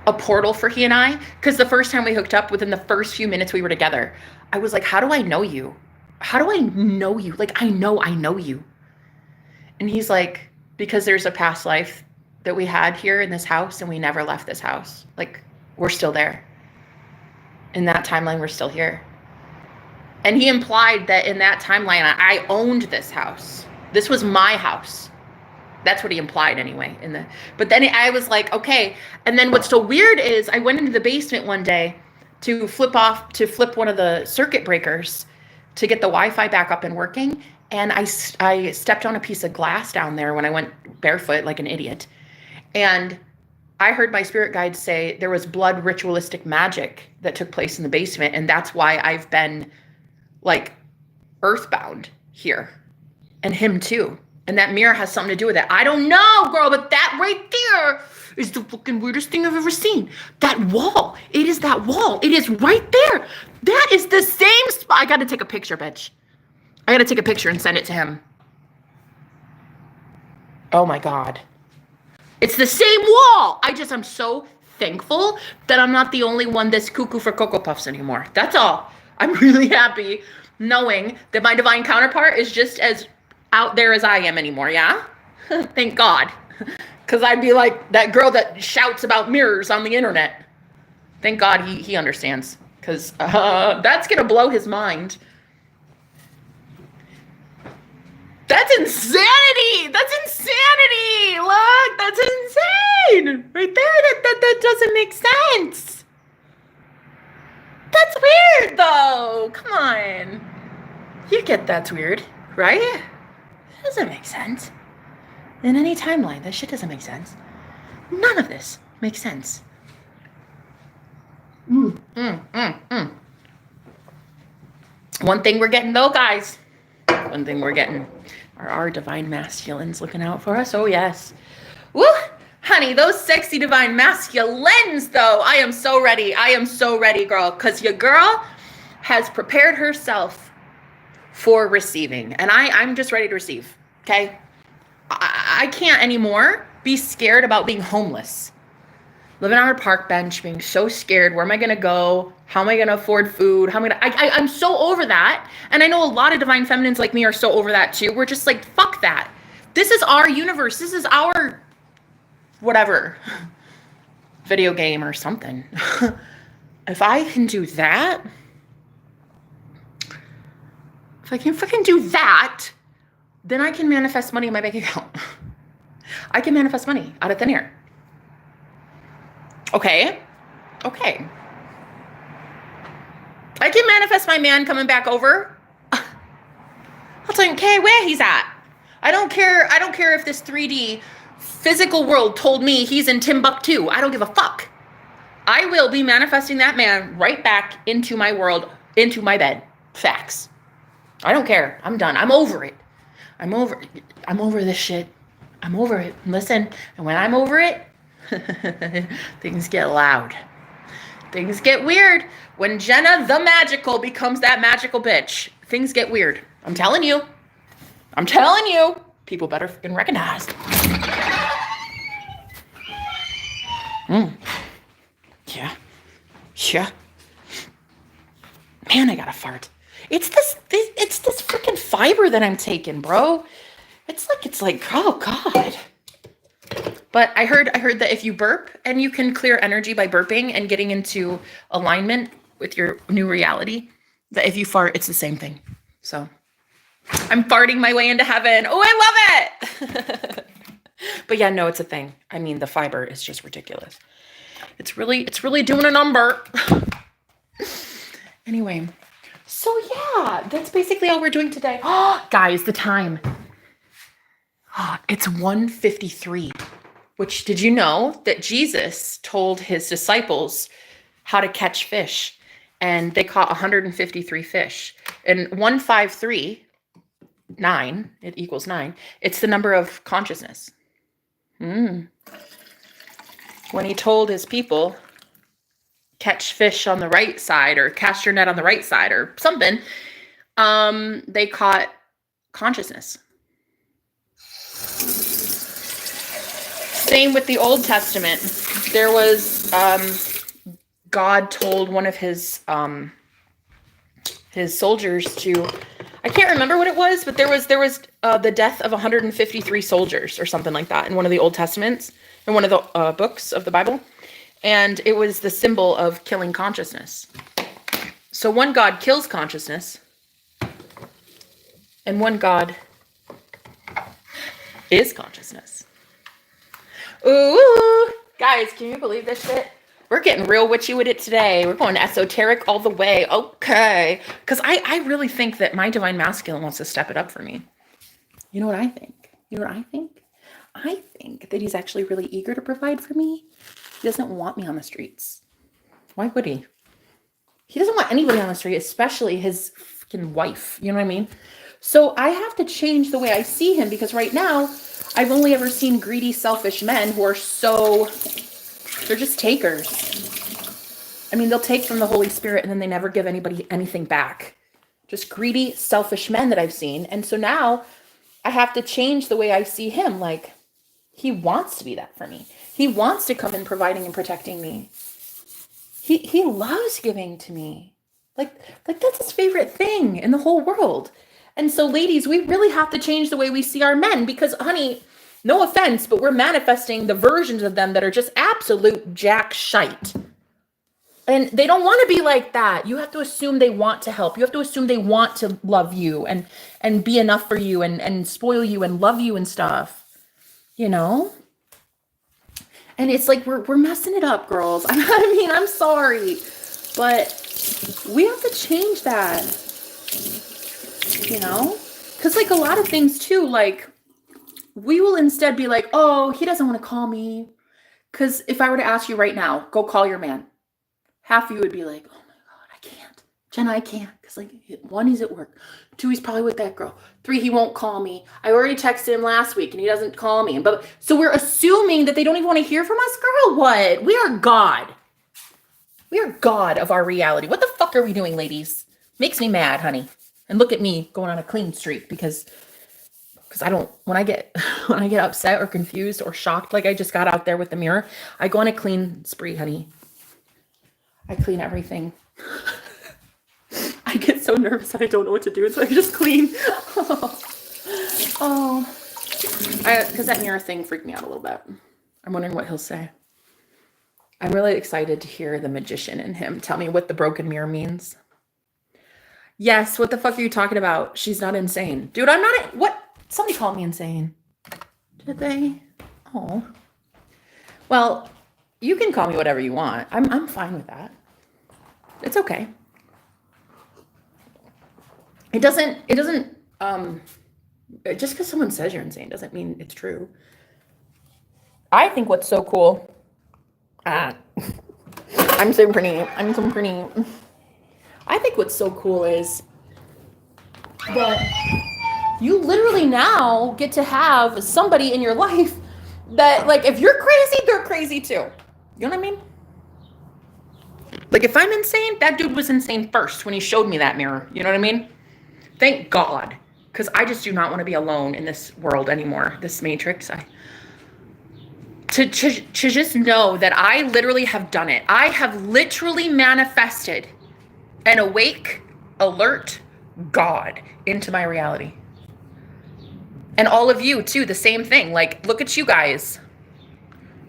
a portal for he and I. Because the first time we hooked up, within the first few minutes we were together, I was like, how do I know you? How do I know you? Like, I know you. And he's like, because there's a past life that we had here in this house and we never left this house. Like, we're still there. In that timeline, we're still here. And he implied that in that timeline, I owned this house. This was my house. That's what he implied anyway. But then I was like, okay. And then what's so weird is I went into the basement one day to flip one of the circuit breakers to get the Wi-Fi back up and working. And I stepped on a piece of glass down there when I went barefoot like an idiot. And I heard my spirit guide say there was blood ritualistic magic that took place in the basement. And that's why I've been like earthbound here, and him too. And that mirror has something to do with it. I don't know, girl, but that right there is the fucking weirdest thing I've ever seen. That wall. It is that wall. It is right there. That is the same spot. I got to take a picture, bitch. I got to take a picture and send it to him. Oh my God. It's the same wall. I'm so thankful that I'm not the only one that's cuckoo for Cocoa Puffs anymore. That's all. I'm really happy knowing that my divine counterpart is just as out there as I am anymore, yeah? Thank God. Because I'd be like that girl that shouts about mirrors on the internet. Thank God he understands. Because that's going to blow his mind. That's insanity! That's insanity! Look, that's insane! Right there, that doesn't make sense. That's weird, though. Come on. You get that's weird, right? It doesn't make sense. In any timeline, that shit doesn't make sense. None of this makes sense. One thing we're getting, though, guys. One thing we're getting are our divine masculines looking out for us. Oh, yes. Woo! Honey, those sexy divine masculines, though. I am so ready. I am so ready, girl. Because your girl has prepared herself for receiving. And I'm just ready to receive. Okay? I can't anymore be scared about being homeless. Living on a park bench, being so scared. Where am I going to go? How am I going to afford food? I'm so over that. And I know a lot of divine feminines like me are so over that too. We're just like, fuck that. This is our universe. This is our whatever video game or something. If I can do that, if I can fucking do that, then I can manifest money in my bank account. I can manifest money out of thin air. Okay. I can manifest my man coming back over. I'll tell him, okay, where he's at. I don't care if this 3D physical world told me he's in Timbuktu. I don't give a fuck. I will be manifesting that man right back into my world, into my bed. Facts. I don't care. I'm done. I'm over it. I'm over this shit. I'm over it. Listen, and when I'm over it, things get loud. Things get weird. When Jenna the magical becomes that magical bitch, things get weird. I'm telling you. People better fucking recognize. Yeah. Man, I gotta fart. It's this freaking fiber that I'm taking, bro. It's like, oh God. But I heard that if you burp and you can clear energy by burping and getting into alignment with your new reality, that if you fart, it's the same thing. So I'm farting my way into heaven. Oh, I love it. But yeah, no, it's a thing. I mean, the fiber is just ridiculous. It's really doing a number. Anyway, so yeah, that's basically all we're doing today. Oh, guys, the time. It's 1:53. Which, did you know that Jesus told his disciples how to catch fish. And they caught 153 fish. And 153, 9, it equals 9. It's the number of consciousness. When he told his people, catch fish on the right side or cast your net on the right side or something, they caught consciousness. Same with the Old Testament. There was God told one of his soldiers to, I can't remember what it was, but there was the death of 153 soldiers or something like that in one of the Old Testaments, in one of the books of the Bible. And it was the symbol of killing consciousness. So one God kills consciousness, and one God is consciousness. Ooh, guys, can you believe this shit? We're getting real witchy with it today. We're going esoteric all the way. Okay. Because I really think that my divine masculine wants to step it up for me. You know what I think? You know what I think? I think that he's actually really eager to provide for me. He doesn't want me on the streets. Why would he? He doesn't want anybody on the street, especially his freaking wife. You know what I mean? So I have to change the way I see him, because right now I've only ever seen greedy, selfish men who are they're just takers. I mean, they'll take from the Holy Spirit and then they never give anybody anything back. Just greedy, selfish men that I've seen. And so now I have to change the way I see him. Like, he wants to be that for me. He wants to come in providing and protecting me. He loves giving to me. Like that's his favorite thing in the whole world. And so, ladies, we really have to change the way we see our men, because, honey, no offense, but we're manifesting the versions of them that are just absolute jack shite. And they don't want to be like that. You have to assume they want to help. You have to assume they want to love you and be enough for you and spoil you and love you and stuff. You know? And it's like we're messing it up, girls. I mean, I'm sorry, but we have to change that. You know? Because, like, a lot of things too, like, we will instead be like, oh, he doesn't want to call me. Because if I were to ask you right now, go call your man, half of you would be like, oh my God, I can't. Jenna, I can't. Because, like, 1, he's at work. 2, he's probably with that girl. 3, he won't call me. I already texted him last week and he doesn't call me. But so we're assuming that they don't even want to hear from us. Girl, what? We are God. We are God of our reality. What the fuck are we doing, ladies? Makes me mad, honey. And look at me going on a clean streak because I don't, when I get upset or confused or shocked, like I just got out there with the mirror, I go on a clean spree, honey. I clean everything. I get so nervous that I don't know what to do, so I just clean. Because that mirror thing freaked me out a little bit. I'm wondering what he'll say. I'm really excited to hear the magician in him tell me what the broken mirror means. Yes, what the fuck are you talking about? She's not insane. Dude, I'm not, what? Somebody called me insane. Did they? Oh. Well, you can call me whatever you want. I'm fine with that. It's okay. It doesn't, just because someone says you're insane doesn't mean it's true. I think what's so cool, I think what's so cool is that you literally now get to have somebody in your life that, like, if you're crazy, they're crazy too. You know what I mean? Like, if I'm insane, that dude was insane first when he showed me that mirror. You know what I mean? Thank God. Because I just do not want to be alone in this world anymore, this matrix. To just know that I literally have done it. I have literally manifested an awake, alert God into my reality. And all of you too, the same thing. Like, look at you guys.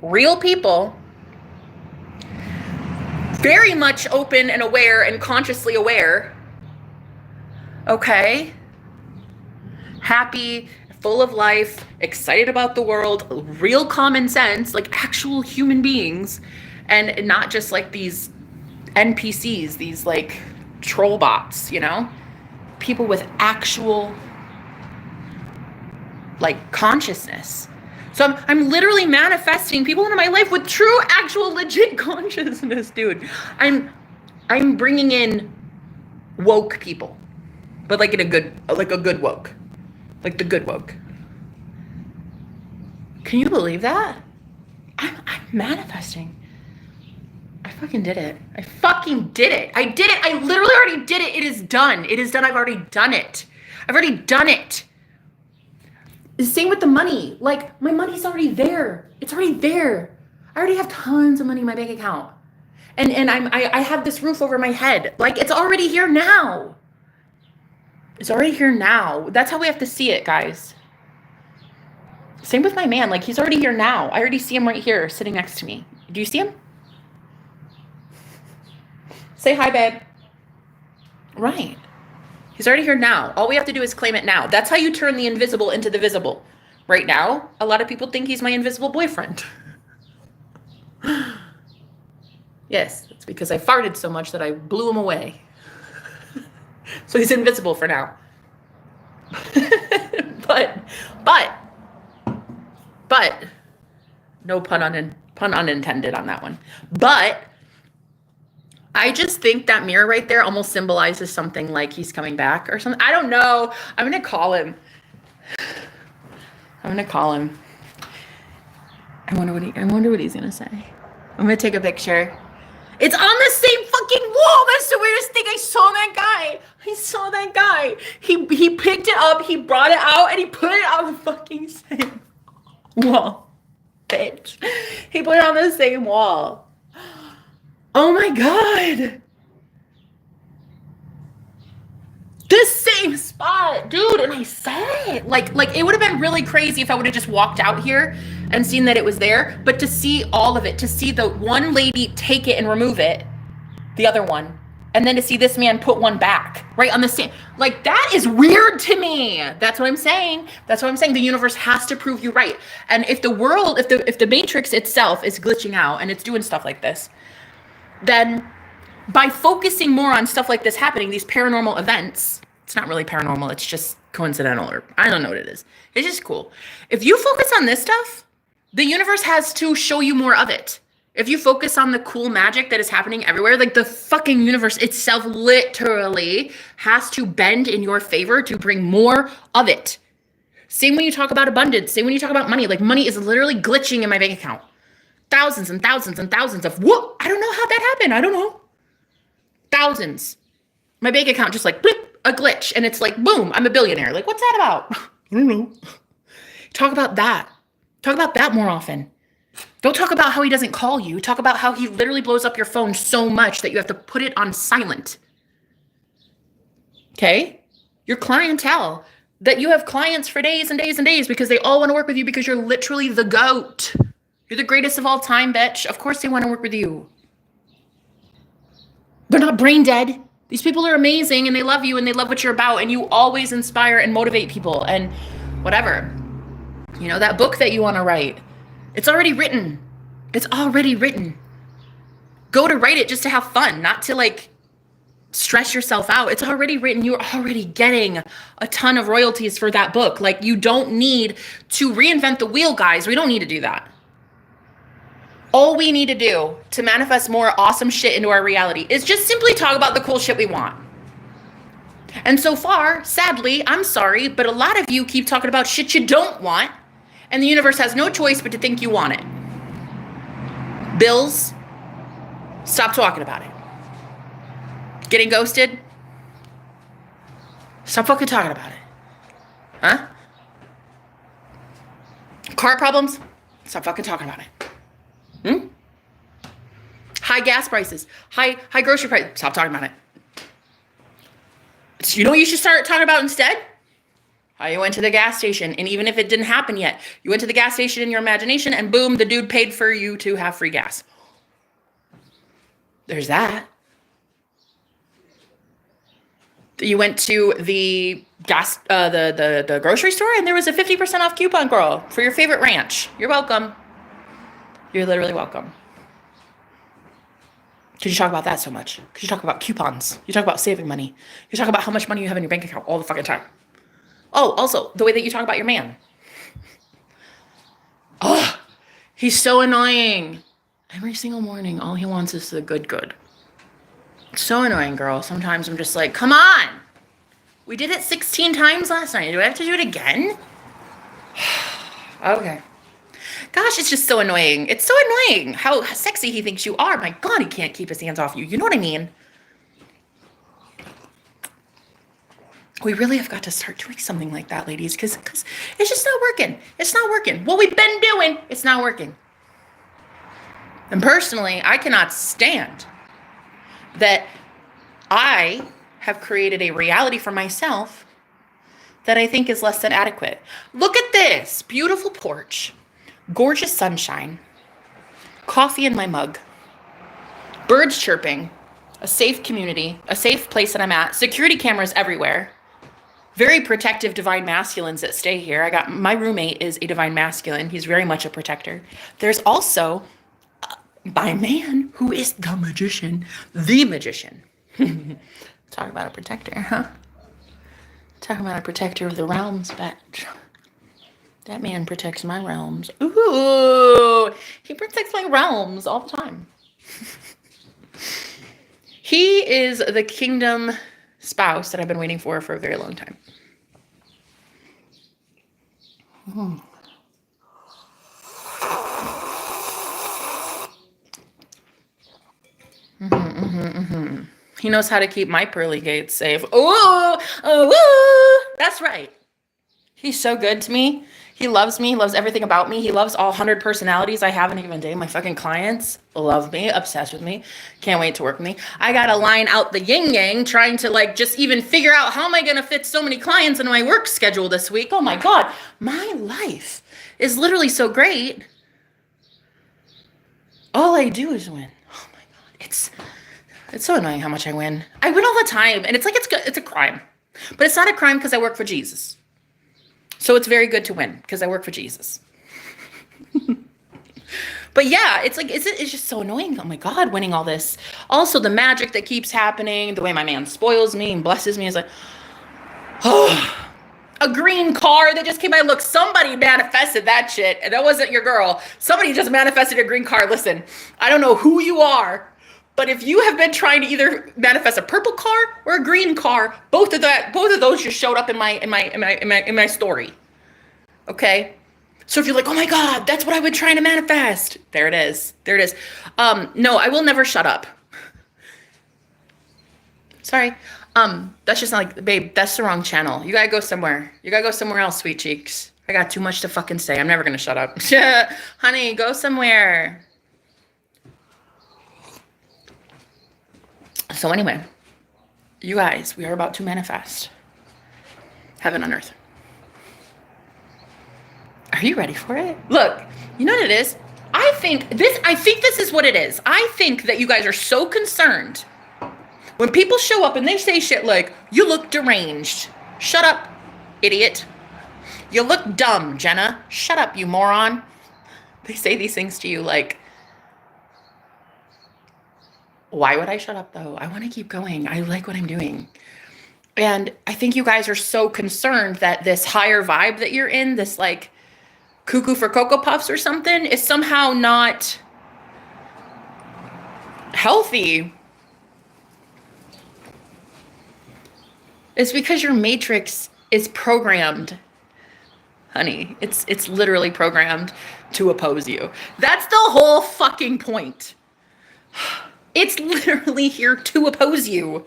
Real people, very much open and aware and consciously aware. Okay. Happy, full of life, excited about the world, real common sense, like actual human beings, and not just like these NPCs, these like troll bots, you know? People with actual like consciousness. So I'm literally manifesting people into my life with true, actual, legit consciousness, dude. I'm bringing in woke people, but like in a good woke, like the good woke. Can you believe that? I'm manifesting. I fucking did it. I fucking did it. I did it. I literally already did it. It is done. It is done. I've already done it. I've already done it. The same with the money. Like, my money's already there. It's already there. I already have tons of money in my bank account. And I have this roof over my head. Like, it's already here now. It's already here now. That's how we have to see it, guys. Same with my man. Like, he's already here now. I already see him right here sitting next to me. Do you see him? Say hi, babe. Right. He's already here now. All we have to do is claim it now. That's how you turn the invisible into the visible. Right now, a lot of people think he's my invisible boyfriend. Yes, it's because I farted so much that I blew him away. So he's invisible for now. but, no pun unintended on that one. But I just think that mirror right there almost symbolizes something like he's coming back or something. I don't know. I'm going to call him. I wonder what he's going to say. I'm going to take a picture. It's on the same fucking wall. That's the weirdest thing. I saw that guy. He picked it up, he brought it out, and he put it on the fucking same wall. Bitch. He put it on the same wall. Oh my God. The same spot, dude. And I said it. Like it would have been really crazy if I would have just walked out here and seen that it was there. But to see all of it, to see the one lady take it and remove it, the other one, and then to see this man put one back, right on the same, like, that is weird to me. That's what I'm saying. The universe has to prove you right. And if the world, if the matrix itself is glitching out and it's doing stuff like this, then by focusing more on stuff like this happening, these paranormal events, it's not really paranormal, it's just coincidental, or I don't know what it is. It's just cool. If you focus on this stuff, the universe has to show you more of it. If you focus on the cool magic that is happening everywhere, like the fucking universe itself literally has to bend in your favor to bring more of it. Same when you talk about abundance, same when you talk about money. Like, money is literally glitching in my bank account. Thousands and thousands and thousands of, whoop, I don't know how that happened. I don't know. Thousands. My bank account just like, blip, a glitch. And it's like, boom, I'm a billionaire. Like, what's that about? I don't know. Talk about that. Talk about that more often. Don't talk about how he doesn't call you. Talk about how he literally blows up your phone so much that you have to put it on silent. Okay? Your clientele. That you have clients for days and days and days because they all want to work with you because you're literally the GOAT. You're the greatest of all time, bitch. Of course they want to work with you. They're not brain dead. These people are amazing and they love you and they love what you're about, and you always inspire and motivate people and whatever. You know, that book that you want to write, it's already written. It's already written. Go to write it just to have fun, not to like stress yourself out. It's already written. You're already getting a ton of royalties for that book. Like, you don't need to reinvent the wheel, guys. We don't need to do that. All we need to do to manifest more awesome shit into our reality is just simply talk about the cool shit we want. And so far, sadly, I'm sorry, but a lot of you keep talking about shit you don't want, and the universe has no choice but to think you want it. Bills, stop talking about it. Getting ghosted, stop fucking talking about it. Huh? Car problems, stop fucking talking about it. High gas prices, high grocery prices, stop talking about it. So you know what you should start talking about instead? How you went to the gas station, and even if it didn't happen yet, you went to the gas station in your imagination, and boom, the dude paid for you to have free gas. There's that. You went to the gas, the grocery store, and there was a 50% off coupon, girl, for your favorite ranch. You're welcome. You're literally welcome. Because you talk about that so much. Because you talk about coupons. You talk about saving money. You talk about how much money you have in your bank account all the fucking time. Oh, also, the way that you talk about your man. He's so annoying. Every single morning, all he wants is the good. It's so annoying, girl. Sometimes I'm just like, come on. We did it 16 times last night. Do I have to do it again? Okay. Gosh, it's just so annoying. It's so annoying how sexy he thinks you are. My God, he can't keep his hands off you. You know what I mean? We really have got to start doing something like that, ladies, because it's just not working. It's not working. What we've been doing, it's not working. And personally, I cannot stand that I have created a reality for myself that I think is less than adequate. Look at this beautiful porch, gorgeous sunshine, coffee in my mug, birds chirping, a safe community, a safe place that I'm at, security cameras everywhere. Very protective divine masculines that stay here. My roommate is a divine masculine. He's very much a protector. There's also my man who is the magician. Talk about a protector, huh? Talk about a protector of the realms, bitch. That man protects my realms. Ooh, he protects my realms all the time. He is the kingdom spouse that I've been waiting for a very long time. He knows how to keep my pearly gates safe. That's right. He's so good to me. He loves me. He loves everything about me. He loves all 100 personalities I have in a given day. My fucking clients love me, obsessed with me. Can't wait to work with me. I got to line out the yin yang, trying to like just even figure out how am I going to fit so many clients into my work schedule this week. Oh my God. My life is literally so great. All I do is win. Oh my God. It's so annoying how much I win. I win all the time. And it's like, it's a crime, but it's not a crime because I work for Jesus. So it's very good to win because I work for Jesus. But yeah, it's like, it's just so annoying. Oh my God, winning all this. Also the magic that keeps happening, the way my man spoils me and blesses me is like, oh, a green car that just came by. Look, somebody manifested that shit. And that wasn't your girl. Somebody just manifested a green car. Listen, I don't know who you are, but if you have been trying to either manifest a purple car or a green car, both of those just showed up in my story. Okay? So if you're like, oh my God, that's what I've been trying to manifest. There it is. There it is. No, I will never shut up. Sorry. That's just not like, babe, that's the wrong channel. You gotta go somewhere. You gotta go somewhere else, sweet cheeks. I got too much to fucking say. I'm never gonna shut up. Honey, go somewhere. So anyway, you guys, we are about to manifest heaven on earth. Are you ready for it? Look, you know what it is? I think this is what it is. I think that you guys are so concerned when people show up and they say shit like, you look deranged. Shut up, idiot. You look dumb, Jenna. Shut up, you moron. They say these things to you like, why would I shut up though? I want to keep going. I like what I'm doing. And I think you guys are so concerned that this higher vibe that you're in, this like cuckoo for Cocoa Puffs or something, is somehow not healthy. It's because your matrix is programmed, honey. It's literally programmed to oppose you. That's the whole fucking point. It's literally here to oppose you.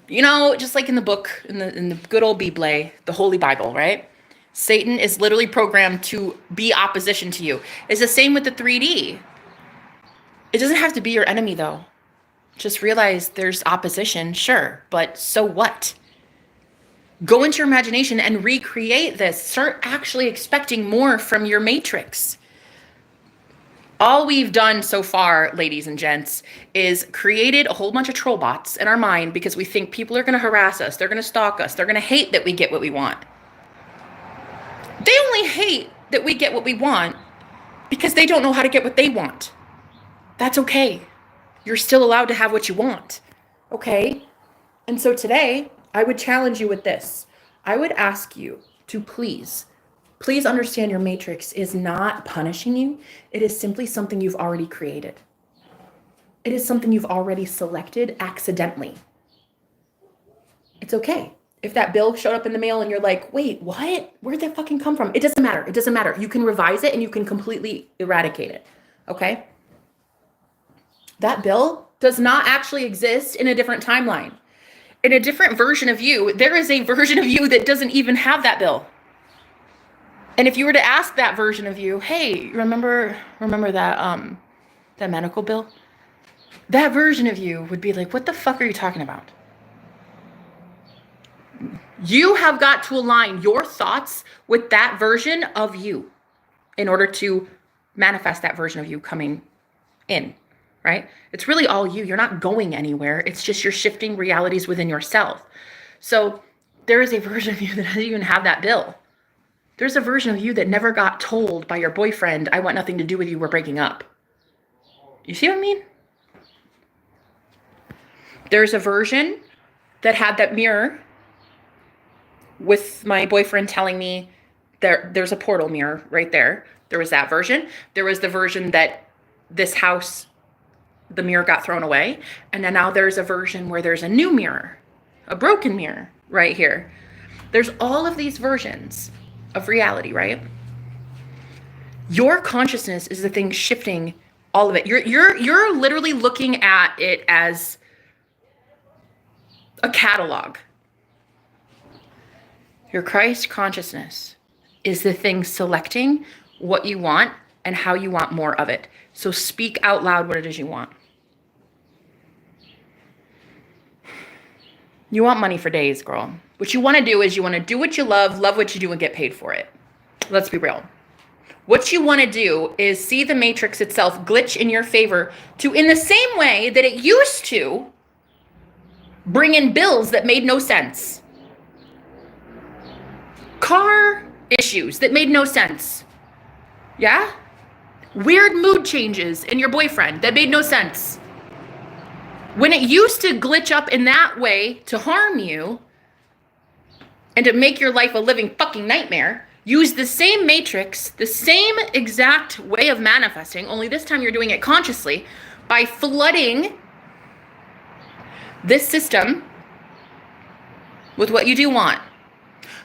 You know, just like in the book, in the good old Bible, the Holy Bible, right? Satan is literally programmed to be opposition to you. It's the same with the 3D. It doesn't have to be your enemy, though. Just realize there's opposition, sure, but so what? Go into your imagination and recreate this. Start actually expecting more from your matrix. All we've done so far, ladies and gents, is created a whole bunch of troll bots in our mind because we think people are going to harass us. They're going to stalk us. They're going to hate that we get what we want. They only hate that we get what we want because they don't know how to get what they want. That's okay. You're still allowed to have what you want. Okay? And so today, I would challenge you with this. I would ask you to please Please understand your matrix is not punishing you. It is simply something you've already created. It is something you've already selected accidentally. It's okay. If that bill showed up in the mail and you're like, wait, what? Where'd that fucking come from? It doesn't matter. It doesn't matter. You can revise it and you can completely eradicate it. Okay? That bill does not actually exist in a different timeline. In a different version of you, there is a version of you that doesn't even have that bill. And if you were to ask that version of you, hey, remember that that medical bill? That version of you would be like, what the fuck are you talking about? You have got to align your thoughts with that version of you in order to manifest that version of you coming in, right? It's really all you. You're not going anywhere. It's just you're shifting realities within yourself. So there is a version of you that doesn't even have that bill. There's a version of you that never got told by your boyfriend, I want nothing to do with you, we're breaking up. You see what I mean? There's a version that had that mirror with my boyfriend telling me there's a portal mirror right there. There was that version. There was the version that this house, the mirror got thrown away. And then now there's a version where there's a new mirror, a broken mirror right here. There's all of these versions of reality, right? Your consciousness is the thing shifting all of it. You're literally looking at it as a catalog. Your Christ consciousness is the thing selecting what you want and how you want more of it. So speak out loud what it is you want. You want money for days, girl. What you want to do is you want to do what you love what you do, and get paid for it. Let's be real. What you want to do is see the matrix itself glitch in your favor to, in the same way that it used to, bring in bills that made no sense. Car issues that made no sense. Yeah? Weird mood changes in your boyfriend that made no sense. When it used to glitch up in that way to harm you and to make your life a living fucking nightmare, use the same matrix, the same exact way of manifesting, only this time you're doing it consciously by flooding this system with what you do want.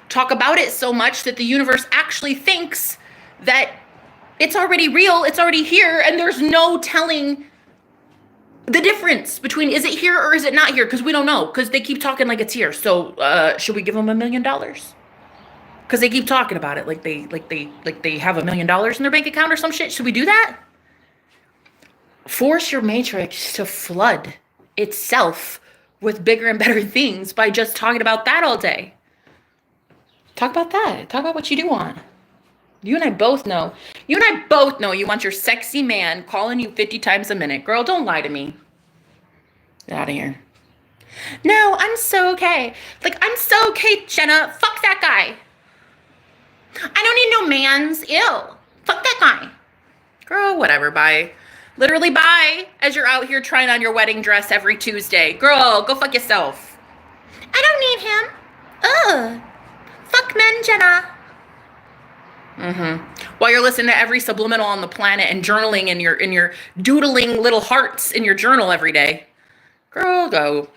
Talk about it so much that the universe actually thinks that it's already real, it's already here, and there's no telling the difference between is it here or is it not here, because we don't know, because they keep talking like it's here. So should we give them $1 million? Because they keep talking about it like they have $1 million in their bank account or some shit. Should we do that? Force your matrix to flood itself with bigger and better things by just talking about that all day. Talk about that. Talk about what you do want. You and I both know. You want your sexy man calling you 50 times a minute. Girl, don't lie to me. Get out of here. No, I'm so okay. Like, I'm so okay, Jenna. Fuck that guy. I don't need no mans. Ew. Fuck that guy. Girl, whatever. Bye. Literally bye as you're out here trying on your wedding dress every Tuesday. Girl, go fuck yourself. I don't need him. Ugh. Fuck men, Jenna. While you're listening to every subliminal on the planet and journaling in your doodling little hearts in your journal every day. Girl, go.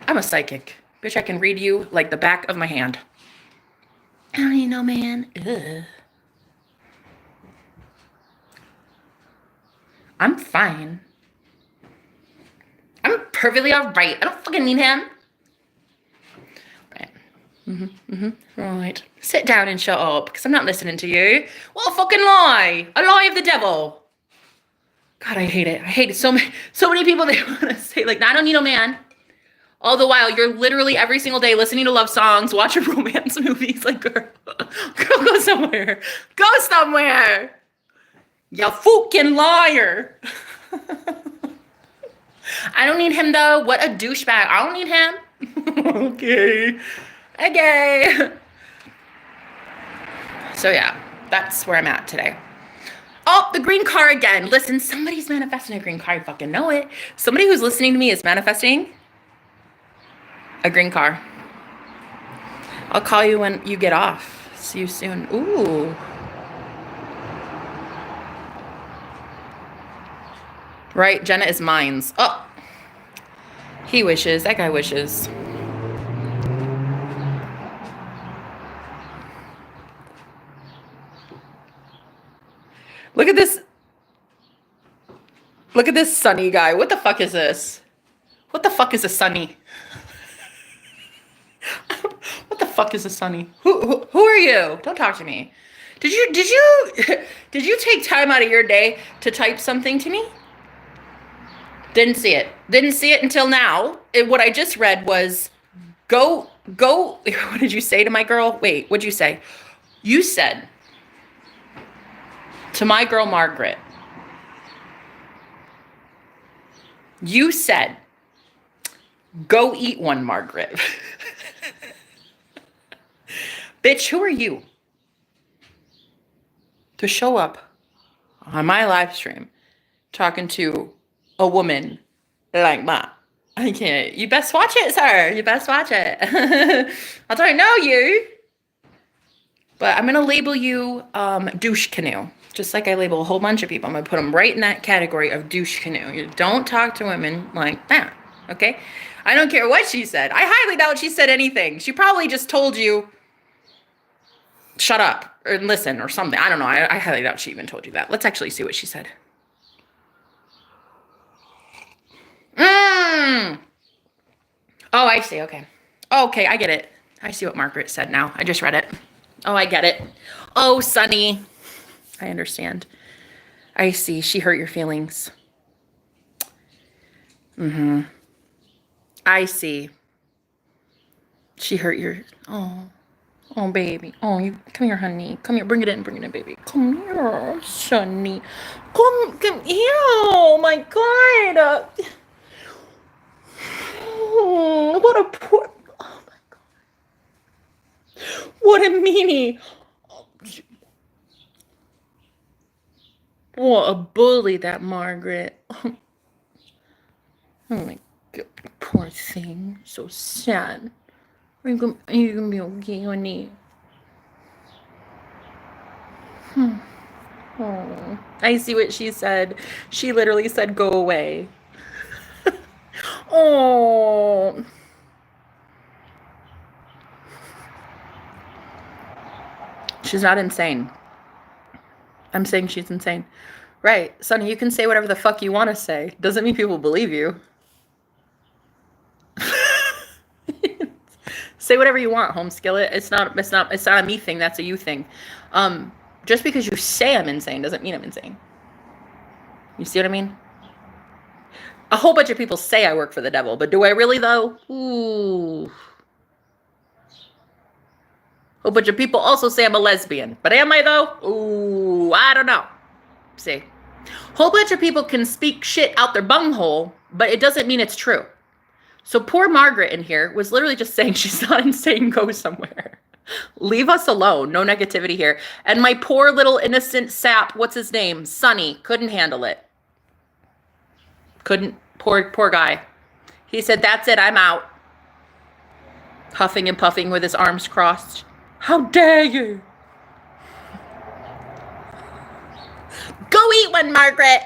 I'm a psychic. Bitch, I can read you like the back of my hand. I don't need no man. Ugh. I'm fine. I'm perfectly all right. I don't fucking need him. Right. Sit down and shut up, because I'm not listening to you. What a fucking lie. A lie of the devil. God, I hate it. I hate it. So many people, they want to say, like, I don't need no man. All the while, you're literally every single day listening to love songs, watching romance movies. Like, girl, go somewhere. Go somewhere. You fucking liar. I don't need him, though. What a douchebag. I don't need him. Okay. So yeah, that's where I'm at today. Oh, the green car again. Listen, somebody's manifesting a green car. I fucking know it. Somebody who's listening to me is manifesting a green car. I'll call you when you get off. See you soon. Ooh. Right, Jenna is mines. Oh, he wishes. That guy wishes. Look at this. Look at this Sunny guy. What the fuck is this? What the fuck is a Sunny? What the fuck is a Sunny? Who are you? Don't talk to me. Did you take time out of your day to type something to me? Didn't see it. Didn't see it until now. What I just read was go. What did you say to my girl? Wait, what'd you say? You said to my girl Margaret, you said, go eat one, Margaret. Bitch, who are you to show up on my live stream talking to a woman like that? I can't. You best watch it, sir. You best watch it. I don't know you. But I'm going to label you douche canoe. Just like I label a whole bunch of people. I'm going to put them right in that category of douche canoe. You don't talk to women like that. Okay? I don't care what she said. I highly doubt she said anything. She probably just told you, shut up or listen or something. I don't know. I highly doubt she even told you that. Let's actually see what she said. Oh, I see. Okay. Okay, I get it. I see what Margaret said now. I just read it. Oh, I get it. Oh, Sunny. I understand. I see. She hurt your feelings. I see. She hurt your... Oh, baby. Oh, you come here, honey. Come here. Bring it in, baby. Come here, Sunny. Come here. Oh, my God. What a poor... Oh, my God. What a meanie. What a bully, that Margaret. Oh, my God. Poor thing. So sad. Are you gonna be okay, honey? Oh, I see what she said. She literally said, go away. Oh. She's not insane. I'm saying she's insane. Right, Sonny, you can say whatever the fuck you want to say. Doesn't mean people believe you. Say whatever you want, home skillet. It's not a me thing, that's a you thing. Just because you say I'm insane doesn't mean I'm insane. You see what I mean? A whole bunch of people say I work for the devil, but do I really though? Ooh. A whole bunch of people also say I'm a lesbian, but am I though? Ooh, I don't know. See, whole bunch of people can speak shit out their bunghole, but it doesn't mean it's true. So poor Margaret in here was literally just saying she's not insane, go somewhere. Leave us alone. No negativity here. And my poor little innocent sap, what's his name? Sonny, couldn't handle it. Couldn't. Poor guy. He said, that's it, I'm out. Huffing and puffing with his arms crossed. How dare you? Go eat one, Margaret.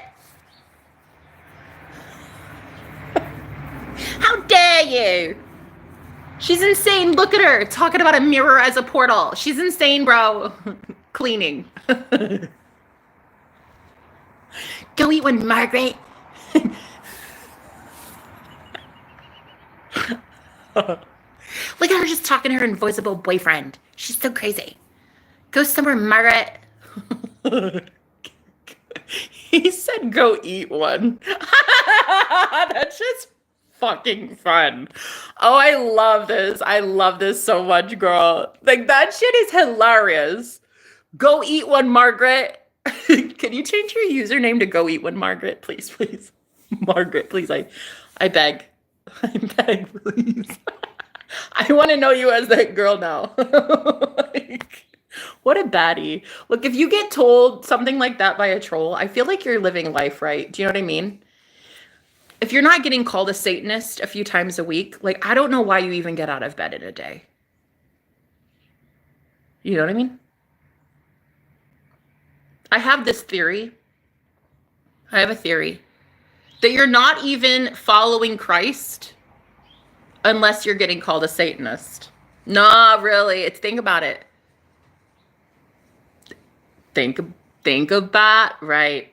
How dare you? She's insane. Look at her talking about a mirror as a portal. She's insane, bro. Cleaning. Go eat one, Margaret. Look at her just talking to her invisible boyfriend. She's so crazy. Go somewhere, Margaret. He said go eat one. That's just fucking fun. Oh, I love this. I love this so much, girl. Like, that shit is hilarious. Go eat one, Margaret. Can you change your username to go eat one, Margaret? Please, please. Margaret, please. I beg. I beg, please. I want to know you as that girl now. Like, what a baddie. Look, if you get told something like that by a troll, I feel like you're living life right. Do you know what I mean? If you're not getting called a Satanist a few times a week, like, I don't know why you even get out of bed in a day. You know what I mean? I have this theory. I have a theory that you're not even following Christ unless you're getting called a Satanist. Nah, really. Think about it. Think about right.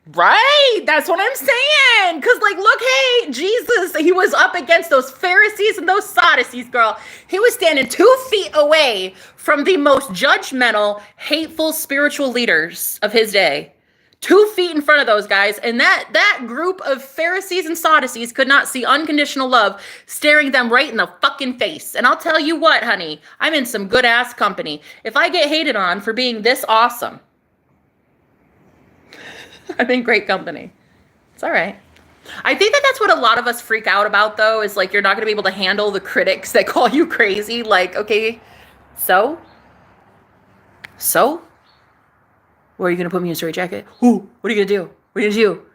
That's what I'm saying. Because, like, look, hey, Jesus, he was up against those Pharisees and those Sadducees, girl. He was standing 2 feet away from the most judgmental, hateful spiritual leaders of his day. 2 feet in front of those guys. And that group of Pharisees and Sadducees could not see unconditional love staring them right in the fucking face. And I'll tell you what, honey, I'm in some good ass company. If I get hated on for being this awesome, I'm in great company. It's all right. I think that's what a lot of us freak out about, though, is like you're not going to be able to handle the critics that call you crazy. Like, okay, so? What are you going to put me in a straitjacket? Ooh, what are you going to do? What are you going to do?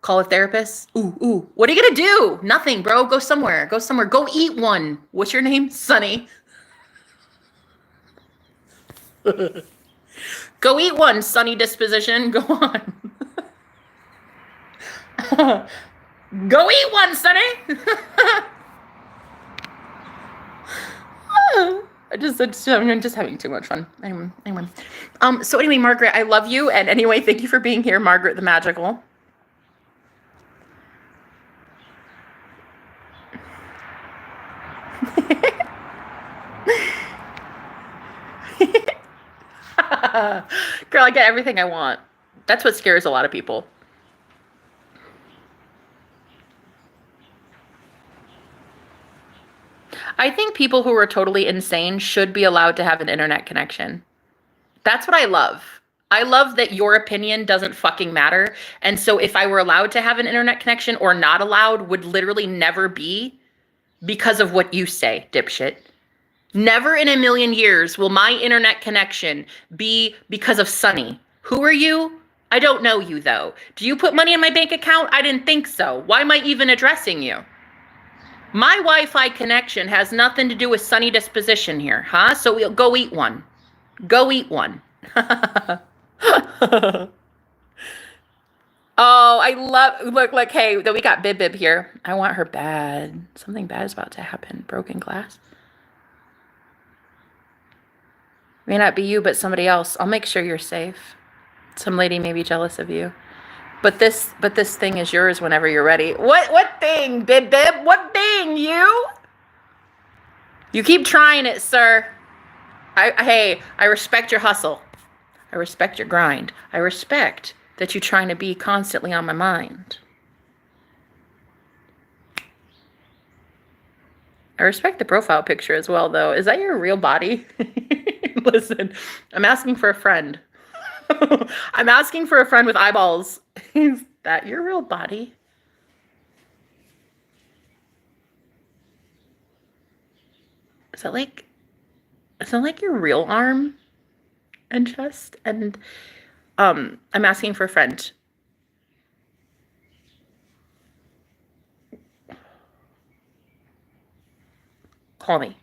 Call a therapist? Ooh. What are you going to do? Nothing, bro. Go somewhere. Go eat one. What's your name? Sunny. Go eat one, sunny disposition. Go on. Go eat one, Sonny. I'm just having too much fun. Anyway. So anyway, Margaret, I love you. And anyway, thank you for being here, Margaret the Magical. Girl, I get everything I want. That's what scares a lot of people. I think people who are totally insane should be allowed to have an internet connection. That's what I love. I love that your opinion doesn't fucking matter. And so if I were allowed to have an internet connection or not allowed would literally never be because of what you say, dipshit. Never in a million years will my internet connection be because of Sunny. Who are you? I don't know you, though. Do you put money in my bank account? I didn't think so. Why am I even addressing you? My Wi-Fi connection has nothing to do with Sunny disposition here, huh? So we'll go eat one. Go eat one. Oh, I love, look, hey, we got Bib here. I want her bad. Something bad is about to happen. Broken glass. May not be you, but somebody else. I'll make sure you're safe. Some lady may be jealous of you. But this thing is yours whenever you're ready. What thing, Bib? What thing, you? You keep trying it, sir. I respect your hustle. I respect your grind. I respect that you're trying to be constantly on my mind. I respect the profile picture as well, though. Is that your real body? Listen, I'm asking for a friend. I'm asking for a friend with eyeballs. Is that your real body? Is that like your real arm and chest? And I'm asking for a friend. Call me.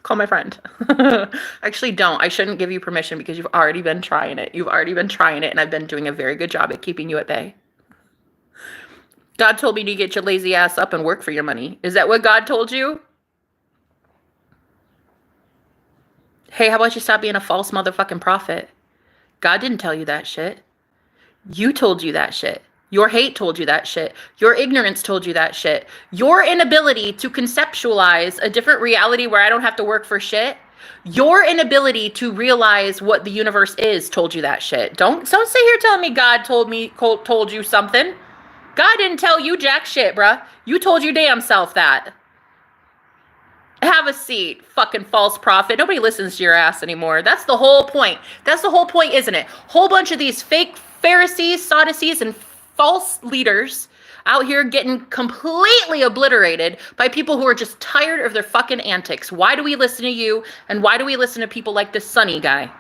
Call my friend. Actually, don't. I shouldn't give you permission because you've already been trying it. And I've been doing a very good job at keeping you at bay. God told me to get your lazy ass up and work for your money. Is that what God told you? Hey, how about you stop being a false motherfucking prophet? God didn't tell you that shit. You told you that shit. Your hate told you that shit. Your ignorance told you that shit. Your inability to conceptualize a different reality where I don't have to work for shit. Your inability to realize what the universe is told you that shit. Don't sit here telling me God told you something. God didn't tell you jack shit, bruh. You told your damn self that. Have a seat, fucking false prophet. Nobody listens to your ass anymore. That's the whole point. That's the whole point, isn't it? Whole bunch of these fake Pharisees, Sadducees, and false leaders out here getting completely obliterated by people who are just tired of their fucking antics. Why do we listen to you? And why do we listen to people like this Sunny guy?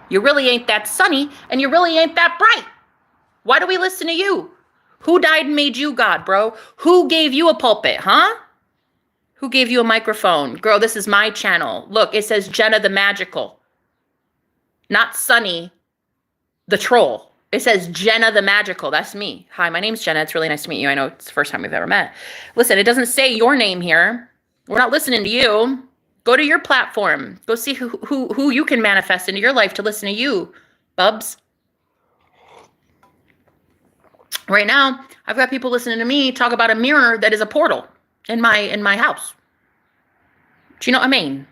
You really ain't that sunny, and you really ain't that bright. Why do we listen to you? Who died and made you God, bro? Who gave you a pulpit, huh? Who gave you a microphone? Girl, this is my channel. Look, it says Jenna the Magical. Not Sunny the Troll. It says Jenna the Magical. That's me. Hi, my name's Jenna. It's really nice to meet you. I know it's the first time we've ever met. Listen, it doesn't say your name here. We're not listening to you. Go to your platform. Go see who you can manifest into your life to listen to you, bubs. Right now, I've got people listening to me talk about a mirror that is a portal in my house. Do you know what I mean?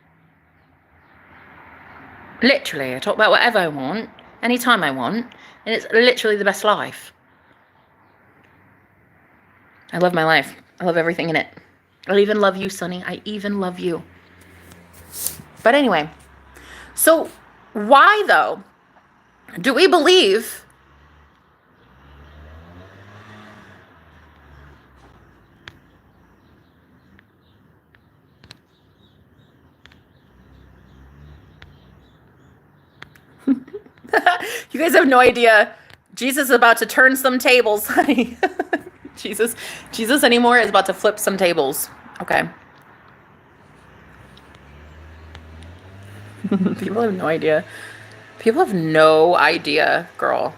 Literally, I talk about whatever I want, anytime I want, and it's literally the best life. I love my life. I love everything in it. I even love you, Sonny. I even love you. But anyway, so why though do we believe you guys have no idea. Jesus is about to turn some tables, honey. Jesus anymore is about to flip some tables. Okay. People have no idea. People have no idea, girl.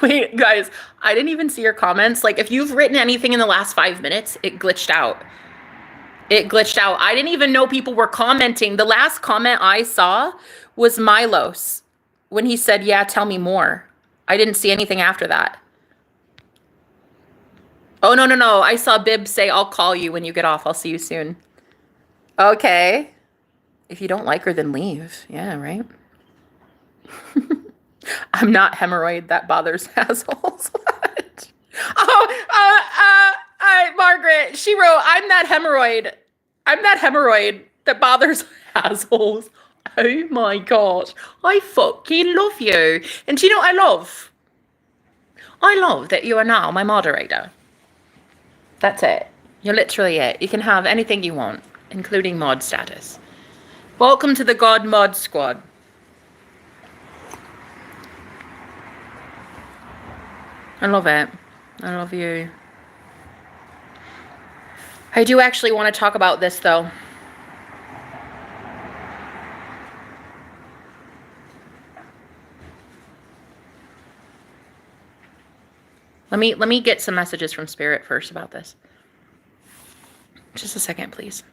Wait, guys, I didn't even see your comments. Like, if you've written anything in the last 5 minutes, it glitched out. It glitched out. I didn't even know people were commenting. The last comment I saw was Milos when he said, yeah, tell me more. I didn't see anything after that. Oh, no. I saw Bib say, I'll call you when you get off. I'll see you soon. Okay. If you don't like her, then leave. Yeah, right? I'm not hemorrhoid that bothers assholes. What? Margaret, she wrote, I'm that hemorrhoid that bothers assholes. Oh my God. I fucking love you. And do you know what I love? I love that you are now my moderator. That's it. You're literally it. You can have anything you want, including mod status. Welcome to the God Mod Squad. I love it. I love you. I do actually want to talk about this though. Let me get some messages from Spirit first about this. Just a second, please.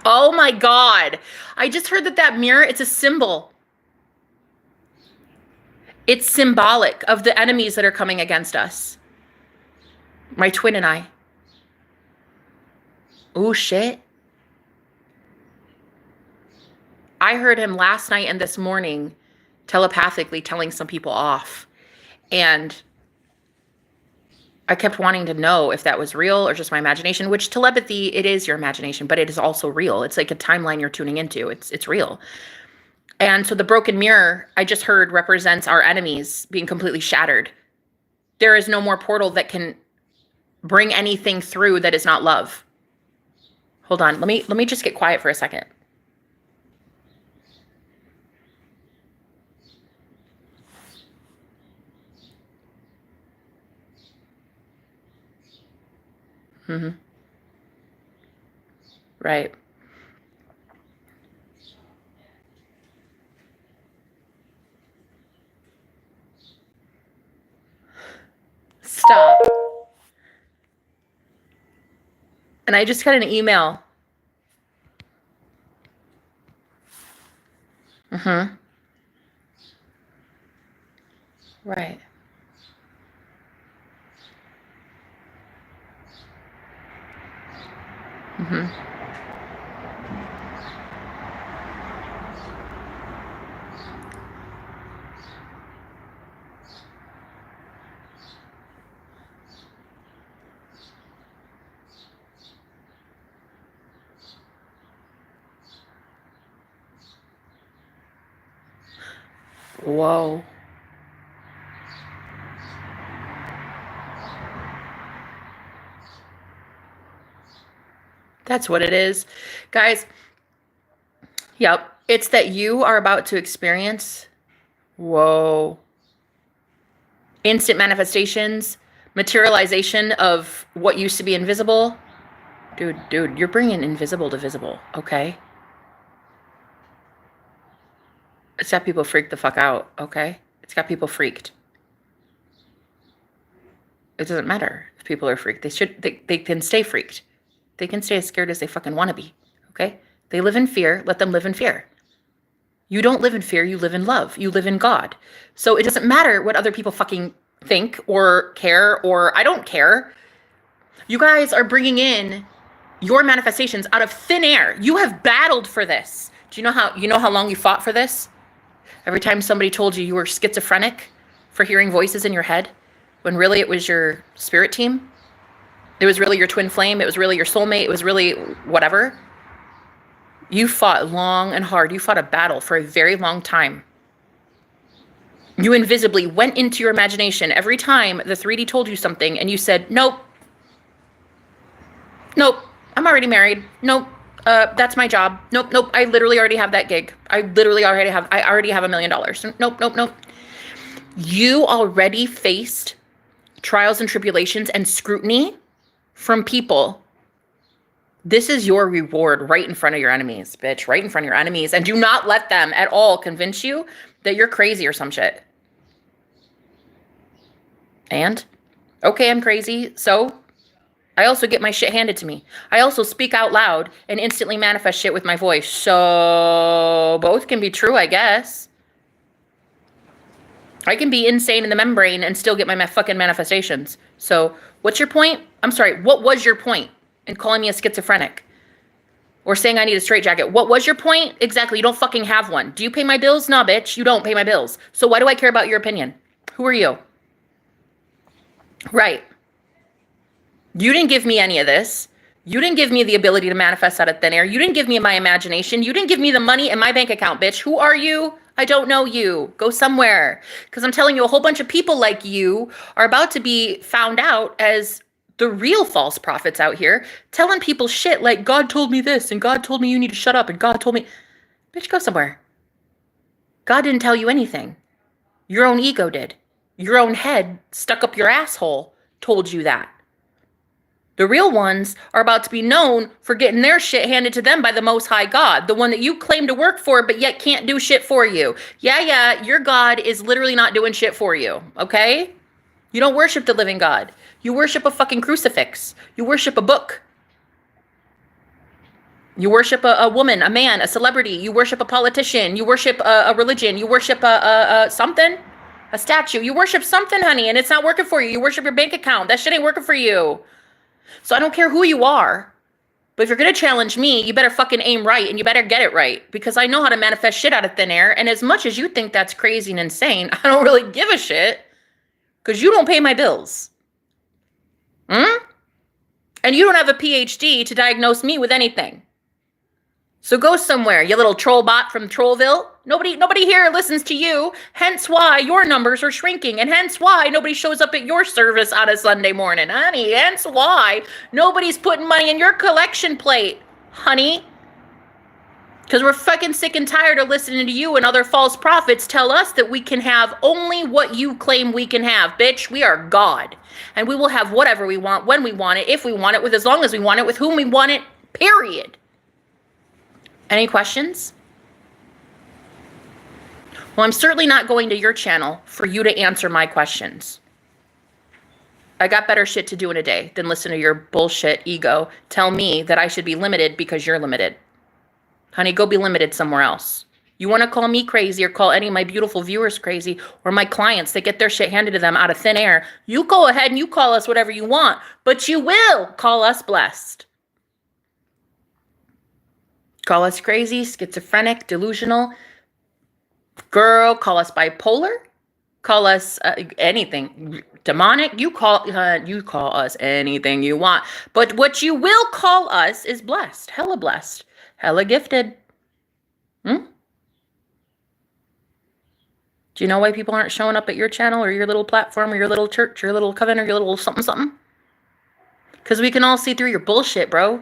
Oh my God. I just heard that mirror, it's a symbol. It's symbolic of the enemies that are coming against us. My twin and I. Oh, shit. I heard him last night and this morning telepathically telling some people off. And I kept wanting to know if that was real or just my imagination, which telepathy, it is your imagination, but it is also real. It's like a timeline you're tuning into. It's real. And so the broken mirror, I just heard, represents our enemies being completely shattered. There is no more portal that can bring anything through that is not love. Hold on. Let me just get quiet for a second. Mm-hmm. Right. Stop. And I just got an email. Mm-hmm. Right. Mm-hmm. Whoa. That's what it is. Guys, yep. It's that you are about to experience, whoa, instant manifestations, materialization of what used to be invisible. Dude, you're bringing invisible to visible, okay? It's got people freaked the fuck out, okay? It's got people freaked. It doesn't matter if people are freaked. They can stay freaked. They can stay as scared as they fucking want to be, okay? They live in fear, let them live in fear. You don't live in fear, you live in love. You live in God. So it doesn't matter what other people fucking think or care, or I don't care. You guys are bringing in your manifestations out of thin air. You have battled for this. Do you know how long you fought for this? Every time somebody told you were schizophrenic for hearing voices in your head, when really it was your spirit team. It was really your twin flame. It was really your soulmate. It was really whatever. You fought long and hard. You fought a battle for a very long time. You invisibly went into your imagination every time the 3D told you something and you said, nope, I'm already married. Nope, that's my job. Nope, I literally already have that gig. I already have $1 million. Nope. You already faced trials and tribulations and scrutiny from people. This is your reward right in front of your enemies, bitch, right in front of your enemies. And do not let them at all convince you that you're crazy or some shit. And, okay, I'm crazy, so I also get my shit handed to me. I also speak out loud and instantly manifest shit with my voice. So both can be true, I guess. I can be insane in the membrane and still get my fucking manifestations. So what's your point? I'm sorry, what was your point in calling me a schizophrenic? Or saying I need a straitjacket? What was your point? Exactly, you don't fucking have one. Do you pay my bills? Nah, bitch, you don't pay my bills. So why do I care about your opinion? Who are you? Right. You didn't give me any of this. You didn't give me the ability to manifest out of thin air. You didn't give me my imagination. You didn't give me the money in my bank account, bitch. Who are you? I don't know you. Go somewhere. Because I'm telling you, a whole bunch of people like you are about to be found out as the real false prophets out here, telling people shit like, God told me this, and God told me you need to shut up, and God told me... Bitch, go somewhere. God didn't tell you anything. Your own ego did. Your own head stuck up your asshole told you that. The real ones are about to be known for getting their shit handed to them by the Most High God, the one that you claim to work for, but yet can't do shit for you. Yeah, your God is literally not doing shit for you, okay? You don't worship the living God. You worship a fucking crucifix. You worship a book. You worship a woman, a man, a celebrity. You worship a politician. You worship a religion. You worship something, a statue. You worship something, honey, and it's not working for you. You worship your bank account. That shit ain't working for you. So I don't care who you are, but if you're going to challenge me, you better fucking aim right and you better get it right, because I know how to manifest shit out of thin air. And as much as you think that's crazy and insane, I don't really give a shit, because you don't pay my bills. And you don't have a PhD to diagnose me with anything. So go somewhere, you little troll bot from Trollville. Nobody here listens to you, hence why your numbers are shrinking, and hence why nobody shows up at your service on a Sunday morning, honey. Hence why nobody's putting money in your collection plate, honey. Because we're fucking sick and tired of listening to you and other false prophets tell us that we can have only what you claim we can have. Bitch, we are God. And we will have whatever we want, when we want it, if we want it, with as long as we want it, with whom we want it, period. Any questions? Well, I'm certainly not going to your channel for you to answer my questions. I got better shit to do in a day than listen to your bullshit ego tell me that I should be limited because you're limited. Honey, go be limited somewhere else. You want to call me crazy or call any of my beautiful viewers crazy or my clients that get their shit handed to them out of thin air, you go ahead and you call us whatever you want, but you will call us blessed. Call us crazy, schizophrenic, delusional. Girl, call us bipolar. Call us anything. Demonic. You call us anything you want. But what you will call us is blessed. Hella blessed. Hella gifted. Do you know why people aren't showing up at your channel or your little platform or your little church or your little coven or your little something? Because we can all see through your bullshit, bro.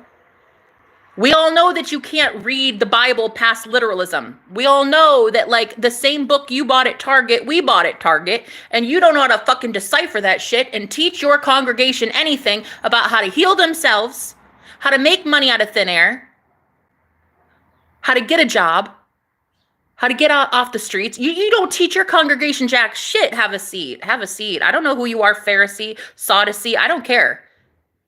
We all know that you can't read the Bible past literalism. We all know that, like, the same book you bought at Target, we bought at Target, and you don't know how to fucking decipher that shit and teach your congregation anything about how to heal themselves, how to make money out of thin air, how to get a job, how to get out off the streets. You don't teach your congregation jack shit. Have a seat. Have a seat. I don't know who you are, Pharisee, Sadducee. I don't care.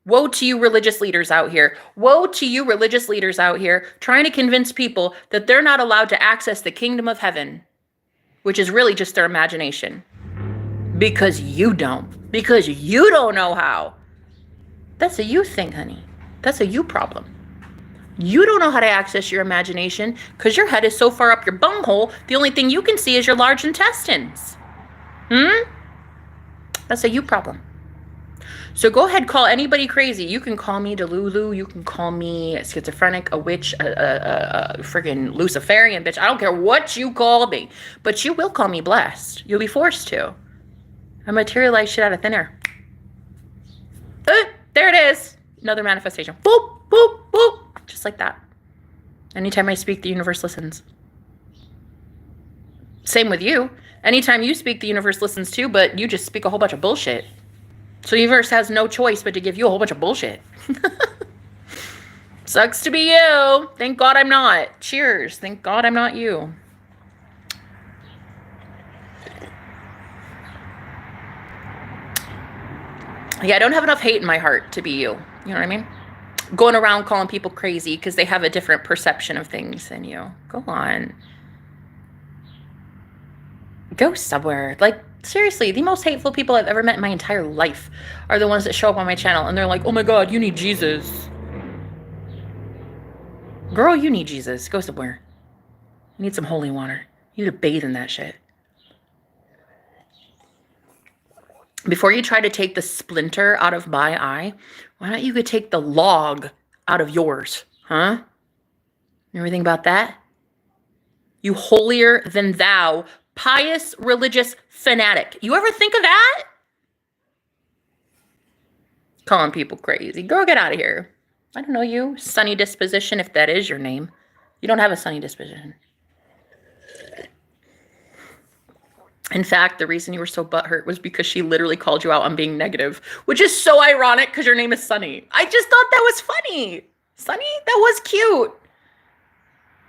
Woe to you religious leaders out here. Woe to you religious leaders out here trying to convince people that they're not allowed to access the kingdom of heaven, which is really just their imagination. Because you don't. Because you don't know how. That's a you thing, honey. That's a you problem. You don't know how to access your imagination because your head is so far up your bunghole, the only thing you can see is your large intestines. That's a you problem. So go ahead, call anybody crazy. You can call me Delulu. You can call me schizophrenic, a witch, a friggin' Luciferian bitch. I don't care what you call me, but you will call me blessed. You'll be forced to. I materialize shit out of thin air. There it is. Another manifestation. Boop, boop, boop. Just like that. Anytime I speak, the universe listens. Same with you. Anytime you speak, the universe listens too, but you just speak a whole bunch of bullshit. So the universe has no choice but to give you a whole bunch of bullshit. Sucks to be you. Thank God I'm not. Cheers. Thank God I'm not you. Yeah, I don't have enough hate in my heart to be you. You know what I mean? Going around calling people crazy because they have a different perception of things than you. Go on. Go somewhere. Like, seriously, the most hateful people I've ever met in my entire life are the ones that show up on my channel and they're like, oh my God, you need Jesus. Girl, you need Jesus. Go somewhere. You need some holy water. You need to bathe in that shit. Before you try to take the splinter out of my eye, why don't you go take the log out of yours? Huh? You ever think about that? You holier than thou, pious religious fanatic. You ever think of that? Calling people crazy. Girl, get out of here. I don't know you. Sunny disposition, if that is your name. You don't have a sunny disposition. In fact, the reason you were so butthurt was because she literally called you out on being negative, which is so ironic because your name is Sunny. I just thought that was funny. Sunny? That was cute.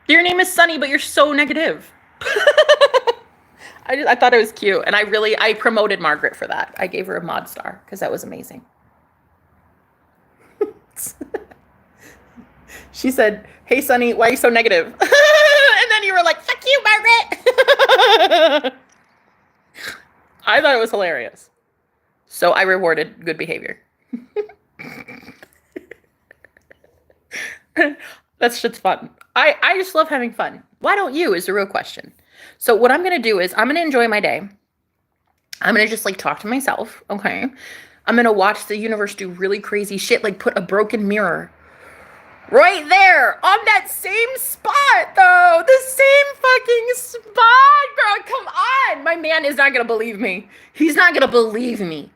Your name is Sunny, but you're so negative. I thought it was cute. And I promoted Margaret for that. I gave her a mod star because that was amazing. She said, hey, Sunny, why are you so negative? And then you were like, fuck you, Margaret. I thought it was hilarious. So I rewarded good behavior. That shit's fun. I just love having fun. Why don't you is the real question. So what I'm going to do is I'm going to enjoy my day. I'm going to just like talk to myself. Okay. I'm going to watch the universe do really crazy shit. Like put a broken mirror right there on that same spot though. The same fucking spot, girl. Come on. My man is not going to believe me. He's not going to believe me.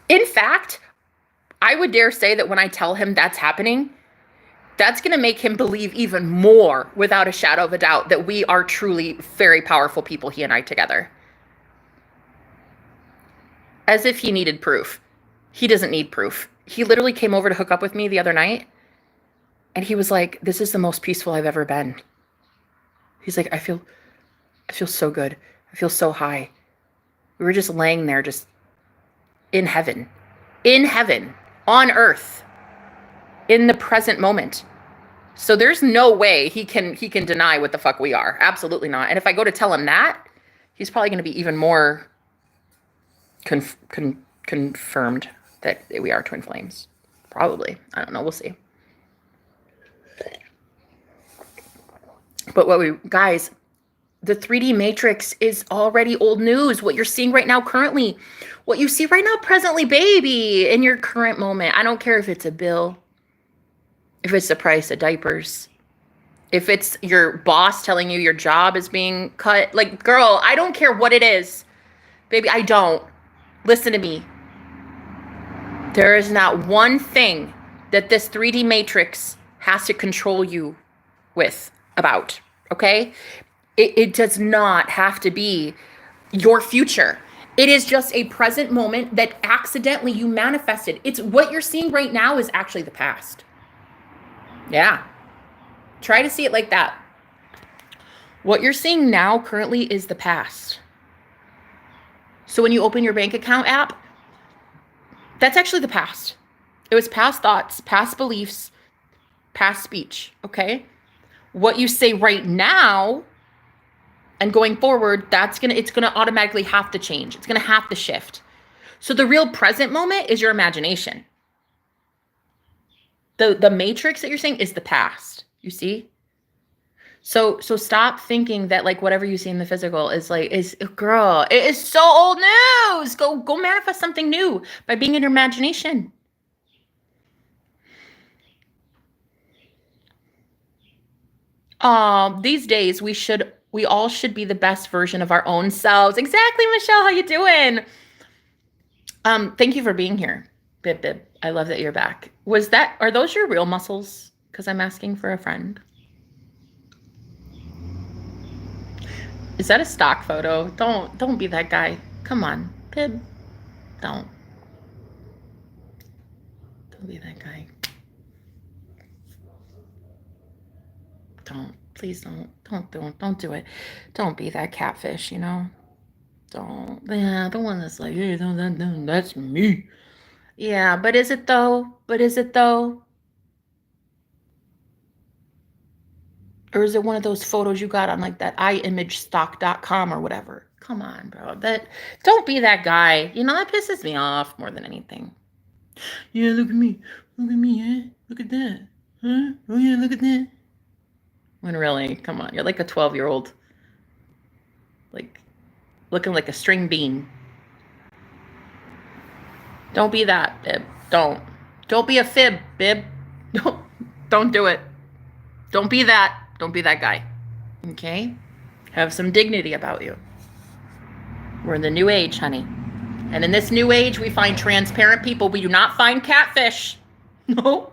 In fact, I would dare say that when I tell him that's happening, that's going to make him believe even more without a shadow of a doubt that we are truly very powerful people, he and I together. As if he needed proof. He doesn't need proof. He literally came over to hook up with me the other night and he was like, this is the most peaceful I've ever been. He's like, I feel so good. I feel so high. We were just laying there, just in heaven, on earth, in the present moment. So there's no way he can deny what the fuck we are. Absolutely not. And if I go to tell him that, he's probably going to be even more confirmed that we are twin flames. Probably. I don't know. We'll see. But guys, the 3D matrix is already old news. What you're seeing right now currently, what you see right now presently, baby, in your current moment. I don't care if it's a bill, if it's the price of diapers, if it's your boss telling you your job is being cut. Like, girl, I don't care what it is. Baby, I don't. Listen to me. There is not one thing that this 3D matrix has to control you about, okay? It does not have to be your future. It is just a present moment that accidentally you manifested. It's what you're seeing right now is actually the past. Yeah. Try to see it like that. What you're seeing now currently is the past. So when you open your bank account app, that's actually the past. It was past thoughts, past beliefs, past speech, okay? What you say right now and going forward, it's gonna automatically have to change. It's gonna have to shift. So the real present moment is your imagination. The matrix that you're saying is the past, you see? So stop thinking that like whatever you see in the physical is girl, it is so old news. Go manifest something new by being in your imagination. These days we all should be the best version of our own selves. Exactly, Michelle. How you doing? Thank you for being here. Bib. I love that you're back. Are those your real muscles? Because I'm asking for a friend. Is that a stock photo? Don't be that guy. Come on, Bib. Don't be that guy. Please don't do it. Don't be that catfish, you know? Don't. Yeah, the one that's like, hey, that's me. Yeah, but is it though? Or is it one of those photos you got on like that imagestock.com or whatever? Come on, bro. Don't be that guy. You know, that pisses me off more than anything. Yeah, look at me. Look at me, eh? Look at that. Huh? Oh yeah, look at that. When really, come on, you're like a 12-year-old. Like, looking like a string bean. Don't be that, Bib. Don't be a fib, Bib. Don't do it. Don't be that. Don't be that guy. Okay? Have some dignity about you. We're in the new age, honey. And in this new age, we find transparent people. We do not find catfish. No.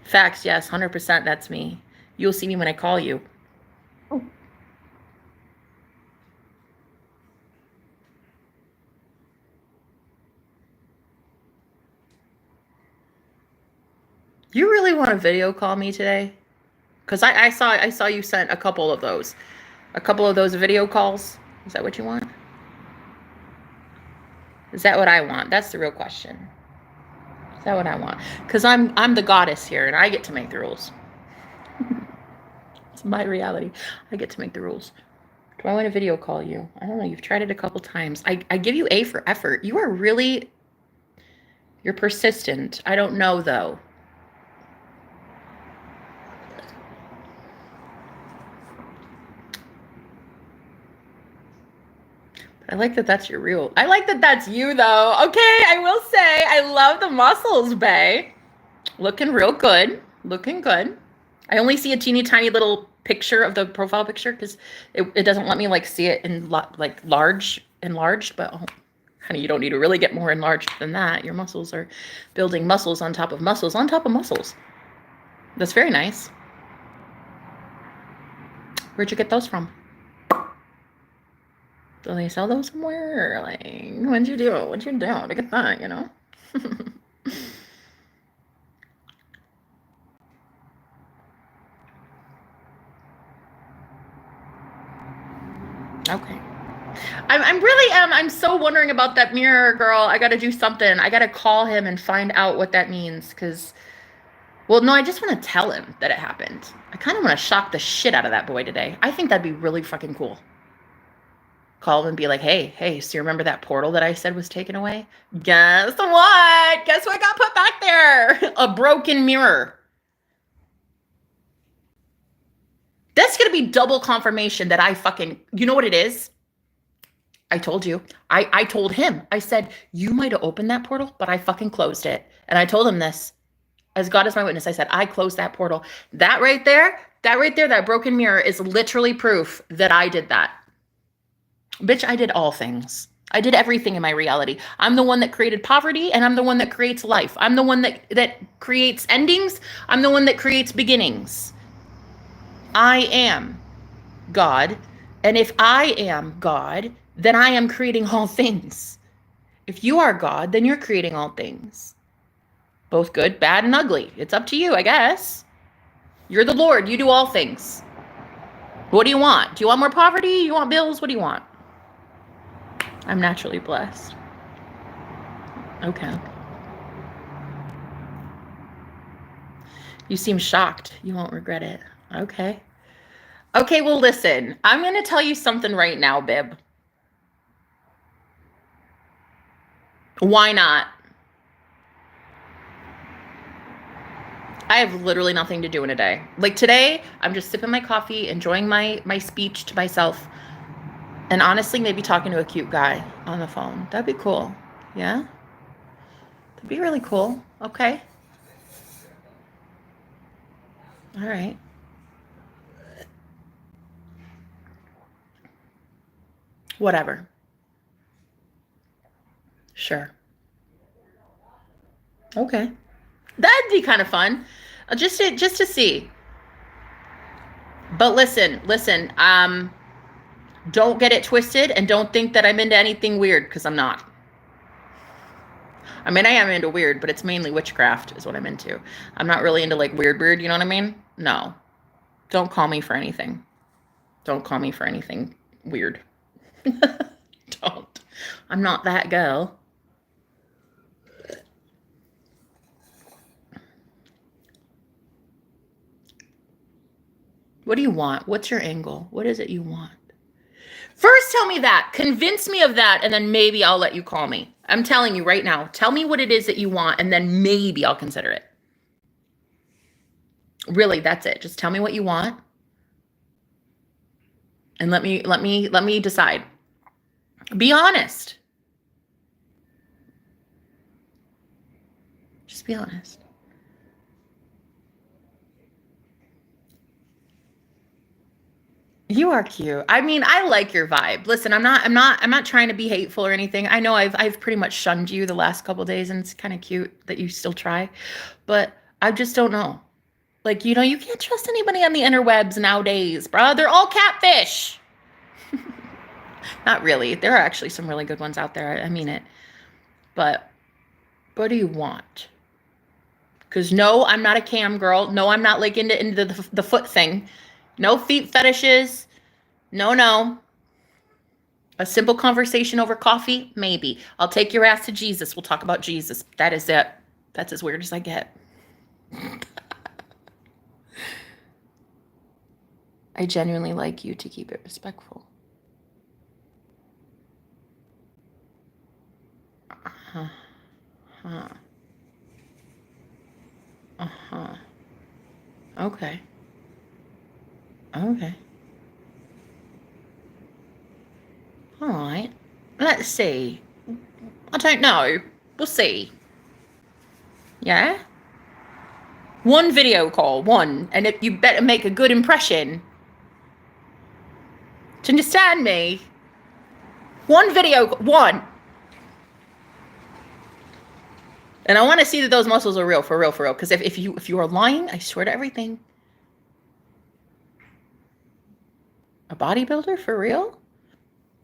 Facts, yes, 100%, that's me. You'll see me when I call you. Oh. You really want to video call me today? Because I saw you sent a couple of those video calls. Is that what you want? Is that what I want? That's the real question. Is that what I want? Because I'm the goddess here, and I get to make the rules. It's my reality. I get to make the rules. Do I want to video call you? I don't know. You've tried it a couple times. I give you A for effort. You're persistent. I don't know, though. I like that that's your real. I like that that's you, though. Okay, I will say, I love the muscles, bae. Looking real good. Looking good. I only see a teeny tiny little picture of the profile picture because it doesn't let me like see it in enlarged. But oh, honey, you don't need to really get more enlarged than that. Your muscles are building muscles on top of muscles on top of muscles. That's very nice. Where'd you get those from? Do they sell those somewhere? Or like, what'd you do to get that, you know? Okay. I'm so wondering about that mirror, girl. I got to do something. I got to call him and find out what that means. Well, no, I just want to tell him that it happened. I kind of want to shock the shit out of that boy today. I think that'd be really fucking cool. Call him and be like, hey, so you remember that portal that I said was taken away? Guess what? Guess what got put back there? A broken mirror. That's going to be double confirmation that you know what it is? I told you. I told him. I said, you might have opened that portal, but I fucking closed it. And I told him this. As God is my witness, I said, I closed that portal. That right there, that broken mirror is literally proof that I did that. Bitch, I did all things. I did everything in my reality. I'm the one that created poverty, and I'm the one that creates life. I'm the one that creates endings. I'm the one that creates beginnings. I am God. And if I am God, then I am creating all things. If you are God, then you're creating all things. Both good, bad, and ugly. It's up to you, I guess. You're the Lord. You do all things. What do you want? Do you want more poverty? You want bills? What do you want? I'm naturally blessed. Okay. You seem shocked. You won't regret it. Okay. Okay, well, listen. I'm going to tell you something right now, Bib. Why not? I have literally nothing to do in a day. Like today, I'm just sipping my coffee, enjoying my speech to myself, and honestly, maybe talking to a cute guy on the phone. That'd be cool. Yeah? That'd be really cool. Okay. All right. Whatever. Sure. Okay. That'd be kind of fun. Just to see. But listen, don't get it twisted and don't think that I'm into anything weird, because I'm not. I mean, I am into weird, but it's mainly witchcraft is what I'm into. I'm not really into like weird, you know what I mean? No. Don't call me for anything. Don't call me for anything weird. Don't. I'm not that girl. What do you want? What's your angle? What is it you want? First, tell me that. Convince me of that, and then maybe I'll let you call me. I'm telling you right now. Tell me what it is that you want, and then maybe I'll consider it. Really, that's it. Just tell me what you want, and let me decide. Be honest. Just be honest. You are cute. I mean, I like your vibe. Listen, I'm not trying to be hateful or anything. I know I've pretty much shunned you the last couple of days, and it's kind of cute that you still try. But I just don't know. Like, you can't trust anybody on the interwebs nowadays, bruh. They're all catfish. Not really. There are actually some really good ones out there. I mean it. But what do you want? Because no, I'm not a cam girl. No, I'm not like into the foot thing. No feet fetishes. No. A simple conversation over coffee? Maybe. I'll take your ass to Jesus. We'll talk about Jesus. That is it. That's as weird as I get. I genuinely like you to keep it respectful. Uh-huh. Okay. All right. Let's see. I don't know. We'll see. Yeah? One video call, one. And you better make a good impression. Do you understand me? One. And I want to see that those muscles are real, for real. Because if you are lying, I swear to everything. A bodybuilder, for real?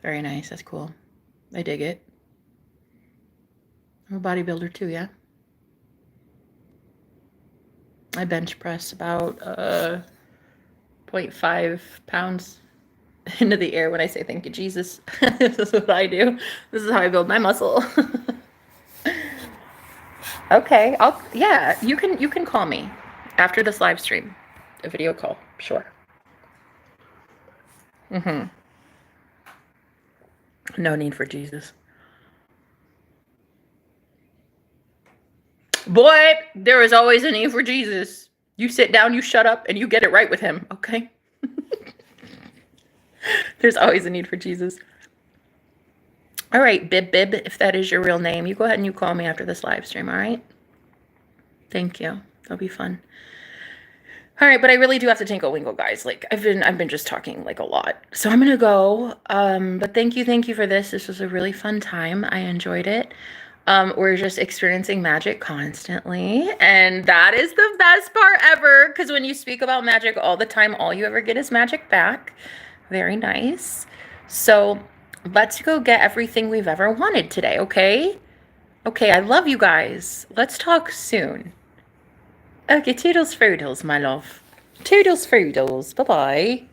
Very nice. That's cool. I dig it. I'm a bodybuilder too, yeah? I bench press about 0.5 pounds into the air when I say thank you, Jesus. This is what I do. This is how I build my muscle. Okay, you can call me after this live stream. A video call, sure. No need for Jesus. Boy, there is always a need for Jesus. You sit down, you shut up, and you get it right with him, okay? There's always a need for Jesus. All right, Bib, if that is your real name, you go ahead and you call me after this live stream, all right? Thank you. That'll be fun. All right, but I really do have to tinkle winkle, guys. Like I've been just talking like a lot. So I'm gonna go. But thank you for this. This was a really fun time. I enjoyed it. We're just experiencing magic constantly, and that is the best part ever. Because when you speak about magic all the time, all you ever get is magic back. Very nice. So let's go get everything we've ever wanted today, okay? Okay, I love you guys. Let's talk soon. Okay, toodles fruitles, my love. Toodles fruitles. Bye-bye.